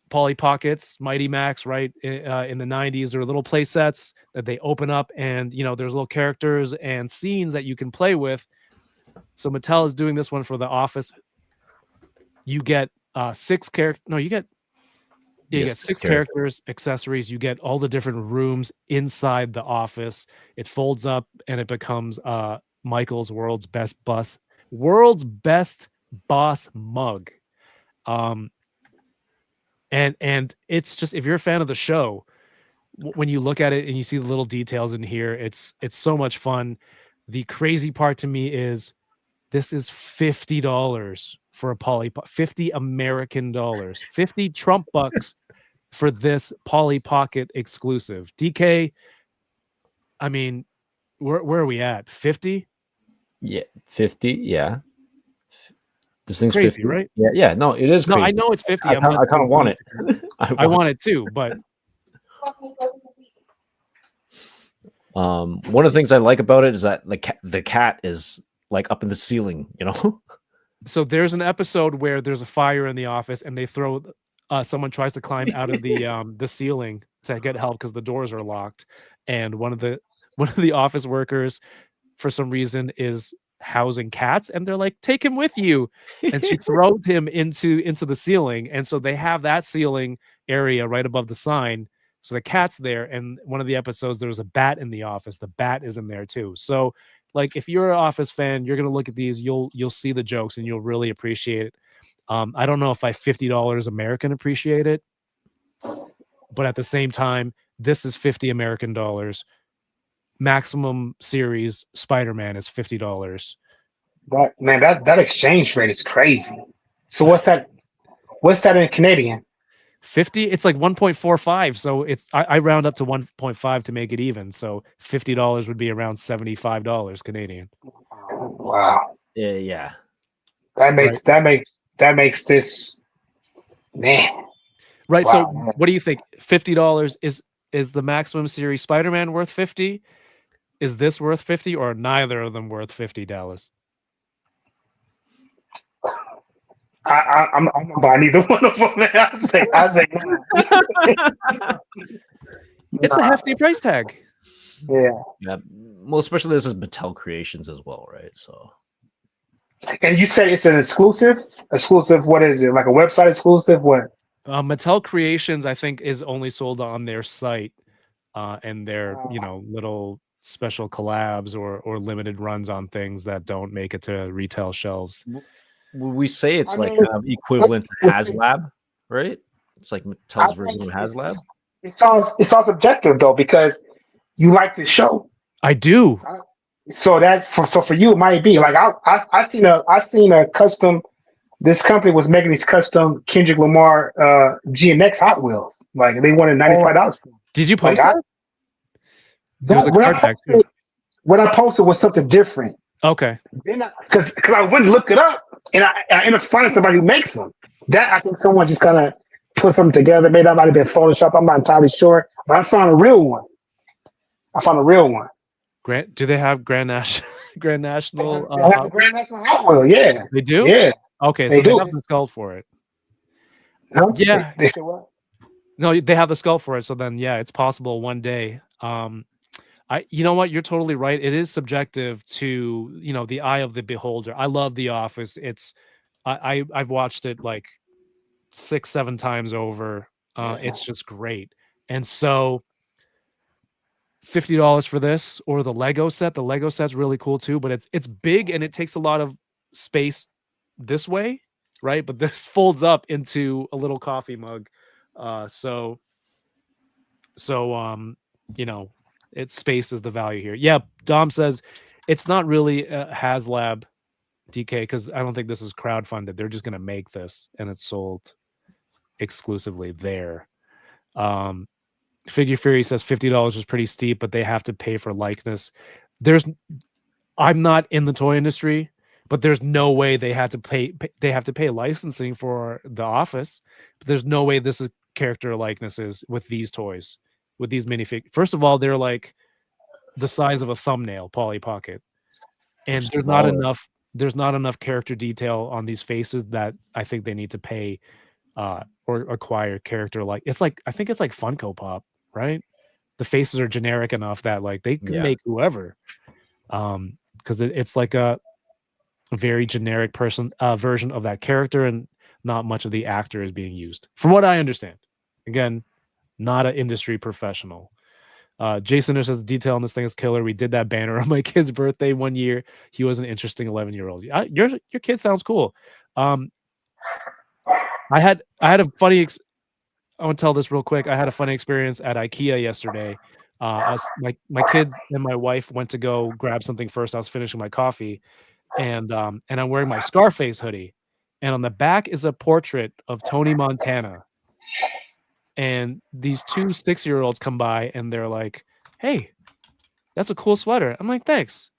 Polly Pockets, Mighty Max, right? In the 90s, there are little play sets that they open up and, there's little characters and scenes that you can play with. So Mattel is doing this one for The Office. You get six characters, accessories. You get all the different rooms inside the office. It folds up and it becomes Michael's world's best boss mug. And it's just, if you're a fan of the show, when you look at it and you see the little details in here, it's so much fun. The crazy part to me is this is $50 for a Polly, 50 American dollars, 50 Trump bucks for this Polly Pocket exclusive. DK, I mean, where are we at? 50? Yeah, 50. Yeah, this thing's Crazy, 50, right? Yeah. No, it is No, crazy. I know it's 50. I kind of want it. I want it too, but one of the things I like about it is that the cat is like up in the ceiling, you know. so there's an episode where there's a fire in the office and they throw someone tries to climb out of the ceiling to get help because the doors are locked, and one of the office workers for some reason is housing cats, and they're like, take him with you, and she throws him into the ceiling, and so they have that ceiling area right above the sign, so the cat's there. And one of the episodes, there was a bat in the office, the bat is in there too. So like, if you're an Office fan, you're gonna look at these, you'll see the jokes and you'll really appreciate it. I don't know if I $50 American appreciate it, but at the same time, this is 50 American dollars. Maximum series Spider-Man is $50. That exchange rate is crazy. So what's that in Canadian? 50, it's like 1.45. So it's I round up to 1.5 to make it even. So $50 would be around $75 Canadian. Wow. Yeah. That makes this, man. Right. Wow. So what do you think? $50 is the maximum series Spider-Man worth 50? Is this worth 50, or neither of them worth 50, Dallas? I'm not buying either one of them. I say no. It's a hefty price tag. Yeah. Well, especially this is Mattel Creations as well, right? So, and you said it's an exclusive. What is it? Like a website exclusive? What? Mattel Creations, I think, is only sold on their site, and their little special collabs or limited runs on things that don't make it to retail shelves. Would we say it's kind of equivalent to HasLab, right? It's like Mattel's version of HasLab. It sounds subjective though, because you like the show. I do. So for you, it might be like I seen a custom. This company was making these custom Kendrick Lamar GMX Hot Wheels. Like they wanted $95. Did you post that? There was a what, card I back posted, too. what I posted was something different. Okay. Then because I went and look it up, and I ended up finding somebody who makes them. That I think someone just kind of put something together. Maybe that might have been Photoshop. I'm not entirely sure, but I found a real one. Do they have Grand National? They have the Grand National Hot Wheel. Yeah, they do. Yeah. Okay, They so do. they have the skull for it. Huh? Yeah. They said what? No, they have the skull for it. So then, yeah, it's possible one day. You know what? You're totally right. It is subjective to, the eye of the beholder. I love The Office. I've watched it like 6-7 times over. It's just great. And so $50 for this, or the Lego set. The Lego set's really cool too, but it's big and it takes a lot of space this way, right? But this folds up into a little coffee mug. It's space is the value here. Yeah, Dom says it's not really a HasLab, DK, because I don't think this is crowdfunded. They're just going to make this and it's sold exclusively there. Figure Fury says $50 is pretty steep, but they have to pay for likeness. I'm not in the toy industry, but there's no way they have to pay licensing for The Office. But there's no way this is character likenesses with these toys, with these minifigures. First of all, they're like the size of a thumbnail, Polly Pocket, and there's not enough character detail on these faces that I think they need to pay or acquire character like. I think it's like Funko Pop, right? The faces are generic enough that like they can make whoever, because it's like a very generic version of that character, and not much of the actor is being used, from what I understand. Again, not an industry professional. Jason says the detail on this thing is killer. We did that banner on my kid's birthday one year. He was an interesting 11-year-old. Your kid sounds cool. I had a funny. I want to tell this real quick. I had a funny experience at IKEA yesterday. My kids and my wife went to go grab something first. I was finishing my coffee, and I'm wearing my Scarface hoodie, and on the back is a portrait of Tony Montana. And these two 6-year-olds come by and they're like, "Hey, that's a cool sweater." I'm like, "Thanks."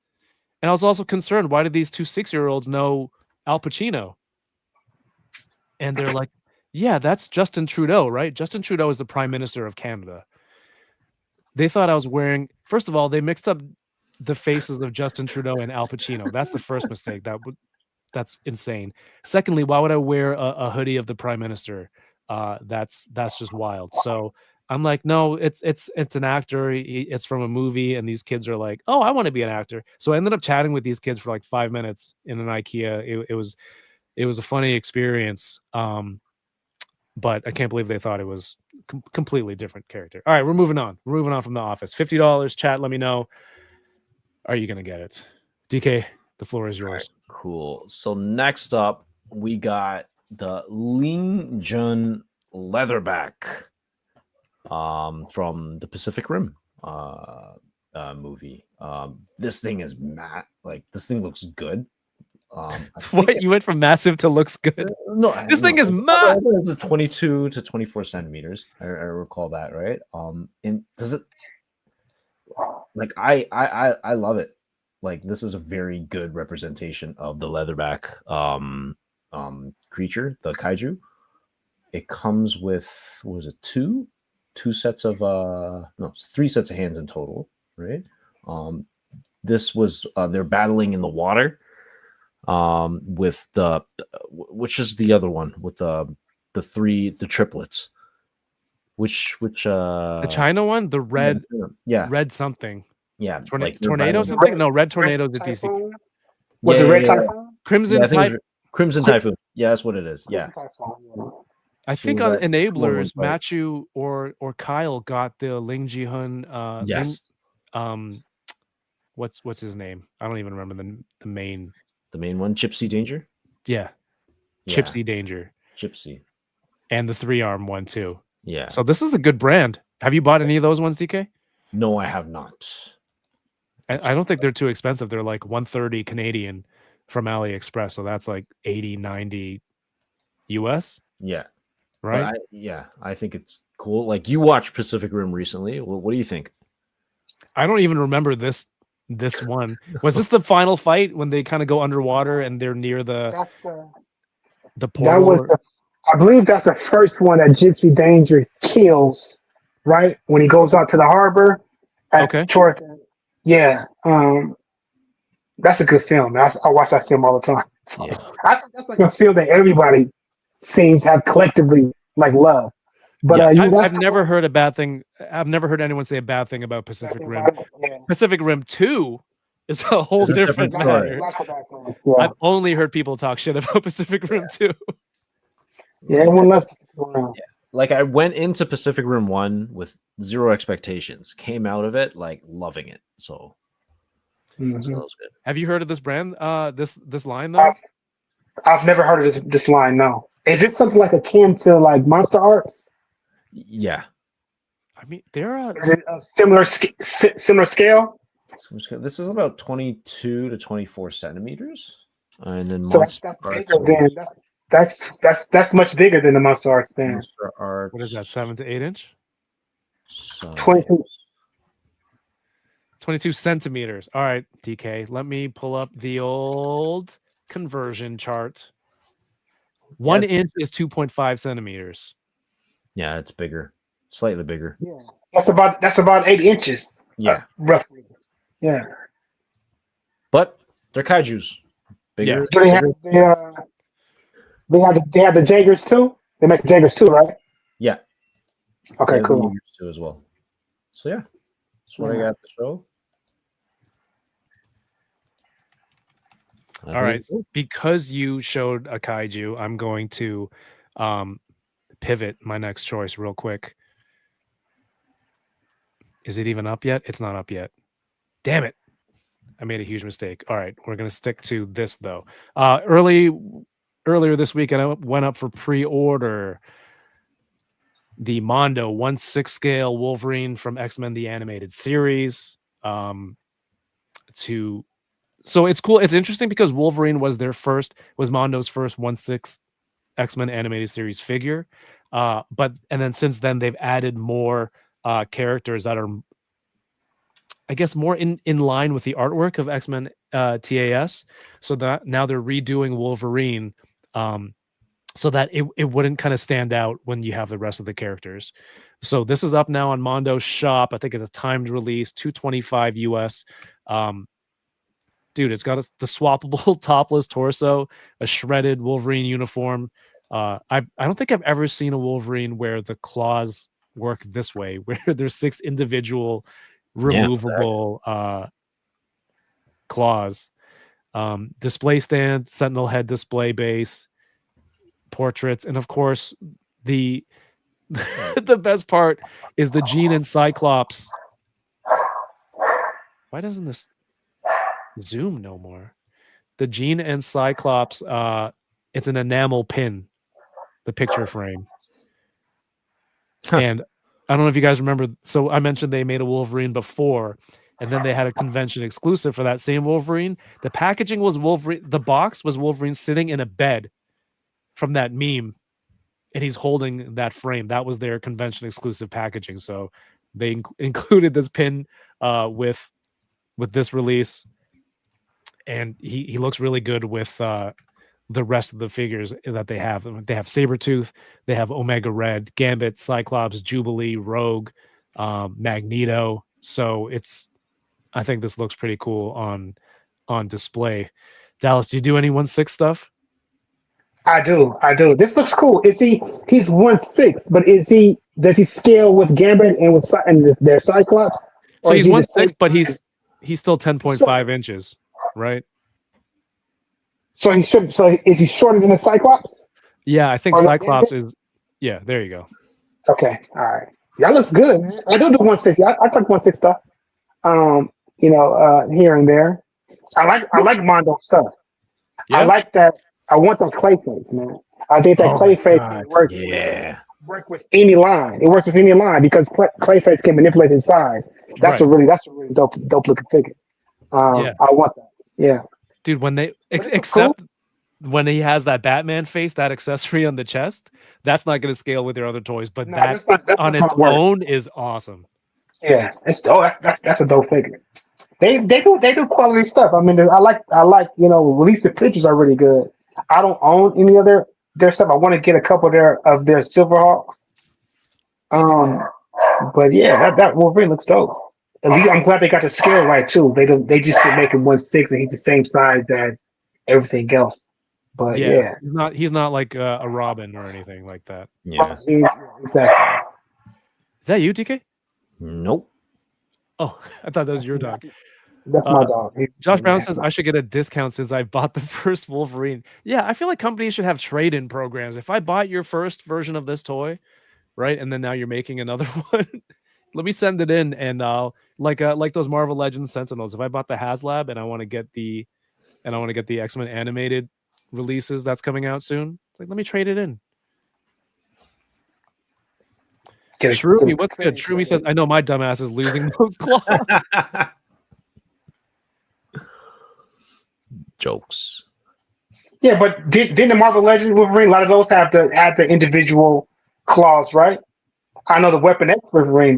And I was also concerned, why did these two 6-year-olds know Al Pacino? And they're like, "Yeah, that's Justin Trudeau, right? Justin Trudeau is the Prime Minister of Canada." They thought I was wearing, first of all, they mixed up the faces of Justin Trudeau and Al Pacino. That's the first mistake. That's insane. Secondly, why would I wear a hoodie of the Prime Minister? That's just wild. So I'm like, no, it's an actor. It's from a movie, and these kids are like, "Oh, I want to be an actor." So I ended up chatting with these kids for like 5 minutes in an IKEA. It was a funny experience. But I can't believe they thought it was completely different character. All right, we're moving on. We're moving on from The Office. $50. Chat, let me know. Are you gonna get it? DK, the floor is yours. Right, cool. So next up, we got the Ling Jun Leatherback from the Pacific Rim movie. This thing is matte. Like, this thing looks good. What, you went from massive to looks good? No, This thing is matte. It's a 22 to 24 centimeters. I recall that, right? And does it, like, I love it. Like, this is a very good representation of the leatherback creature, the kaiju. It comes with, what was it, two sets of no, 3 sets of hands in total, right? This was they're battling in the water with the, which is the other one with the triplets, which The China one, the red, red something. Yeah, like tornado something. No, red tornado is DC. Was it Red Typhoon? Crimson Typhoon. Crimson Typhoon. Yeah, that's what it is. Yeah. I think on Enablers, Matthew or Kyle got the Ling Ji-hun. Yes. What's his name? I don't even remember the main. The main one, Gypsy Danger. Yeah. Gypsy Danger. Gypsy. And the 3-arm one too. Yeah. So this is a good brand. Have you bought any of those ones, DK? No, I have not. I don't think they're too expensive. They're like 130 Canadian from AliExpress. So that's like 80, 90 US. Yeah. Right. I think it's cool. Like, you watched Pacific Rim recently. What do you think? I don't even remember this one. Was this the final fight when they kind of go underwater and they're near the portal? That was I believe that's the first one that Gypsy Danger kills, right? When he goes out to the harbor. Okay. Yeah. That's a good film. I watch that film all the time. So I think that's like a film that everybody seems to have collectively like love. But I've never heard a bad thing. I've never heard anyone say a bad thing about Pacific Rim. Pacific Rim 2 is a whole different matter. I've only heard people talk shit about Pacific Rim 2. Yeah, everyone loves Pacific Rim. Like, I went into Pacific Rim 1 with 0 expectations, came out of it like loving it. So, so that was good. Have you heard of this brand? This line though? I've never heard of this line. No, is it something like akin to like Monster Arts? Yeah, I mean, they're is it a similar scale? This is about 22 to 24 centimeters, and then so that's bigger than that's much bigger than the Monster Arts thing. Monster Arts. What is that? 7 to 8 inch? 22 centimeters. All right, DK. Let me pull up the old conversion chart. 1 inch is 2.5 centimeters. Yeah, it's bigger, slightly bigger. Yeah, that's about 8 inches. Yeah, roughly. Yeah, but they're kaijus. Bigger. Yeah. Do they have the Jaegers too? They make the Jaegers too, right? Yeah. Okay, cool. Too as well. So yeah, that's what I got to show. All right, because you showed a kaiju, I'm going to pivot my next choice real quick. Is it even up yet? It's not up yet. Damn it. I made a huge mistake. All right, we're gonna stick to this though. Earlier this week, I went up for pre-order the Mondo 1/6 scale Wolverine from X-Men the Animated Series. So it's cool. It's interesting because Wolverine was Mondo's first 1/6 X-Men Animated Series figure. And then since then they've added more characters that are, I guess, more in line with the artwork of X-Men TAS. So that now they're redoing Wolverine so that it wouldn't kind of stand out when you have the rest of the characters. So this is up now on Mondo's shop. I think it's a timed release, $225 US. Dude, it's got the swappable topless torso, a shredded Wolverine uniform. I don't think I've ever seen a Wolverine where the claws work this way, where there's 6 individual removable claws. Display stand, Sentinel head display base, portraits, and of course the the best part is the Jean and Cyclops. Why doesn't this zoom no more? The Jean and Cyclops, it's an enamel pin, the picture frame. And I don't know if you guys remember, so I mentioned they made a Wolverine before, and then they had a convention exclusive for that same Wolverine. The packaging was Wolverine, the box was Wolverine sitting in a bed from that meme, and he's holding that frame. That was their convention exclusive packaging. So they included this pin with this release, and he looks really good with the rest of the figures that they have. They have Sabretooth, they have Omega Red, Gambit, Cyclops, Jubilee, Rogue, Magneto. So I think this looks pretty cool on display. Dallas, do you do any 1/6 stuff? I do. This looks cool. He's 1/6, but does he scale with Gambit and with their Cyclops? So he's 1/6, but he's still 10.5 inches, right? So is he shorter than the Cyclops? Yeah, I think Cyclops is. Yeah, there you go. Okay, all right. That looks good, man. I do 1/6. I talk 1/6 stuff. Here and there. I like Mondo stuff. Yeah. I like that. I want that Clayface, man. I think that Clayface can work with any line. It works with any line because Clayface can manipulate his size. That's a really dope looking figure. I want that. Yeah. Dude, when they except when he has that Batman face, that accessory on the chest, that's not going to scale with your other toys, but that's on its own is awesome. Yeah, that's a dope figure. They do quality stuff. I mean, I like release the pictures are really good. I don't own any of their stuff. I want to get a couple of their Silverhawks. But yeah, that Wolverine looks dope. At least I'm glad they got the scale right too. They just could make him 1/6 and he's the same size as everything else. But yeah. he's not like a Robin or anything like that. Yeah, exactly. Is that you, TK? Nope. Oh, I thought that was your dog. That's my dog. Josh Brown says I should get a discount since I bought the first Wolverine. Yeah, I feel like companies should have trade-in programs. If I bought your first version of this toy, right, and then now you're making another one, let me send it in, and like those Marvel Legends Sentinels. If I bought the HasLab and I want to get the X-Men animated releases that's coming out soon, it's like, let me trade it in. Shroomy, what's good? Shroomy says, I know my dumbass is losing those claws. Jokes. Yeah, but didn't the Marvel Legends Wolverine, a lot of those have the individual claws, right? I know the Weapon X Wolverine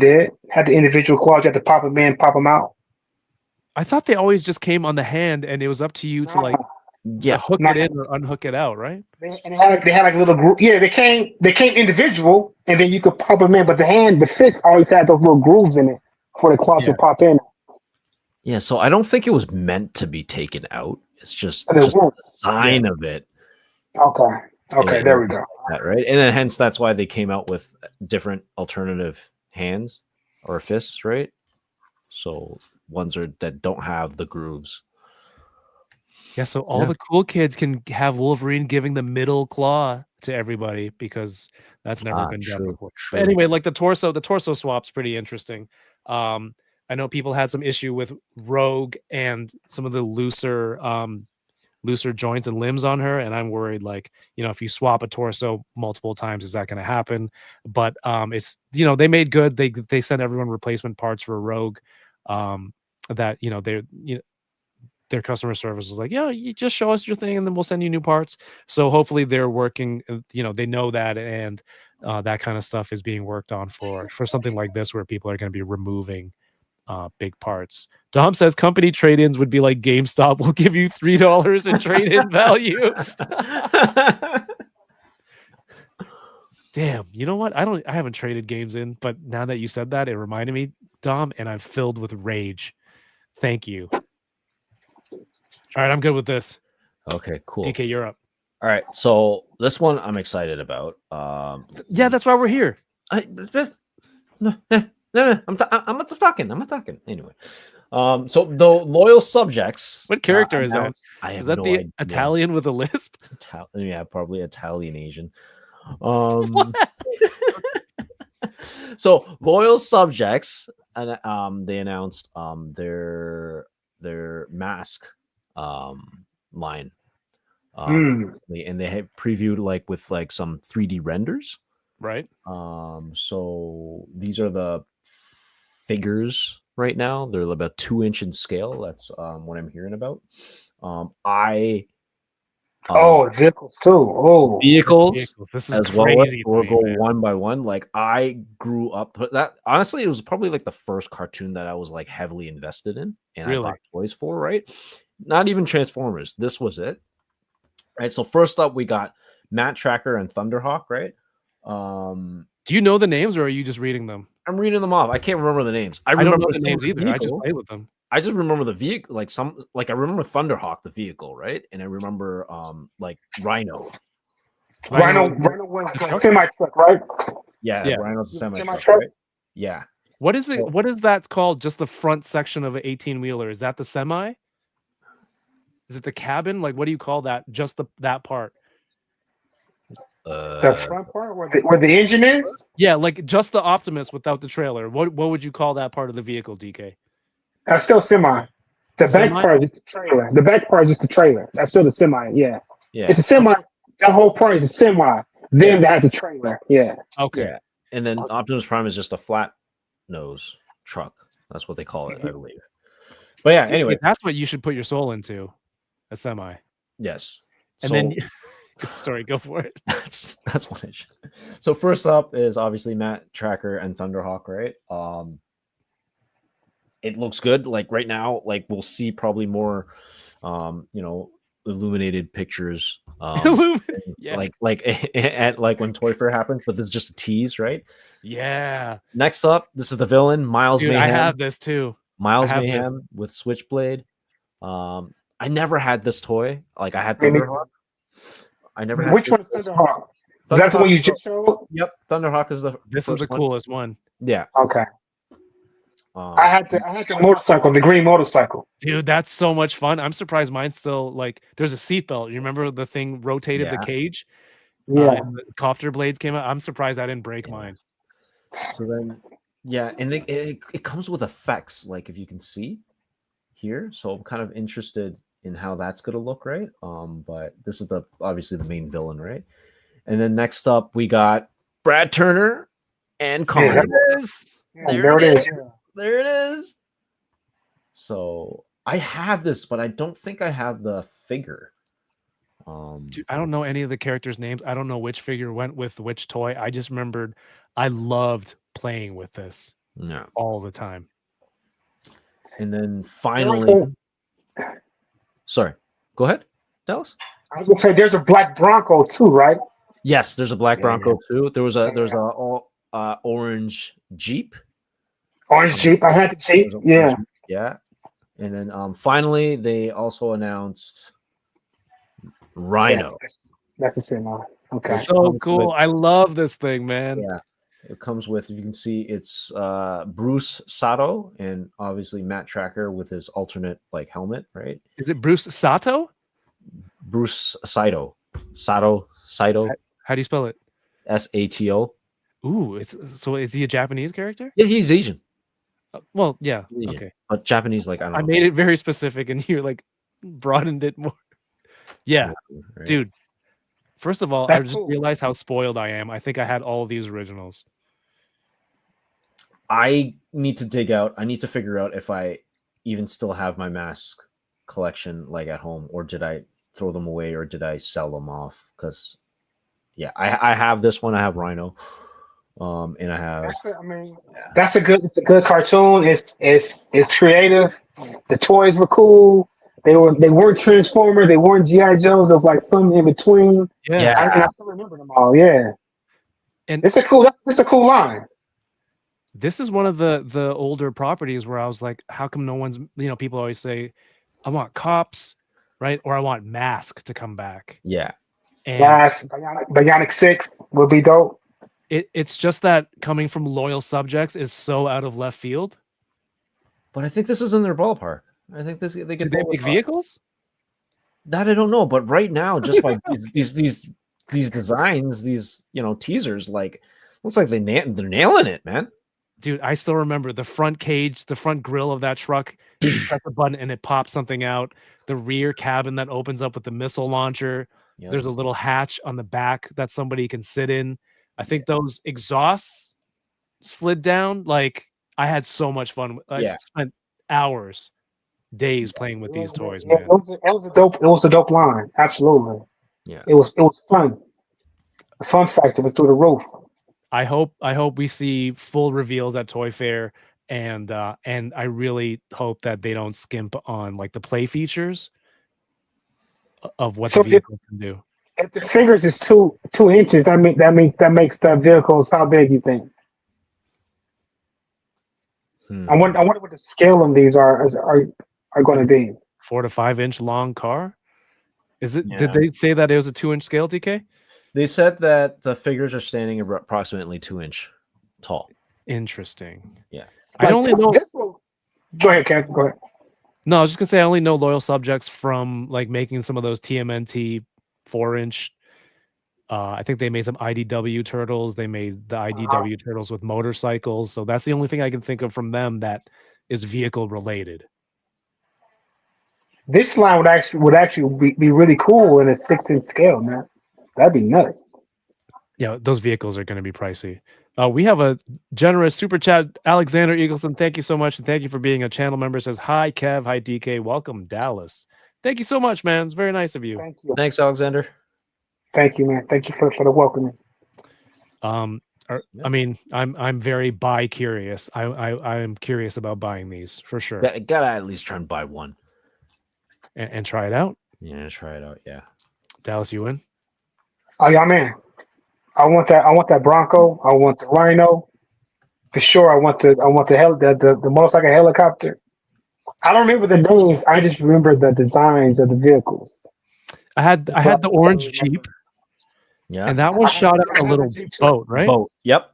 had the individual claws. You had to pop them in, pop them out. I thought they always just came on the hand, and it was up to you to hook it in or unhook it out, right? They had like a little group. Yeah, they came individual, and then you could pop them in. But the fist always had those little grooves in it for the claws to pop in. Yeah, so I don't think it was meant to be taken out. It's just the design of it. Okay, there we go. Right, and then hence that's why they came out with different alternative hands or fists, right? So ones that don't have the grooves. Yeah, so all the cool kids can have Wolverine giving the middle claw to everybody because that's never been done before. But anyway, like the torso swap's pretty interesting. I know people had some issue with Rogue and some of the looser joints and limbs on her, and I'm worried, like, if you swap a torso multiple times, is that going to happen? But it's, they made good. They sent everyone replacement parts for Rogue. That their customer service was like, yeah, you just show us your thing and then we'll send you new parts. So hopefully they're working, they know that, and that kind of stuff is being worked on for something like this, where people are going to be removing big parts. Dom says company trade-ins would be like GameStop will give you $3 in trade-in value. Damn, you know what? I haven't traded games in, but now that you said that, it reminded me, Dom, and I'm filled with rage. Thank you. All right, I'm good with this. Okay, cool. DK, you're up. All right, so this one I'm excited about. Yeah, that's why we're here. I'm not talking. Anyway, so the loyal subjects. What character is that? Is that the Italian with a lisp? Yeah, probably Italian Asian. So loyal subjects, and they announced their mask line, and they had previewed like with like some 3D renders, right? So these are the figures right now. They're about 2-inch in scale. That's what I'm hearing about. Vehicles too. Vehicles. This is as crazy. We'll go one by one. Like, I grew up that, honestly, it was probably like the first cartoon that I was like heavily invested in, and I bought toys for, right? Not even Transformers. This was it. Right. So first up, we got Matt Tracker and Thunderhawk, right? Do you know the names, or are you just reading them? I'm reading them off. I can't remember the names. I don't know the names either. I just play with them. I just remember the vehicle, I remember Thunderhawk, the vehicle, right? And I remember like Rhino. Rhino was the semi truck, right? Yeah, Rhino's a semi truck, right? Yeah. What is it? What is that called? Just the front section of an 18-wheeler? Is that the semi? Is it the cabin? Like, what do you call that? Just that part? The front part where the engine is? Yeah, like just the Optimus without the trailer. What would you call that part of the vehicle, DK? That's still semi. The back part is just the trailer. The back part is just the trailer. That's still the semi. Yeah. It's a semi. That whole part is a semi. Then that has a trailer. Yeah. Okay. Yeah. And then Optimus Prime is just a flat nose truck. That's what they call it, I believe. But yeah, anyway, that's what you should put your soul into. A semi. Yes. And then sorry, go for it. That's what I should. So first up is obviously Matt Tracker and Thunderhawk, right? It looks good. Like right now, like we'll see probably more illuminated pictures. Like at like when Toy Fair happens, but this is just a tease, right? Yeah. Next up, this is the villain, Miles Mayhem. I have this too. Miles Mayhem with Switchblade. I never had this toy. Like, I had Thunderhawk. I never had. Which one is Thunderhawk? That's the one you just showed? Yep. Thunderhawk is the coolest one. Yeah. Okay. I had the motorcycle, the green motorcycle. Dude, that's so much fun. I'm surprised mine's still like, there's a seatbelt. You remember the thing rotated the cage? Yeah. And the copter blades came out. I'm surprised I didn't break mine. So then, and it comes with effects, like if you can see here. So I'm kind of interested in how that's going to look, right? But this is obviously the main villain, right? And then next up, we got Brad Turner and Connor. There it is. So I have this, but I don't think I have the figure. Dude, I don't know any of the characters' names. I don't know which figure went with which toy. I just remembered I loved playing with this all the time. And then finally, sorry, go ahead, Dallas. I was gonna say there's a black Bronco too, right? Yes, there's a black Bronco too. There's a orange Jeep. Orange Jeep. I had the Jeep. Yeah. Yeah. And then finally, they also announced Rhino. Yeah, that's the same one. Okay. So cool. I love this thing, man. Yeah. It comes with, if you can see, it's Bruce Sato and obviously Matt Tracker with his alternate like helmet, right? Is it Bruce Sato? Bruce Saito. Sato. How do you spell it? Sato. Ooh, is he a Japanese character? Yeah, he's Asian. Well, yeah, Legion. okay. But Japanese, like I don't I know. made it very specific, and you like broadened it more. Yeah, Right? dude. First of all, I That's just cool. realized how spoiled I am. I think I had all of these originals. I need to dig out. I need to figure out if I even still have my mask collection like at home, or did I throw them away, or did I sell them off? Because yeah, I have this one. I have Rhino, and I have It's a good cartoon. It's creative. The toys were cool. They weren't Transformers. They weren't GI Joes. Of like something in between. Yeah, I still remember them all. Yeah, and it's a cool line. this is one of the older properties where I was like, how come no one's, people always say, I want Cops, right? Or I want Mask to come back. yeah. And Last Bionic 6 would be dope. it's just that coming from loyal subjects is so out of left field. But I think this is in their ballpark. I think they Do can they pull make this off. vehicles? That I don't know, but right now, just by these designs, these teasers, like looks like they're nailing it, man. Dude, I still remember the front cage, the front grill of that truck. You press a button and it pops something out. The rear cabin that opens up with the missile launcher. Yeah, There's a little hatch on the back that somebody can sit in. I think those exhausts slid down. Like I had so much fun. I spent hours, days playing with these toys, man. It was a dope line. Absolutely. yeah. It was fun. The fun factor was through the roof. I hope we see full reveals at Toy Fair, and I really hope that they don't skimp on like the play features of what So the vehicles can do. if the figures is 2 inches, that makes the vehicles how big you think? I wonder what the scale of these are going to be. 4 to 5 inch long car. Is it? Yeah. Did they say that it was a 2-inch scale, TK? They said that the figures are standing approximately 2-inch tall. Interesting. Yeah. I only know. Go ahead, Cass. Go ahead. No, I was just gonna say I only know loyal subjects from like making some of those TMNT 4-inch. I think they made some IDW turtles. They made the IDW turtles with motorcycles. So that's the only thing I can think of from them that is vehicle related. This line would actually be really cool in a 6-inch scale, man. That'd be nuts. Yeah, those vehicles are going to be pricey. We have a generous super chat. Alexander Eagleson, thank you so much. And thank you for being a channel member. Says, hi, Kev. Hi, DK. Welcome, Dallas. Thank you so much, man. It's very nice of you. Thank you. Thanks, Alexander. Thank you, man. Thank you for the welcoming. I mean, I'm very buy curious. I'm curious about buying these for sure. Gotta at least try and buy one. And try it out. Yeah, try it out. Yeah. Dallas, you in? Oh yeah, man. I want that Bronco. I want the Rhino. For sure. I want the motorcycle helicopter. I don't remember the names. I just remember the designs of the vehicles. I had the orange Jeep. Yeah. And that one shot out a little boat, right? Boat. Yep.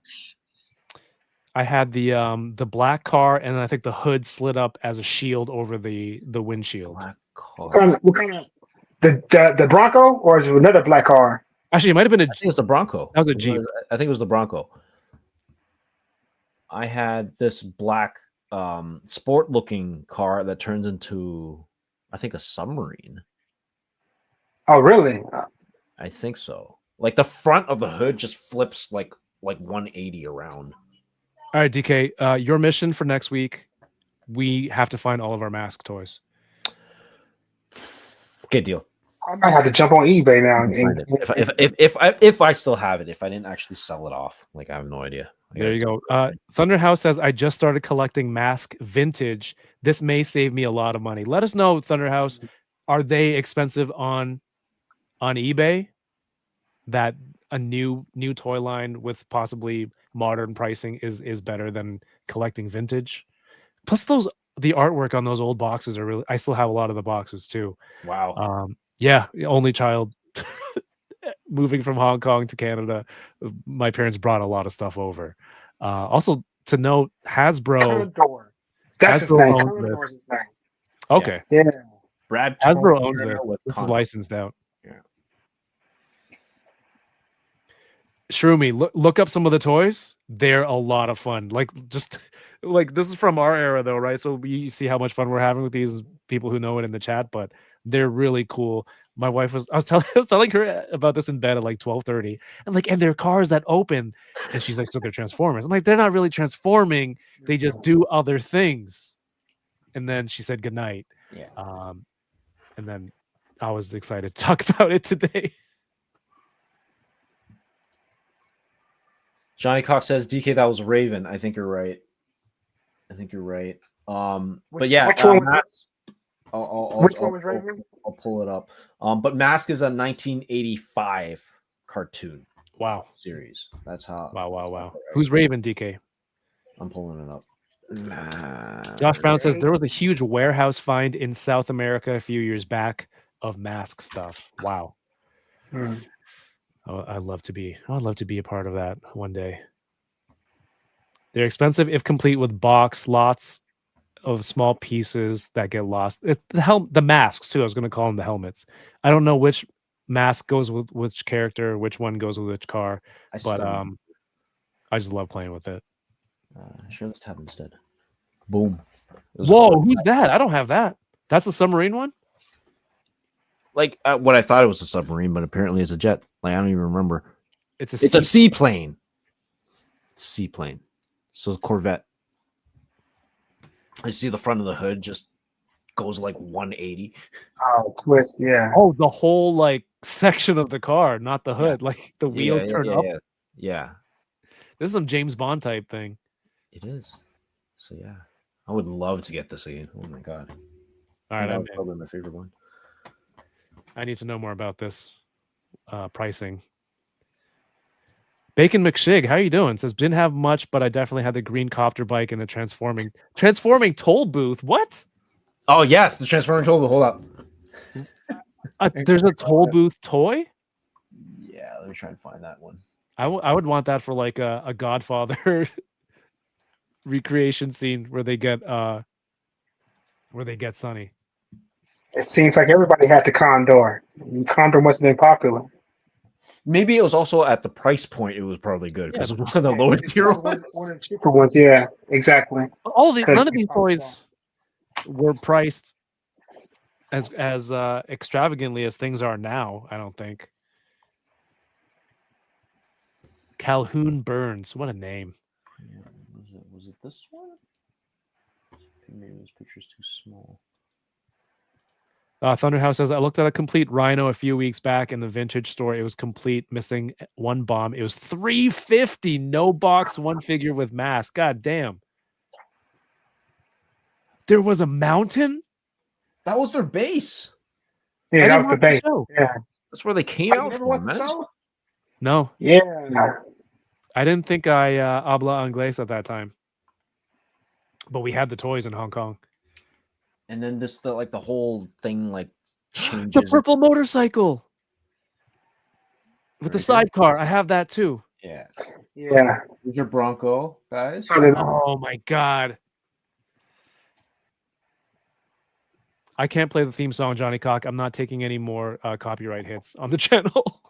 I had the black car, and then I think the hood slid up as a shield over the windshield. Black car. What kind of the Bronco, or is it another black car? Actually, it might have been I think it's the Bronco. That was a Jeep. I think it was the Bronco. I had this black sport looking car that turns into, I think, a submarine. Oh, really? I think so. Like the front of the hood just flips like 180 around. All right, DK, your mission for next week, we have to find all of our mask toys. Good deal. I might have to jump on eBay now. If I still have it, if I didn't actually sell it off, like I have no idea. There you go. Thunderhouse says, I just started collecting mask vintage. This may save me a lot of money. Let us know, Thunderhouse. Are they expensive on eBay? That a new toy line with possibly modern pricing is better than collecting vintage. Plus the artwork on those old boxes are really, I still have a lot of the boxes too. Wow. Yeah, only child moving from Hong Kong to Canada. My parents brought a lot of stuff over. Also to note, Hasbro. That's his Hasbro name. owns Commodore this. is his name. Okay. Yeah. Brad Hasbro owns this. with This is Condor. licensed out. Yeah. Shroomy, look up some of the toys. They're a lot of fun. Like just like this is from our era though, right? So you see how much fun we're having with these people who know it in the chat, but they're really cool. My wife was I was telling her about this in bed at like 12:30. And they're cars that open. And she's like, so they're transformers. I'm like, they're not really transforming, they just do other things. And then she said goodnight. Yeah. And then I was excited to talk about it today. Johnny Cox says, DK, that was Raven. I think you're right. But yeah, which one was which one was Raven? I'll pull it up. But M.A.S.K is a 1985 cartoon Wow. series. That's how. Wow. Who's Raven, DK? I'm pulling it up. Josh Brown says there was a huge warehouse find in South America a few years back of M.A.S.K stuff. Wow. Oh, I'd love to be a part of that one day. They're expensive if complete with box, lots of small pieces that get lost. The masks too. I was going to call them the helmets. I don't know which mask goes with which character, which one goes with which car, but I just love playing with it. Sure, let's tab instead. Boom. Whoa, who's that? I don't have that. That's the submarine one? Like what I thought it was a submarine, but apparently it's a jet. Like I don't even remember. It's a seaplane. It's a seaplane. So it's a Corvette. I see the front of the hood just goes like 180. Oh, twist, yeah. Oh, the whole like section of the car, not the hood. Like the wheels turn up. Yeah. This is some James Bond type thing. It is. So yeah. I would love to get this again. Oh my god. All right, that's probably my favorite one. I need to know more about this pricing. Bacon McShig, how you doing? Says didn't have much, but I definitely had the green copter bike and the transforming toll booth. What? Oh yes, the transforming toll booth. Hold up. There's a toll booth toy. Yeah, let me try and find that one. I would want that for like a Godfather recreation scene where they get Sonny. It seems like everybody had the Condor. Condor must have been popular. Maybe it was also at the price point. It was probably good because it was one of the lower tier ones. One of the cheaper ones, yeah, exactly. None of these toys were priced as extravagantly as things are now. I don't think. Calhoun Burns, what a name. Yeah, was it this one? Maybe this picture's too small. Thunderhouse says, I looked at a complete Rhino a few weeks back in the vintage store. It was complete, missing one bomb. It was $350, no box, one figure with mask. God damn. There was a mountain? That was their base. Yeah, that was the base. Yeah. That's where they came out from, man. No. Yeah. I didn't think I habla inglés at that time. But we had the toys in Hong Kong. And then the whole thing like changes. The purple motorcycle with the sidecar. I have that too. Yeah. Yeah. Here's your Bronco, guys. Oh my god. I can't play the theme song, Johnny Cock. I'm not taking any more copyright hits on the channel.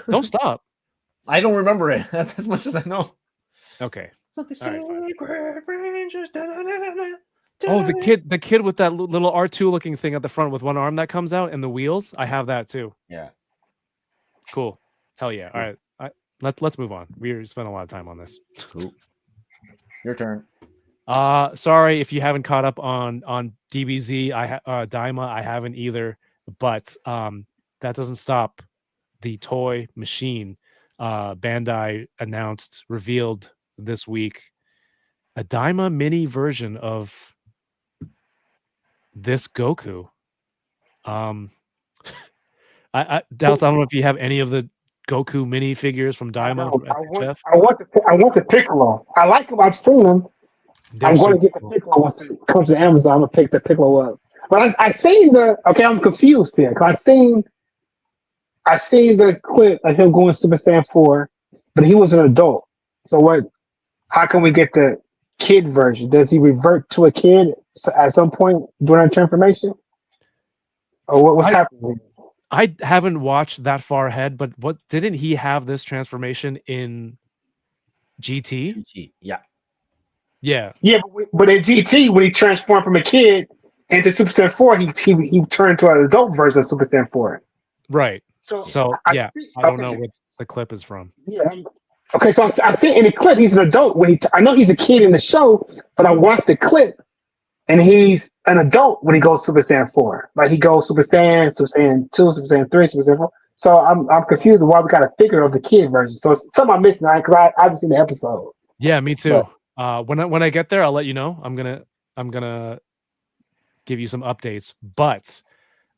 Don't stop. I don't remember it. That's as much as I know. Okay. Something right, Secret Rangers. Oh, the kid with that little R2 looking thing at the front with one arm that comes out and the wheels. I have that too. Yeah. Cool. Hell yeah. All right. Let's move on. We spent a lot of time on this. Cool. Your turn. Sorry if you haven't caught up on DBZ. Daima. I haven't either. But that doesn't stop the toy machine. Bandai revealed this week a Daima mini version of this Goku. Dallas, I don't know if you have any of the Goku mini figures from Daima. I want the Piccolo. I like them. I've seen them. I'm going to get the Piccolo once it comes to Amazon. I'm gonna pick the Piccolo up. But I seen I'm confused here because I seen the clip of him going Super Saiyan 4, but he was an adult. So what? How can we get the kid version? Does he revert to a kid at some point during that transformation? Or what's happening? I haven't watched that far ahead, but what didn't he have this transformation in GT? GT, yeah. Yeah, Yeah, but in GT, when he transformed from a kid into Super Saiyan 4, he turned to an adult version of Super Saiyan 4. right. So, So I yeah, think, I don't know okay, what the clip is from. yeah. Okay, so I think in the clip he's an adult. I know he's a kid in the show, but I watched the clip and he's an adult when he goes Super Saiyan 4. Like he goes Super Saiyan 2, Super Saiyan 3, Super Saiyan 4. So I'm confused why we got a figure of the kid version. So it's something I'm missing because I haven't seen the episode. Yeah, me too. But, When I get there, I'll let you know. I'm gonna give you some updates. But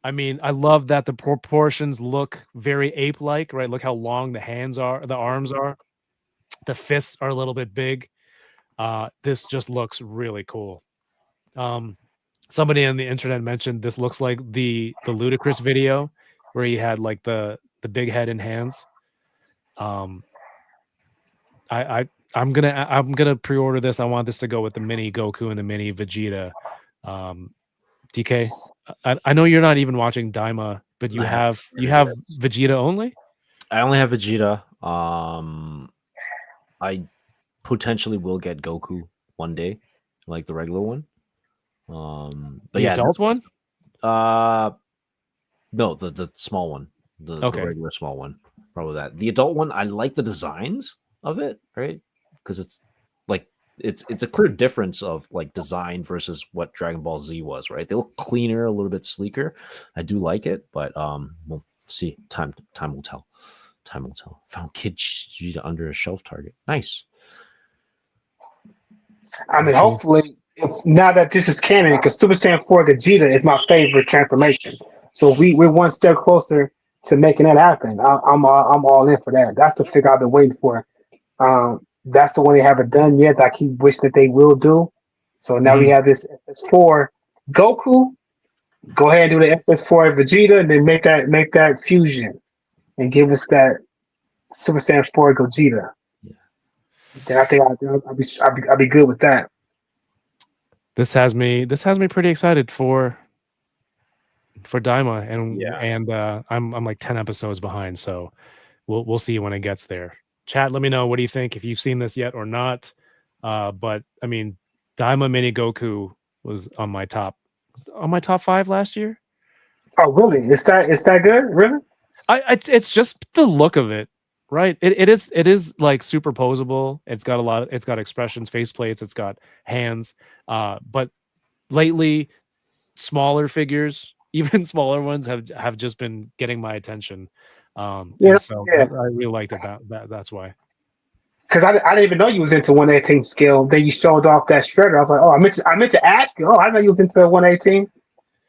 I mean, I love that the proportions look very ape-like, right? Look how long the hands are, the arms are, the fists are a little bit big. This just looks really cool. Somebody on the internet mentioned this looks like the Ludacris video where he had like the big head and hands. Um, I'm gonna pre-order this. I want this to go with the mini Goku and the mini Vegeta. DK, I know you're not even watching Daima, but you have Vegeta only. I only have Vegeta. I potentially will get Goku one day, like the regular one. But The yeah, adult one. No, the small one, the regular small one. Probably that. The adult one, I like the designs of it, right? Because it's like it's a clear difference of like design versus what Dragon Ball Z was, right? They look cleaner, a little bit sleeker. I do like it, but we'll see. Time will tell. Time will tell. Found Kid Vegeta under a shelf target. Nice. I mean, hopefully, now that this is canon, because Super Saiyan 4 Vegeta is my favorite transformation. So we're one step closer to making that happen. I'm all in for that. That's the figure I've been waiting for. That's the one they haven't done yet. That I keep wishing that they will do. So now we have this SS4 Goku. Go ahead and do the SS4 Vegeta, and then make that fusion, and give us that Super Saiyan 4 Gogeta. Then I think I'll be good with that. This has me pretty excited for Daima, and I'm like 10 episodes behind, so we'll see when it gets there. Chat, let me know what do you think, if you've seen this yet or not. But I mean, Daima Mini Goku was on my top 5 last year. Oh, really? Is that good? Really? It's just the look of it, right? It is like superposable. It's got expressions, face plates, it's got hands. But lately, smaller figures, even smaller ones, have just been getting my attention. Yes, so yeah. I really liked it. That's why. Because I didn't even know you was into 118 scale. Then you showed off that shredder. I was like, oh, I meant to ask you. Oh, I know you was into 118.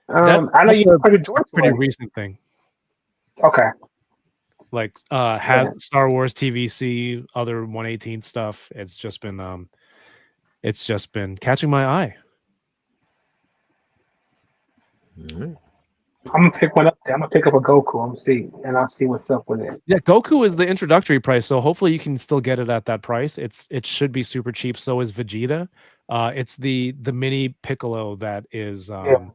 I know you put a pretty recent thing. Okay. Like has Star Wars TVC, other 118 stuff. It's just been catching my eye. I'm gonna pick one up there. I'm gonna pick up a Goku. I'll see what's up with it. Yeah, Goku is the introductory price, so hopefully you can still get it at that price. It should be super cheap. So is Vegeta. It's the mini Piccolo that is $60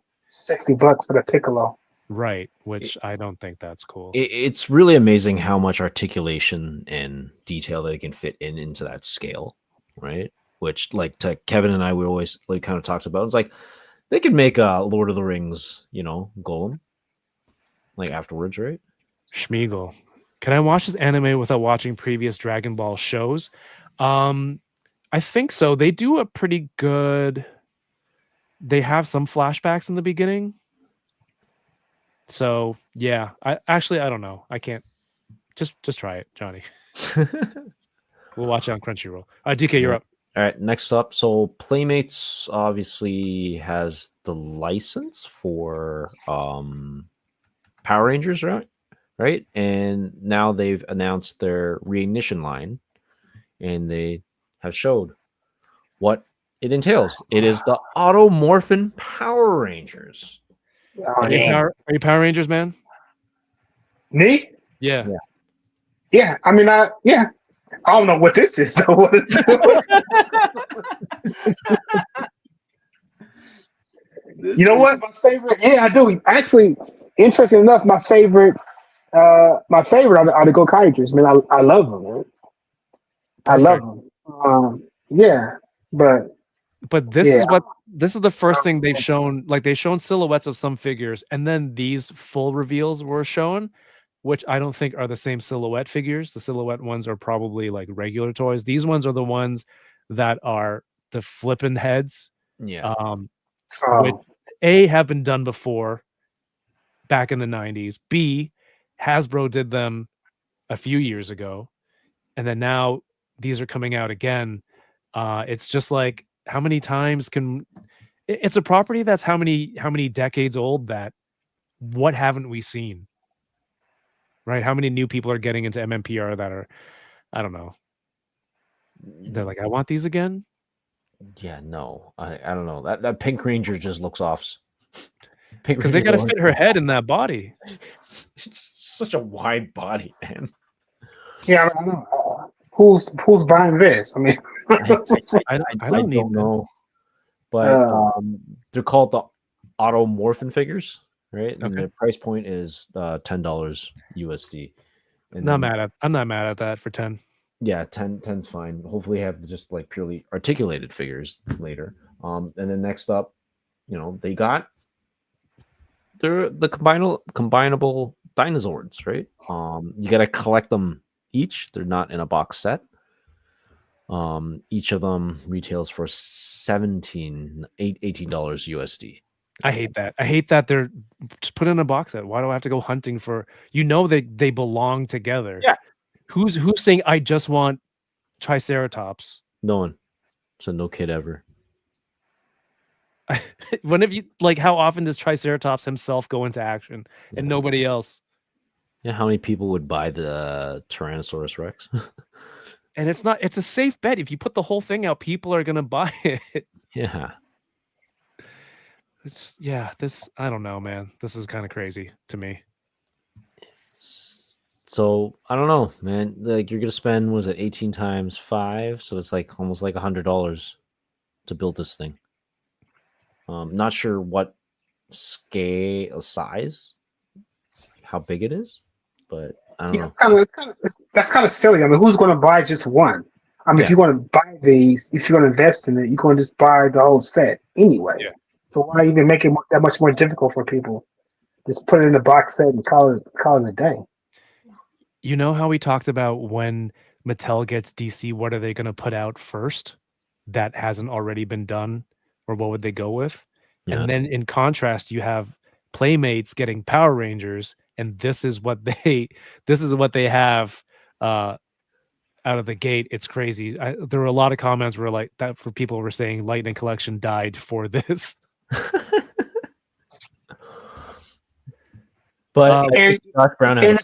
for the Piccolo. Right, which I don't think that's cool. It's really amazing how much articulation and detail they can fit into that scale, right? Which, like, to Kevin and I, we always like kind of talked about. It's like they could make a Lord of the Rings, Golem, like afterwards, right? Schmeagol. Can I watch this anime without watching previous Dragon Ball shows? I think so. They do a pretty good. They have some flashbacks in the beginning. So yeah, I don't know. I can't. Just try it, Johnny. We'll watch it on Crunchyroll. DK, you're up. All right, next up. So Playmates obviously has the license for Power Rangers, right? And now they've announced their Reignition line, and they have showed what it entails. It is the Automorphin Power Rangers. Are you Power Rangers, man? Me? Yeah. Yeah. I mean, I don't know what this is though. What is You know what? My favorite. Yeah, I do. Actually, interesting enough, my favorite are the Gokaiges. I mean, I love them. Man. I love Perfect. them. Yeah, but But yeah, this is the first thing they've shown. Like they've shown silhouettes of some figures, and then these full reveals were shown, which I don't think are the same silhouette figures. The silhouette ones are probably like regular toys. These ones are the ones that are the flipping heads, Yeah. which um, A have been done before back in the 90s. B, Hasbro did them a few years ago, and then now these are coming out again. It's just like how many times can it's a property that's how many decades old that what haven't we seen? Right? How many new people are getting into MMPR that are I don't know. They're like, I want these again. Yeah, no, I don't know. That Pink Ranger just looks off. Pink Because they Ranger got to looks fit her head in that body. it's such a wide body, man. yeah. I don't know. Who's buying this? I mean, I don't need this. know, but uh, they're called the Automorphin figures, right? And Okay. the price point is $10 USD. And Not then, mad at I'm not mad at that for 10. yeah, 10's fine. Hopefully, have just like purely articulated figures later. And then next up, they got they're the combinable dinosaurs, right? You got to collect them each. They're not in a box set. Each of them retails for $18 USD. I hate that. I hate that they're just put in a box set. Why do I have to go hunting for they belong together? Yeah. Who's saying I just want Triceratops? No one. So no kid ever. When have you like how often does Triceratops himself go into action and nobody else? Yeah, how many people would buy the Tyrannosaurus Rex? And it's a safe bet. If you put the whole thing out, people are gonna buy it. Yeah. This I don't know, man. This is kind of crazy to me. So I don't know, man. Like you're gonna spend was it 18 times 5? So it's like almost like $100 to build this thing. Not sure what size, how big it is, but I don't know. that's kind of silly. I mean, who's going to buy just one? I mean, if you're going to buy these, if you're going to invest in it, you're going to just buy the whole set anyway. Yeah. So why even make it that much more difficult for people? Just put it in the box set and call it a day. You know how we talked about when Mattel gets DC, what are they going to put out first that hasn't already been done, or what would they go with? Yeah. And then in contrast, you have Playmates getting Power Rangers, and this is what they have out of the gate. It's crazy. There were a lot of comments where like that for people were saying Lightning Collection died for this. But Josh Brown has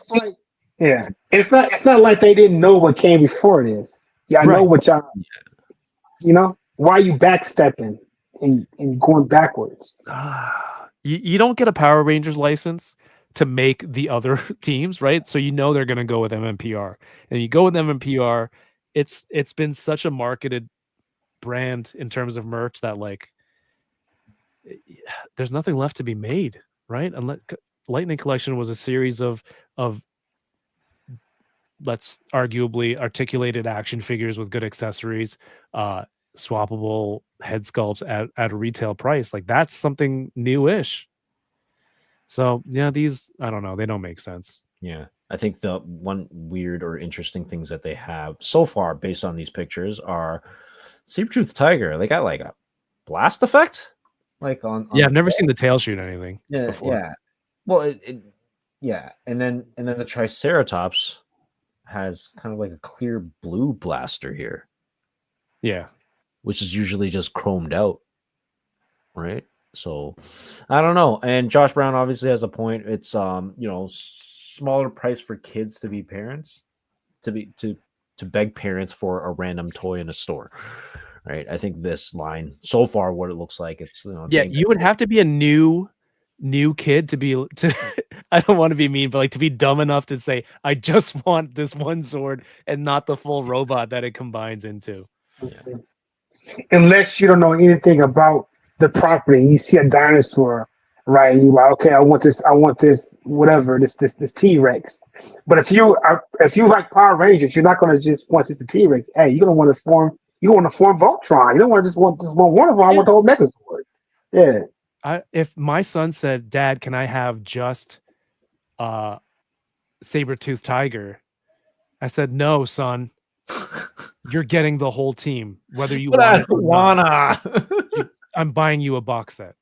it's not like they didn't know what came before this. Yeah, I know what y'all. Why are you backstepping and going backwards? You don't get a Power Rangers license to make the other teams, right? So they're going to go with MMPR, and you go with MMPR. It's been such a marketed brand in terms of merch that like there's nothing left to be made, right? Unless Lightning Collection was a series of let's arguably articulated action figures with good accessories, swappable head sculpts at a retail price. Like that's something newish. So yeah, these I don't know, they don't make sense. Yeah, I think the one weird or interesting things that they have so far based on these pictures are Sabertooth Tiger. They got like a blast effect, like on I've never seen the tail shoot anything. Yeah, before. yeah. Well, and then the Triceratops has kind of like a clear blue blaster here. Yeah, which is usually just chromed out, right? So I don't know. And Josh Brown obviously has a point. It's smaller price for kids to be parents, to beg parents for a random toy in a store, right? I think this line so far, what it looks like, it's you would have to be a new kid to I don't want to be mean, but like to be dumb enough to say I just want this one sword and not the full robot that it combines into. Yeah. unless you don't know anything about the property. You see a dinosaur, right? And you're like, okay, I want this, whatever, this T-Rex. But if you like Power Rangers, you're not gonna just want just the T-Rex. Hey, you're gonna want to form. You want to form Voltron. You don't want to just want one of them. I want the whole Megazord. Yeah. If my son said, "Dad, can I have just saber-toothed tiger?" I said, "No, son. You're getting the whole team, whether you But I want it or don't not. wanna. I'm buying you a box set."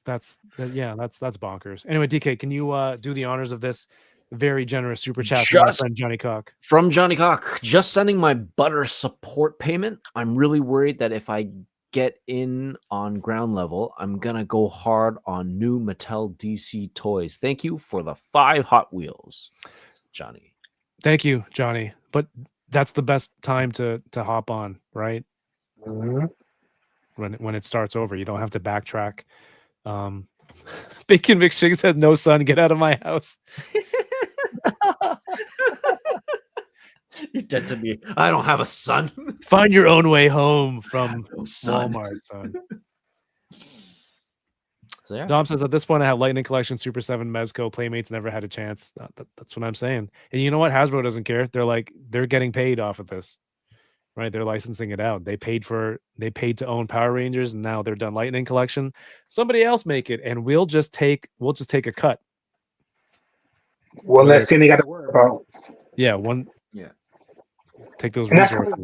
That's bonkers. Anyway, DK, can you do the honors of this very generous super chat from our Just friend Johnny Cock? From Johnny Cock, just sending my butter support payment. I'm really worried that if I get in on ground level, I'm gonna go hard on new Mattel DC toys. Thank you for the 5 Hot Wheels, Johnny. Thank you, Johnny. But that's the best time to hop on, right? Mhm. When it starts over, you don't have to backtrack. Bacon McShig says, "No, son, get out of my house." You're dead to me. I don't have a son. Find your own way home from son. Walmart, son. So yeah, Dom says, "At this point, I have Lightning Collection, Super 7, Mezco, Playmates never had a chance." That's what I'm saying. And you know what? Hasbro doesn't care. They're getting paid off of this, right? They're licensing it out. They paid to own Power Rangers, and now they're done Lightning Collection. Somebody else make it, and we'll just take a cut. One less thing they got to worry about. Yeah, take those resources.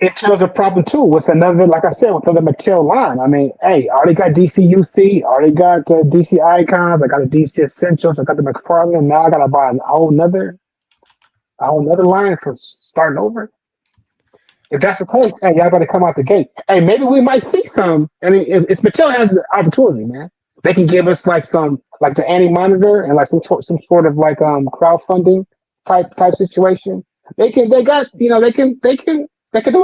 It shows a problem too with another, like I said, with another Mattel line. I mean, hey, I already got DCUC, already got DC Icons, I got the DC Essentials, I got the McFarland. Now I gotta buy a whole nother line for starting over. If that's the case, hey, y'all better come out the gate. Hey, maybe we might see some. I mean, if Mattel has the opportunity, man, they can give us like the anti-monitor and like some sort of like crowdfunding type situation. They can do a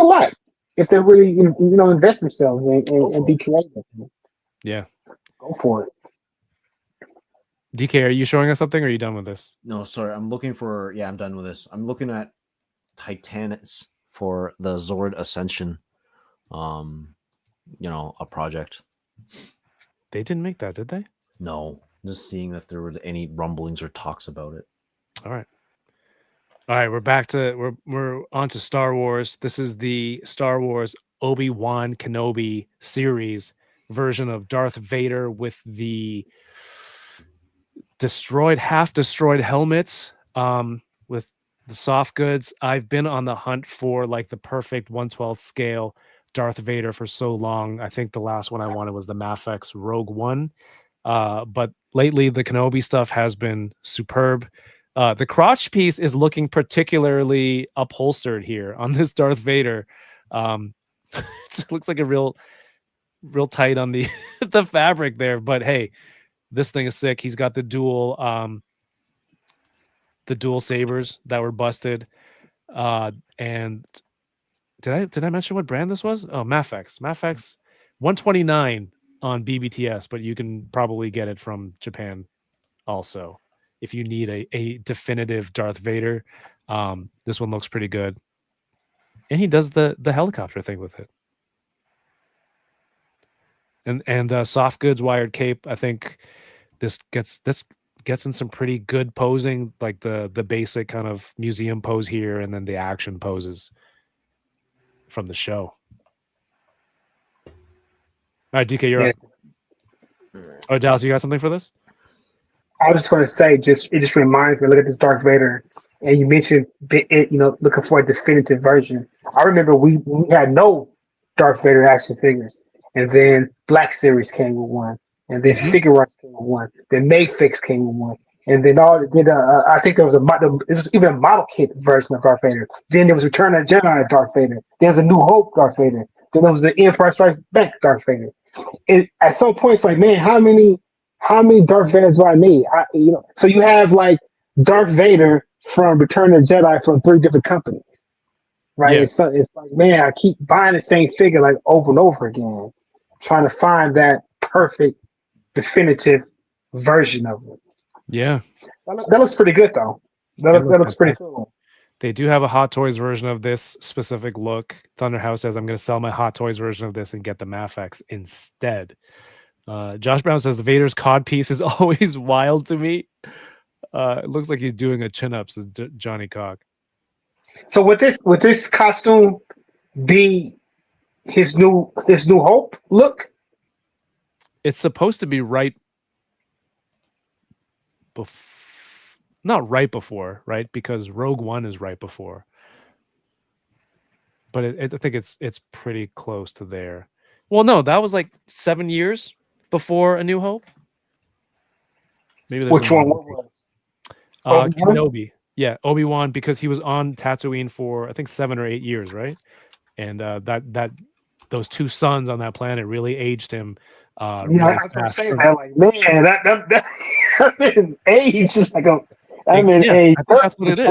lot if they really invest themselves and be creative. Yeah, go for it. DK, are you showing us something, or are you done with this? No, sorry. I'm looking for. Yeah, I'm done with this. I'm looking at Titanus for the Zord Ascension. A project. They didn't make that, did they? No, just seeing if there were any rumblings or talks about it. All right, we're back to we're on to Star Wars. This is the Star Wars Obi-Wan Kenobi series version of Darth Vader with the half destroyed helmets, with the soft goods. I've been on the hunt for like the perfect 1/12 scale Darth Vader for so long. I think the last one I wanted was the MAFX Rogue One. But lately the Kenobi stuff has been superb. The crotch piece is looking particularly upholstered here on this Darth Vader. It looks like a real tight on the the fabric there, but hey, this thing is sick. He's got the dual sabers that were busted. And did I mention what brand this was? Oh, MAFX 129 on BBTS, but you can probably get it from Japan also if you need a definitive Darth Vader. This one looks pretty good, and he does the helicopter thing with it. And soft goods wired cape. I think this gets in some pretty good posing, like the basic kind of museum pose here, and then the action poses from the show. All right, DK, you're up. Oh, Dallas, you got something for this? I was just going to say, it just reminds me. Look at this Darth Vader, and you mentioned looking for a definitive version. I remember we had no Darth Vader action figures, and then Black Series came with one, and then Figure Arts came with one, then Mayfix came with one, and then I think there was even a model kit version of Darth Vader. Then there was Return of the Jedi Darth Vader. There's a New Hope Darth Vader. Then there was the Empire Strikes Back Darth Vader. And at some point, it's like, man, how many Darth Vaders do I need? So you have like Darth Vader from Return of the Jedi from 3 different companies, right? Yeah. It's like, man, I keep buying the same figure like over and over again, trying to find that perfect, definitive version of it. Yeah, that looks pretty good though. That looks pretty cool. They do have a Hot Toys version of this specific look. Thunderhouse says, I'm going to sell my Hot Toys version of this and get the Mafex instead. Josh Brown says, the Vader's cod piece is always wild to me. It looks like he's doing a chin-up, says Johnny Cock. So would this costume be his new Hope look? It's supposed to be right not right before, right? Because Rogue One is right before. But I think it's pretty close to there. Well, no, that was like 7 years before A New Hope. Maybe there's Which one? What was? Obi-Wan? Kenobi. Yeah, Obi-Wan, because he was on Tatooine for I think 7 or 8 years, right? And that those two suns on that planet really aged him. Really I was gonna fast say for- that, like, man, that man age is like age. I think that's what it is.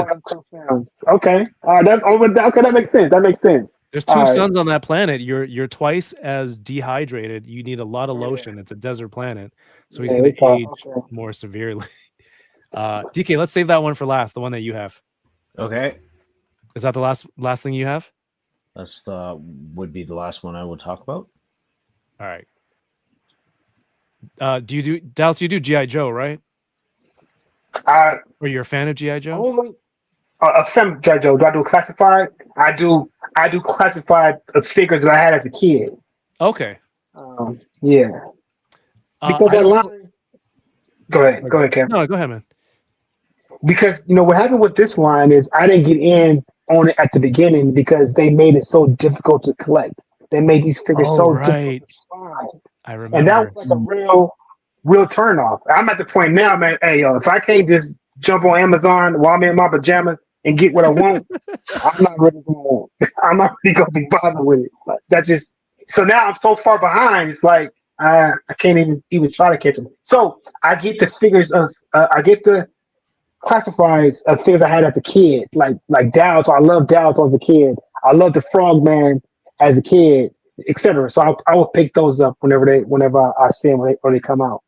Okay, that makes sense. That makes sense. There's two All right. suns on that planet. You're twice as dehydrated. You need a lot of lotion. It's a desert planet, so he's going to age more severely. DK, let's save that one for last. The one that you have. Okay. Is that the last thing you have? That's would be the last one I would talk about. All right. Do you do Dallas? You do GI Joe, right? Or you're a fan of GI Joe? Only a fan of GI Joe. Do I do classified? I do classified figures that I had as a kid. Okay. Yeah. Because that line. Go ahead, Kevin. No, go ahead, man. Because what happened with this line is I didn't get in on it at the beginning because they made it so difficult to collect. They made these figures difficult to find. I remember. And that was like a real turn off. I'm at the point now, man. Hey, yo, if I can't just jump on Amazon while I'm in my pajamas and get what I want, I'm not really gonna be bothered with it. Like, that just so now I'm so far behind. It's like I can't even try to catch them. So I get the figures of I get the classifieds of figures I had as a kid, like Dowd. So I love Dowd as a kid. I love the Frogman as a kid, etc. So I will pick those up whenever I see them or they come out.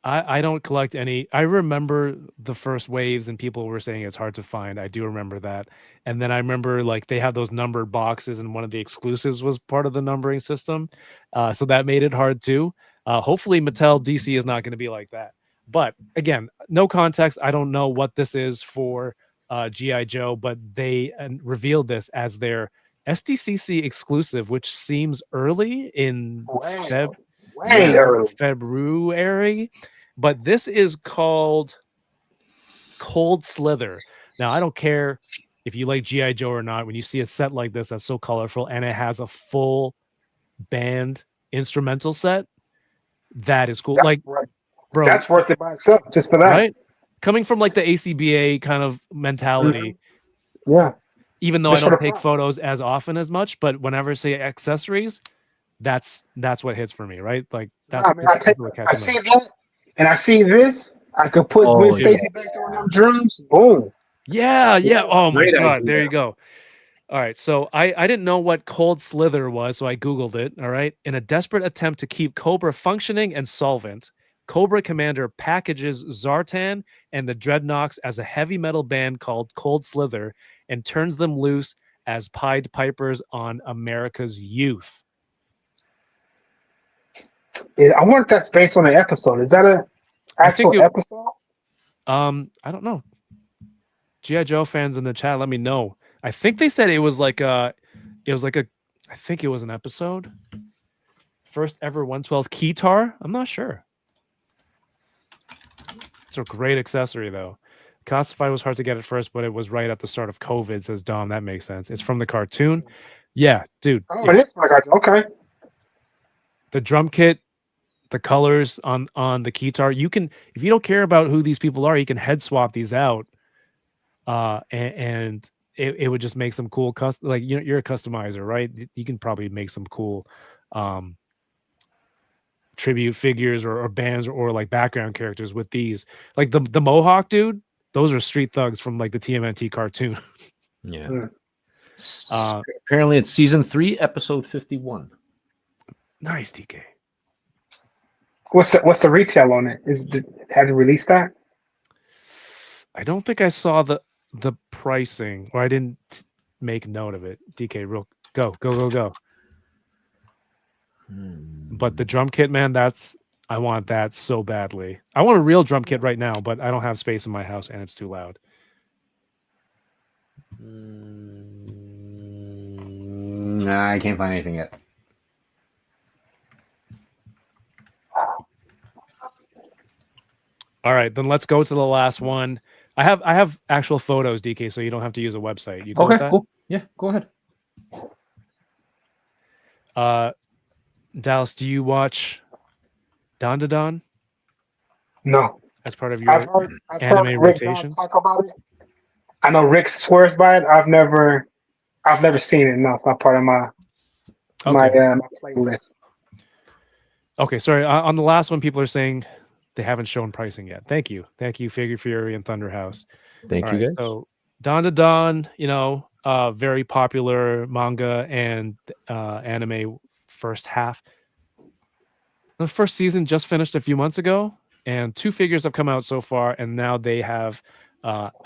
I don't collect any. I remember the first waves and people were saying it's hard to find. I do remember that. And then I remember like they have those numbered boxes and one of the exclusives was part of the numbering system. So that made it hard too. Hopefully Mattel DC is not going to be like that. But again, no context. I don't know what this is for GI Joe, but they revealed this as their SDCC exclusive, which seems early in February. But this is called Cold Slither. Now, I don't care if you like GI Joe or not. When you see a set like this that's so colorful and it has a full band instrumental set, that is cool. Bro, that's worth it by itself just for that. Right? Coming from like the ACBA kind of mentality. Mm-hmm. Yeah. Even though I don't take photos as often as much, but whenever I say accessories, that's what hits for me, right? Like that's I see that and I see this. I could put Gwen Stacy back there on them drums. Boom. Yeah. Oh my God. There you go. All right. So I didn't know what Cold Slither was, so I Googled it. All right. In a desperate attempt to keep Cobra functioning and solvent, Cobra Commander packages Zartan and the Dreadnoks as a heavy metal band called Cold Slither and turns them loose as Pied Pipers on America's youth. I wonder if that's based on an episode. Is that an actual episode? I don't know. G.I. Joe fans in the chat, let me know. I think they said it was like I think it was an episode. First ever 112 keytar. I'm not sure. It's a great accessory though. Classified was hard to get at first, but it was right at the start of COVID, says Dom. That makes sense. It's from the cartoon. Yeah, dude. Oh, it is from the cartoon. Okay. The drum kit, the colors on the keytar. You can, if you don't care about who these people are, you can head swap these out. And it would just make some cool like you're a customizer, right? You can probably make some cool tribute figures or bands or like background characters with these. Like the Mohawk dude, those are street thugs from like the TMNT cartoon. Yeah. Apparently it's season 3, episode 51. Nice, DK. What's the retail on it? Have you released that? I don't think I saw the pricing, or I didn't make note of it. DK, real go. But the drum kit, man, I want that so badly. I want a real drum kit right now, but I don't have space in my house and it's too loud. Nah, I can't find anything yet. All right, then let's go to the last one. I have actual photos, DK, so you don't have to use a website. You go with Okay, that? cool. Yeah, go ahead. Dallas, do you watch Don to Don No, as part of your I've heard anime Rick Don rotation? talk about it. I know Rick swears by it. I've never seen it. No, it's not part of my my playlist. Okay, sorry. On the last one, people are saying they haven't shown pricing yet. Thank you, Figure Fury and Thunder House. Thank All you, right, guys. so Don to Don, very popular manga and anime first half. The first season just finished a few months ago, and 2 figures have come out so far, and now they have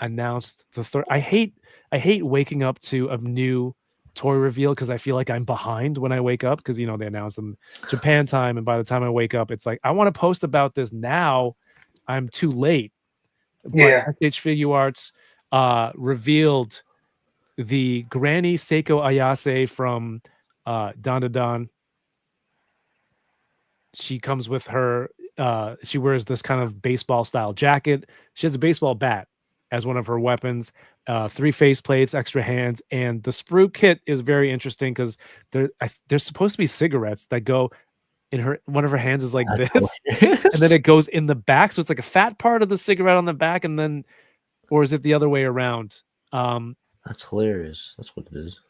announced the third. I hate waking up to a new toy reveal because I feel like I'm behind when I wake up because they announce them Japan time, and by the time I wake up, it's like I want to post about this now. I'm too late. Yeah. But SH Figure Arts revealed the Granny Seiko Ayase from Don to Don. She comes with her. She wears this kind of baseball style jacket. She has a baseball bat as one of her weapons. 3 face plates, extra hands, and the sprue kit is very interesting because there's supposed to be cigarettes that go in one of her hands is like this, and then it goes in the back, so it's like a fat part of the cigarette on the back, and then, or is it the other way around? That's hilarious. That's what it is.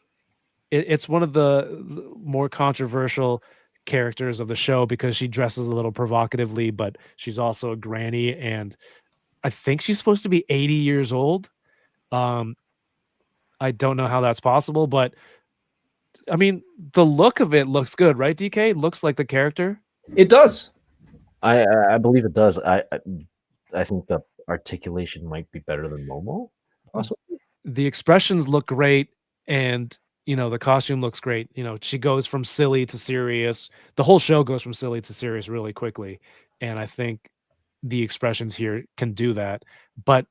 It's one of the more controversial characters of the show because she dresses a little provocatively, but she's also a granny, and I think she's supposed to be 80 years old. I don't know how that's possible, but I mean, the look of it looks good, right? DK looks like the character. It does. I believe it does. I think the articulation might be better than Momo. Also, The expressions look great, and the costume looks great. She goes from silly to serious. The whole show goes from silly to serious really quickly, and I think the expressions here can do that. But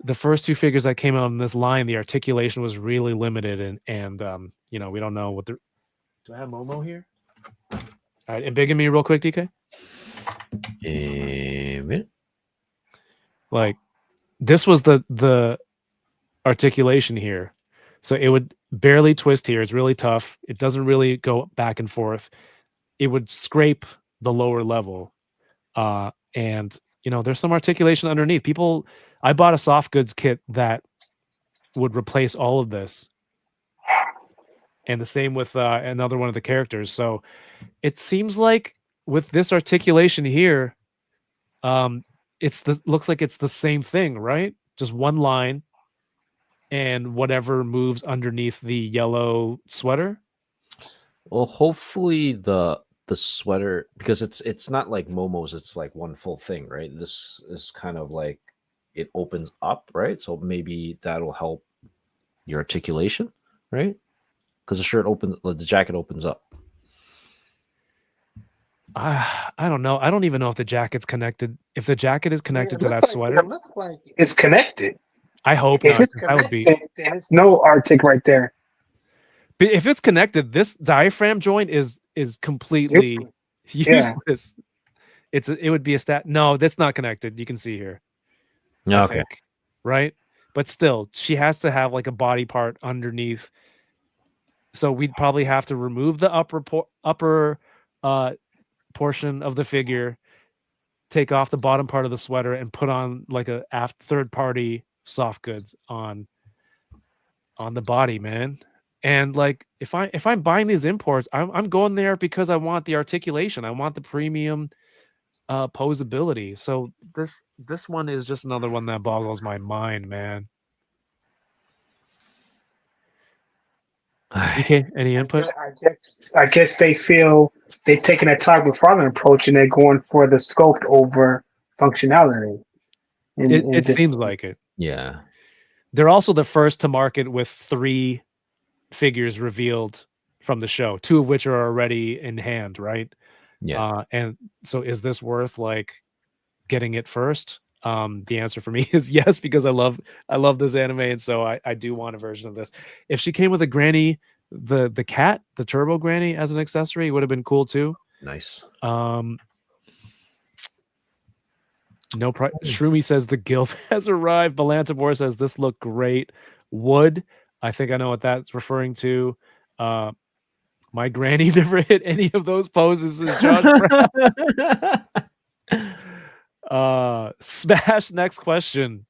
the first 2 figures that came out in this line, the articulation was really limited, and we don't know what the. Do I have Momo here? All right, and big and me real quick, DK. Like, this was the articulation here, so it would barely twist here. It's really tough. It doesn't really go back and forth. It would scrape the lower level, and there's some articulation underneath. I bought a soft goods kit that would replace all of this, and the same with another one of the characters. So it seems like with this articulation here, looks like it's the same thing, right? Just one line and whatever moves underneath the yellow sweater. well, hopefully the sweater, because it's not like Momo's. It's like one full thing, right? This is kind of like it opens up, right? So maybe that'll help your articulation, right? Because the jacket opens up. I don't know. I don't even know if the jacket's connected. If the jacket is connected to that It sweater, looks like it's connected. I hope If not. it's That would be. connected, then it's no Arctic right there. But if it's connected, this diaphragm joint is completely useless. Yeah. It would be a stat. No, that's not connected. You can see here. I Okay. think, right? But still, she has to have like a body part underneath. So we'd probably have to remove the upper portion of the figure, take off the bottom part of the sweater, and put on like a third party soft goods on the body, man. And like if I'm buying these imports, I'm going there because I want the articulation. I want the premium posability. So this one is just another one that boggles my mind, man. DK, any input? I guess they feel they've taken a Todd McFarland approach and they're going for the scoped over functionality. It seems like it. Yeah. They're also the first to market with 3 figures revealed from the show, 2 of which are already in hand, right? Yeah. And so is this worth like getting it first? The answer for me is yes, because I love this anime, and so I do want a version of this. If she came with a granny, the cat, the turbo granny as an accessory, would have been cool too. Nice. No Shroomy says the guild has arrived. Balantibor says this looked great. Wood, I think I know what that's referring to. My granny never hit any of those poses, says Josh Brown. Smash, next question.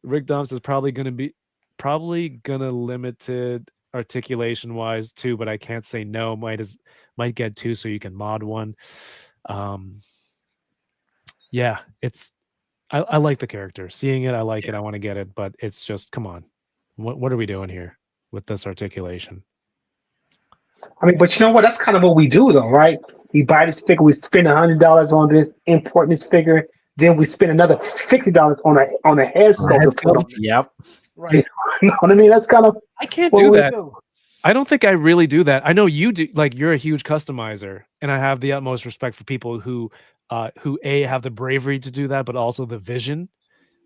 Rick Dumps is probably gonna limited articulation wise too, but I can't say no. Might get 2 so you can mod one. Yeah, I like the character. Seeing it, I like it. I want to get it, but it's just, come on. What are we doing here with this articulation? I mean, but you know what? That's kind of what we do, though, right? We buy this figure, we spend $100 on this, import this figure, then we spend another $60 on a head sculpt. Yep. Right. You know what I mean? That's kind of I can't do that. I don't think I really do that. I know you do. Like, you're a huge customizer, and I have the utmost respect for people who have the bravery to do that, but also the vision,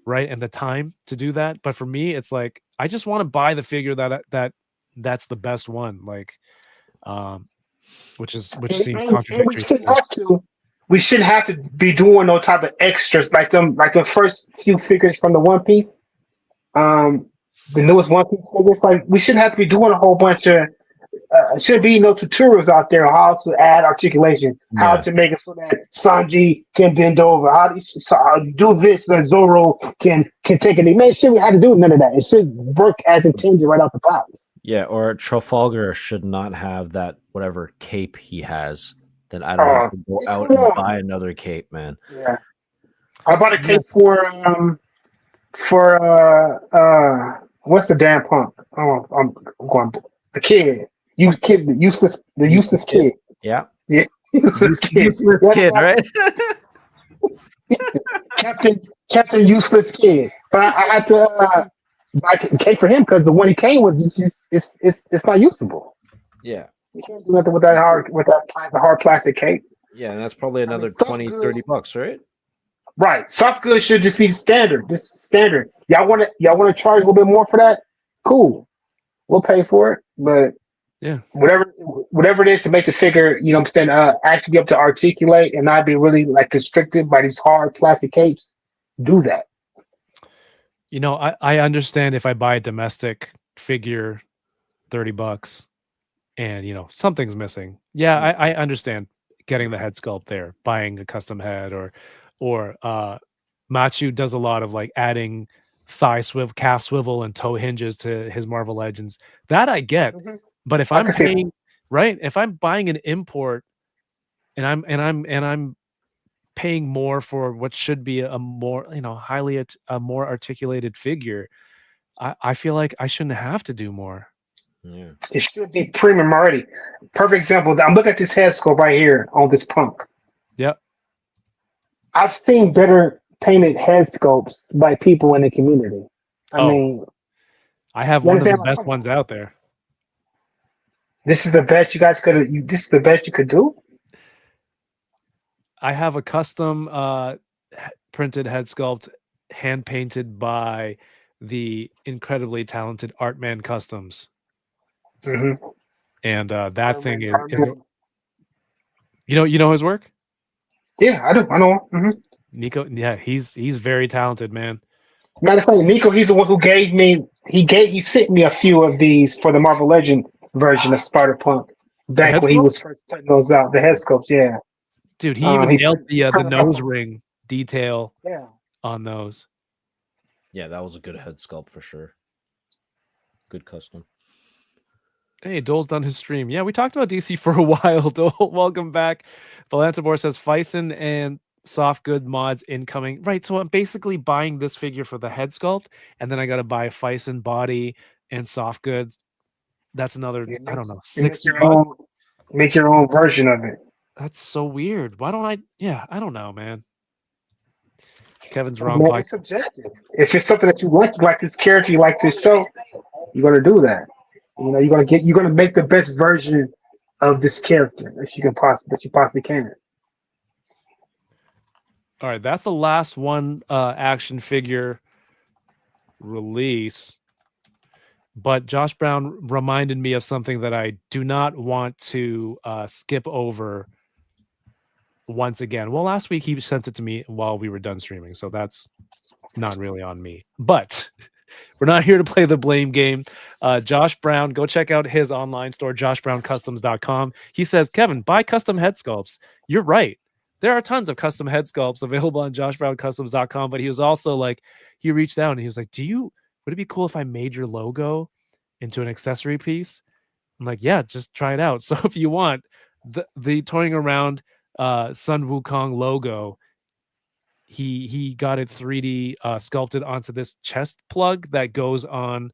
right, and the time to do that. But for me, it's like I just want to buy the figure that's the best one, like, which seems contradictory. We shouldn't have to be doing no type of extras like the first few figures from the One Piece, the newest One Piece figures. Like, we shouldn't have to be doing a whole bunch of. Should be no tutorials out there on how to add articulation, how to make it so that Sanji can bend over, how to do this so that Zoro can take it. Man, shit, we had to do none of that. It should work as intended right off the box. Yeah, or Trafalgar should not have that whatever cape he has. Then I don't have to go out and buy another cape, man. Yeah, I bought a cape for what's the damn punk? Oh, I'm going the kid. The useless kid. Yeah. Yeah. Useless kid, right? Captain Useless Kid. But I had to buy a cape for him because the one he came with it's not usable. Yeah. You can't do nothing with that hard plastic cape. Yeah, and that's probably another $20-$30, right? Right. Soft goods should just be standard. Just standard. Y'all want to charge a little bit more for that? Cool. We'll pay for it, but yeah, whatever it is to make the figure, you know what I'm saying, actually be able to articulate and not be really like constricted by these hard plastic capes, do that. You know, I understand if I buy a domestic figure, $30, and you know something's missing. Yeah, I understand getting the head sculpt there, buying a custom head, or Machu does a lot of like adding thigh swivel, calf swivel, and toe hinges to his Marvel Legends. That I get. Mm-hmm. But if I'm paying, right, if I'm buying an import and I'm paying more for what should be a more, you know, a more articulated figure, I feel like I shouldn't have to do more. Yeah. It should be premium already. Perfect example. I'm looking at this head sculpt right here on this punk. Yep. I've seen better painted head sculpts by people in the community. I mean, I have one of the best ones out there. This is the best you guys could. This is the best you could do. I have a custom printed head sculpt, hand painted by the incredibly talented Artman Customs. Mm-hmm. And that thing is you know his work. Yeah, I do. I know. Mm-hmm. Nico, yeah, he's very talented, man. Matter of fact, Nico, he's the one who gave me. He sent me a few of these for the Marvel Legend version of Spider-Punk back when he was first putting those out. The head sculpts, yeah. Dude, he even nailed the nose ring detail on those. Yeah, that was a good head sculpt for sure. Good custom. Hey, Dole's done his stream. Yeah, we talked about DC for a while. Dole, welcome back. Valantibor says Fison and soft good mods incoming. Right, so I'm basically buying this figure for the head sculpt, and then I got to buy Fison body and soft goods. That's another, I don't know, make your own version of it. That's so weird. Why don't I? Yeah, I don't know, man. Kevin's wrong. Man, it's subjective. If it's something that you like this character, you like this show, you're gonna do that. You know, you're gonna make the best version of this character that you possibly can. All right, that's the last one action figure release. But Josh Brown reminded me of something that I do not want to skip over once again. Well, last week he sent it to me while we were done streaming, so that's not really on me. But we're not here to play the blame game. Josh Brown, go check out his online store, joshbrowncustoms.com. He says, Kevin, buy custom head sculpts. You're right. There are tons of custom head sculpts available on joshbrowncustoms.com, but he was also like, he reached out and he was like, would it be cool if I made your logo into an accessory piece? I'm like, yeah, just try it out. So if you want the toying around Sun Wukong logo, he got it 3D sculpted onto this chest plug that goes on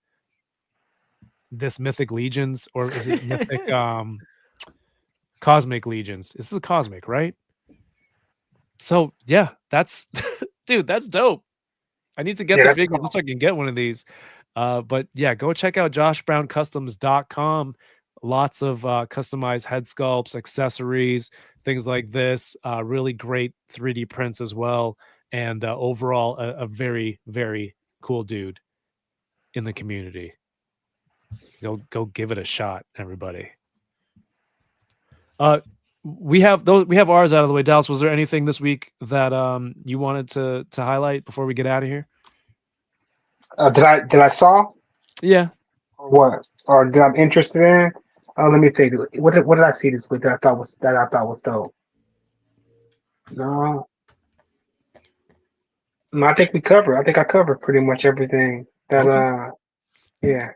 this Mythic Legions, or is it Mythic Cosmic Legions? This is a Cosmic, right? So yeah, that's dude, that's dope. I need to get the figure so I can get one of these. But yeah, go check out joshbrowncustoms.com. Lots of customized head sculpts, accessories, things like this. Really great 3D prints as well. And overall, a very, very cool dude in the community. Go give it a shot, everybody. We have ours out of the way. Dallas, was there anything this week that you wanted to highlight before we get out of here? Did I saw? Yeah. Or what? Or did I'm interested in? Let me think. What did I see this week that I thought was dope? No, I think we covered. I think I covered pretty much everything that. Okay. Yeah.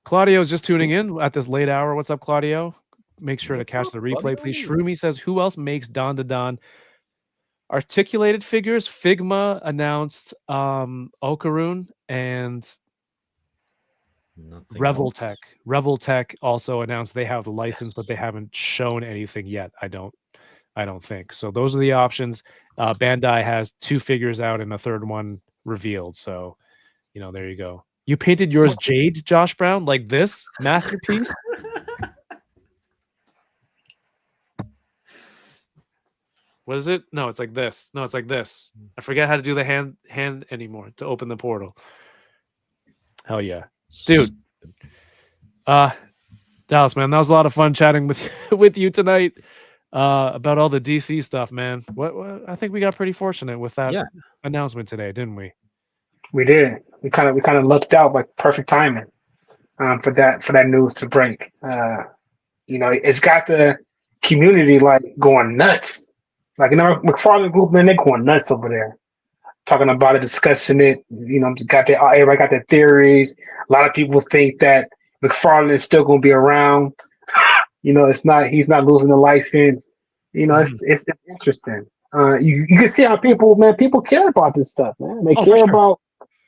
Claudio's just tuning in at this late hour. What's up, Claudio? Make sure to catch the replay, please. Shroomy says, who else makes Don to Don articulated figures? Figma announced Okarun and Revoltech. Revoltech also announced they have the license, but they haven't shown anything yet. I don't think. So those are the options. Bandai has 2 figures out and a third one revealed. So, there you go. You painted yours jade, Josh Brown, like this masterpiece? What is it? No, it's like this. No, it's like this. I forget how to do the hand anymore to open the portal. Hell yeah. Dude. Dallas, man, that was a lot of fun chatting with you tonight about all the DC stuff, man. What I think we got pretty fortunate with that announcement today, didn't we? We did. We kind of lucked out, like perfect timing for that news to break. It's got the community like going nuts. Like, McFarland group, man, they're going nuts over there, talking about it, discussing it. Everybody got their theories. A lot of people think that McFarland is still going to be around. He's not losing the license. It's interesting. You can see how people care about this stuff, man. They care about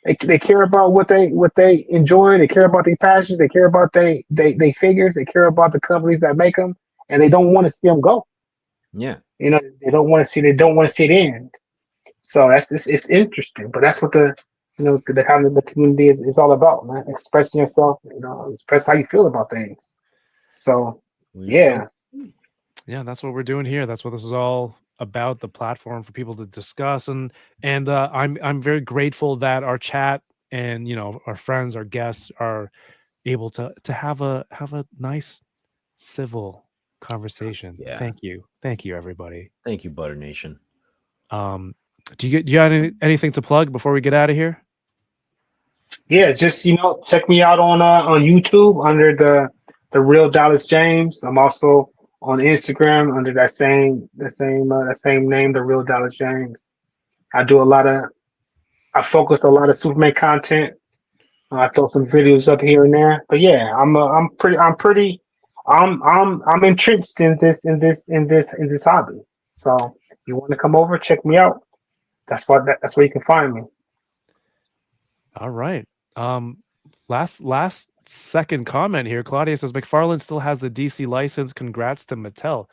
they care about what they enjoy. They care about their passions. They care about they figures. They care about the companies that make them, and they don't want to see them go. Yeah. They don't want to see it end. So it's interesting, but that's what the kind of the community is all about, man. Expressing yourself, express how you feel about things. So yeah, that's what we're doing here. That's what this is all about, the platform for people to discuss, and I'm very grateful that our chat and our friends, our guests are able to have a nice civil conversation. Yeah. Thank you everybody. Thank you, Butter Nation. Do you got anything to plug before we get out of here? Yeah, just check me out on YouTube under the Real Dallas James. I'm also on Instagram under that same name, the Real Dallas James. I focus a lot of Superman content. I throw some videos up here and there, but yeah, I'm entrenched in this hobby. So if you want to come over, check me out. That's where you can find me. All right. Last second comment here. Claudia says McFarland still has the DC license. Congrats to Mattel.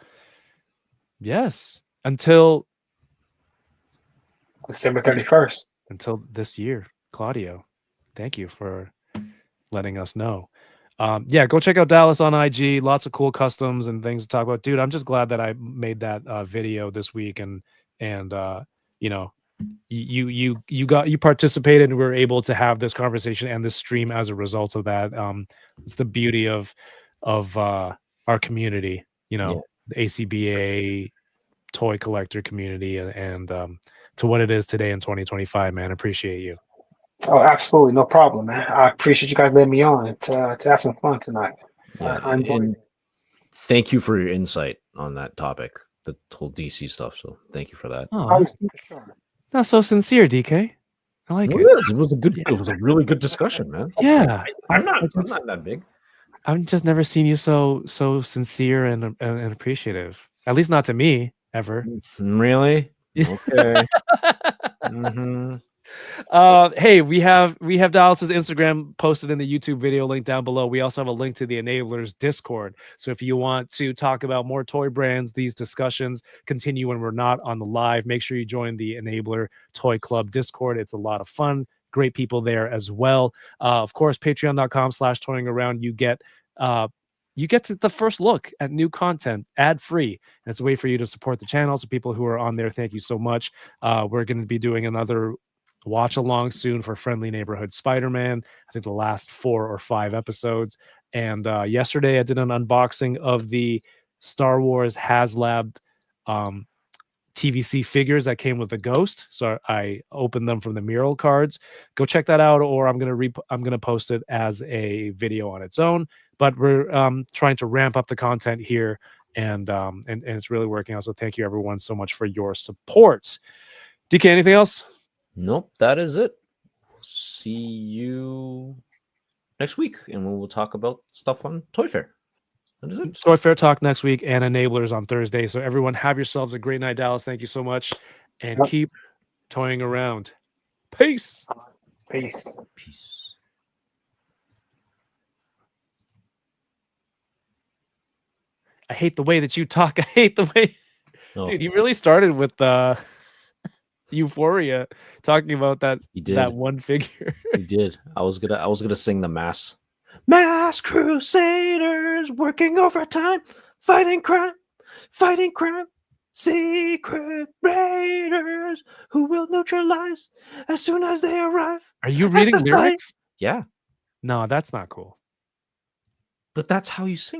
Yes, until December 31st. Until this year, Claudio, thank you for letting us know. Yeah, go check out Dallas on IG. Lots of cool customs and things to talk about. Dude, I'm just glad that I made that video this week and you know, you participated and we were able to have this conversation and this stream as a result of that. It's the beauty of our community, you know, the ACBA toy collector community and to what it is today in 2025, man. Appreciate you. Oh, absolutely. No problem, man. I appreciate you guys letting me on to have some fun tonight. Yeah, I enjoyed and thank you for your insight on that topic, the whole DC stuff. So thank you for that. Oh, not so sincere, DK. I like it. It was a good. It was a really good discussion, man. Yeah, I'm not that big. I've just never seen you so sincere and appreciative. At least not to me ever. Really? Okay. Mm-hmm. Hey, we have Dallas's Instagram posted in the YouTube video link down below. We also have a link to the Enablers Discord. So if you want to talk about more toy brands, these discussions continue when we're not on the live. Make sure you join the Enabler Toy Club Discord. It's a lot of fun. Great people there as well. Of course, patreon.com/toyingaround. You get to the first look at new content ad-free. And it's a way for you to support the channel. So people who are on there, thank you so much. We're going to be doing another watch along soon for Friendly Neighborhood Spider-Man. I think the last 4 or 5 episodes. And yesterday I did an unboxing of the Star Wars HasLab TVC figures that came with the Ghost. So I opened them from the mural cards. Go check that out, or I'm gonna post it as a video on its own. But we're trying to ramp up the content here, and it's really working out. So thank you everyone so much for your support. DK, anything else? Nope, that is it. See you next week, and we will talk about stuff on Toy Fair. That is it. Toy Fair talk next week and Enablers on Thursday. So everyone, have yourselves a great night, Dallas. Thank you so much, and keep toying around. Peace. Peace. Peace. I hate the way that you talk. I hate the way, dude. He really started with Euphoria, talking about that one figure. He did. I was gonna sing the mass. Mass Crusaders working overtime, fighting crime, secret raiders who will neutralize as soon as they arrive. Are you reading lyrics? Yeah. No, that's not cool. But that's how you sing.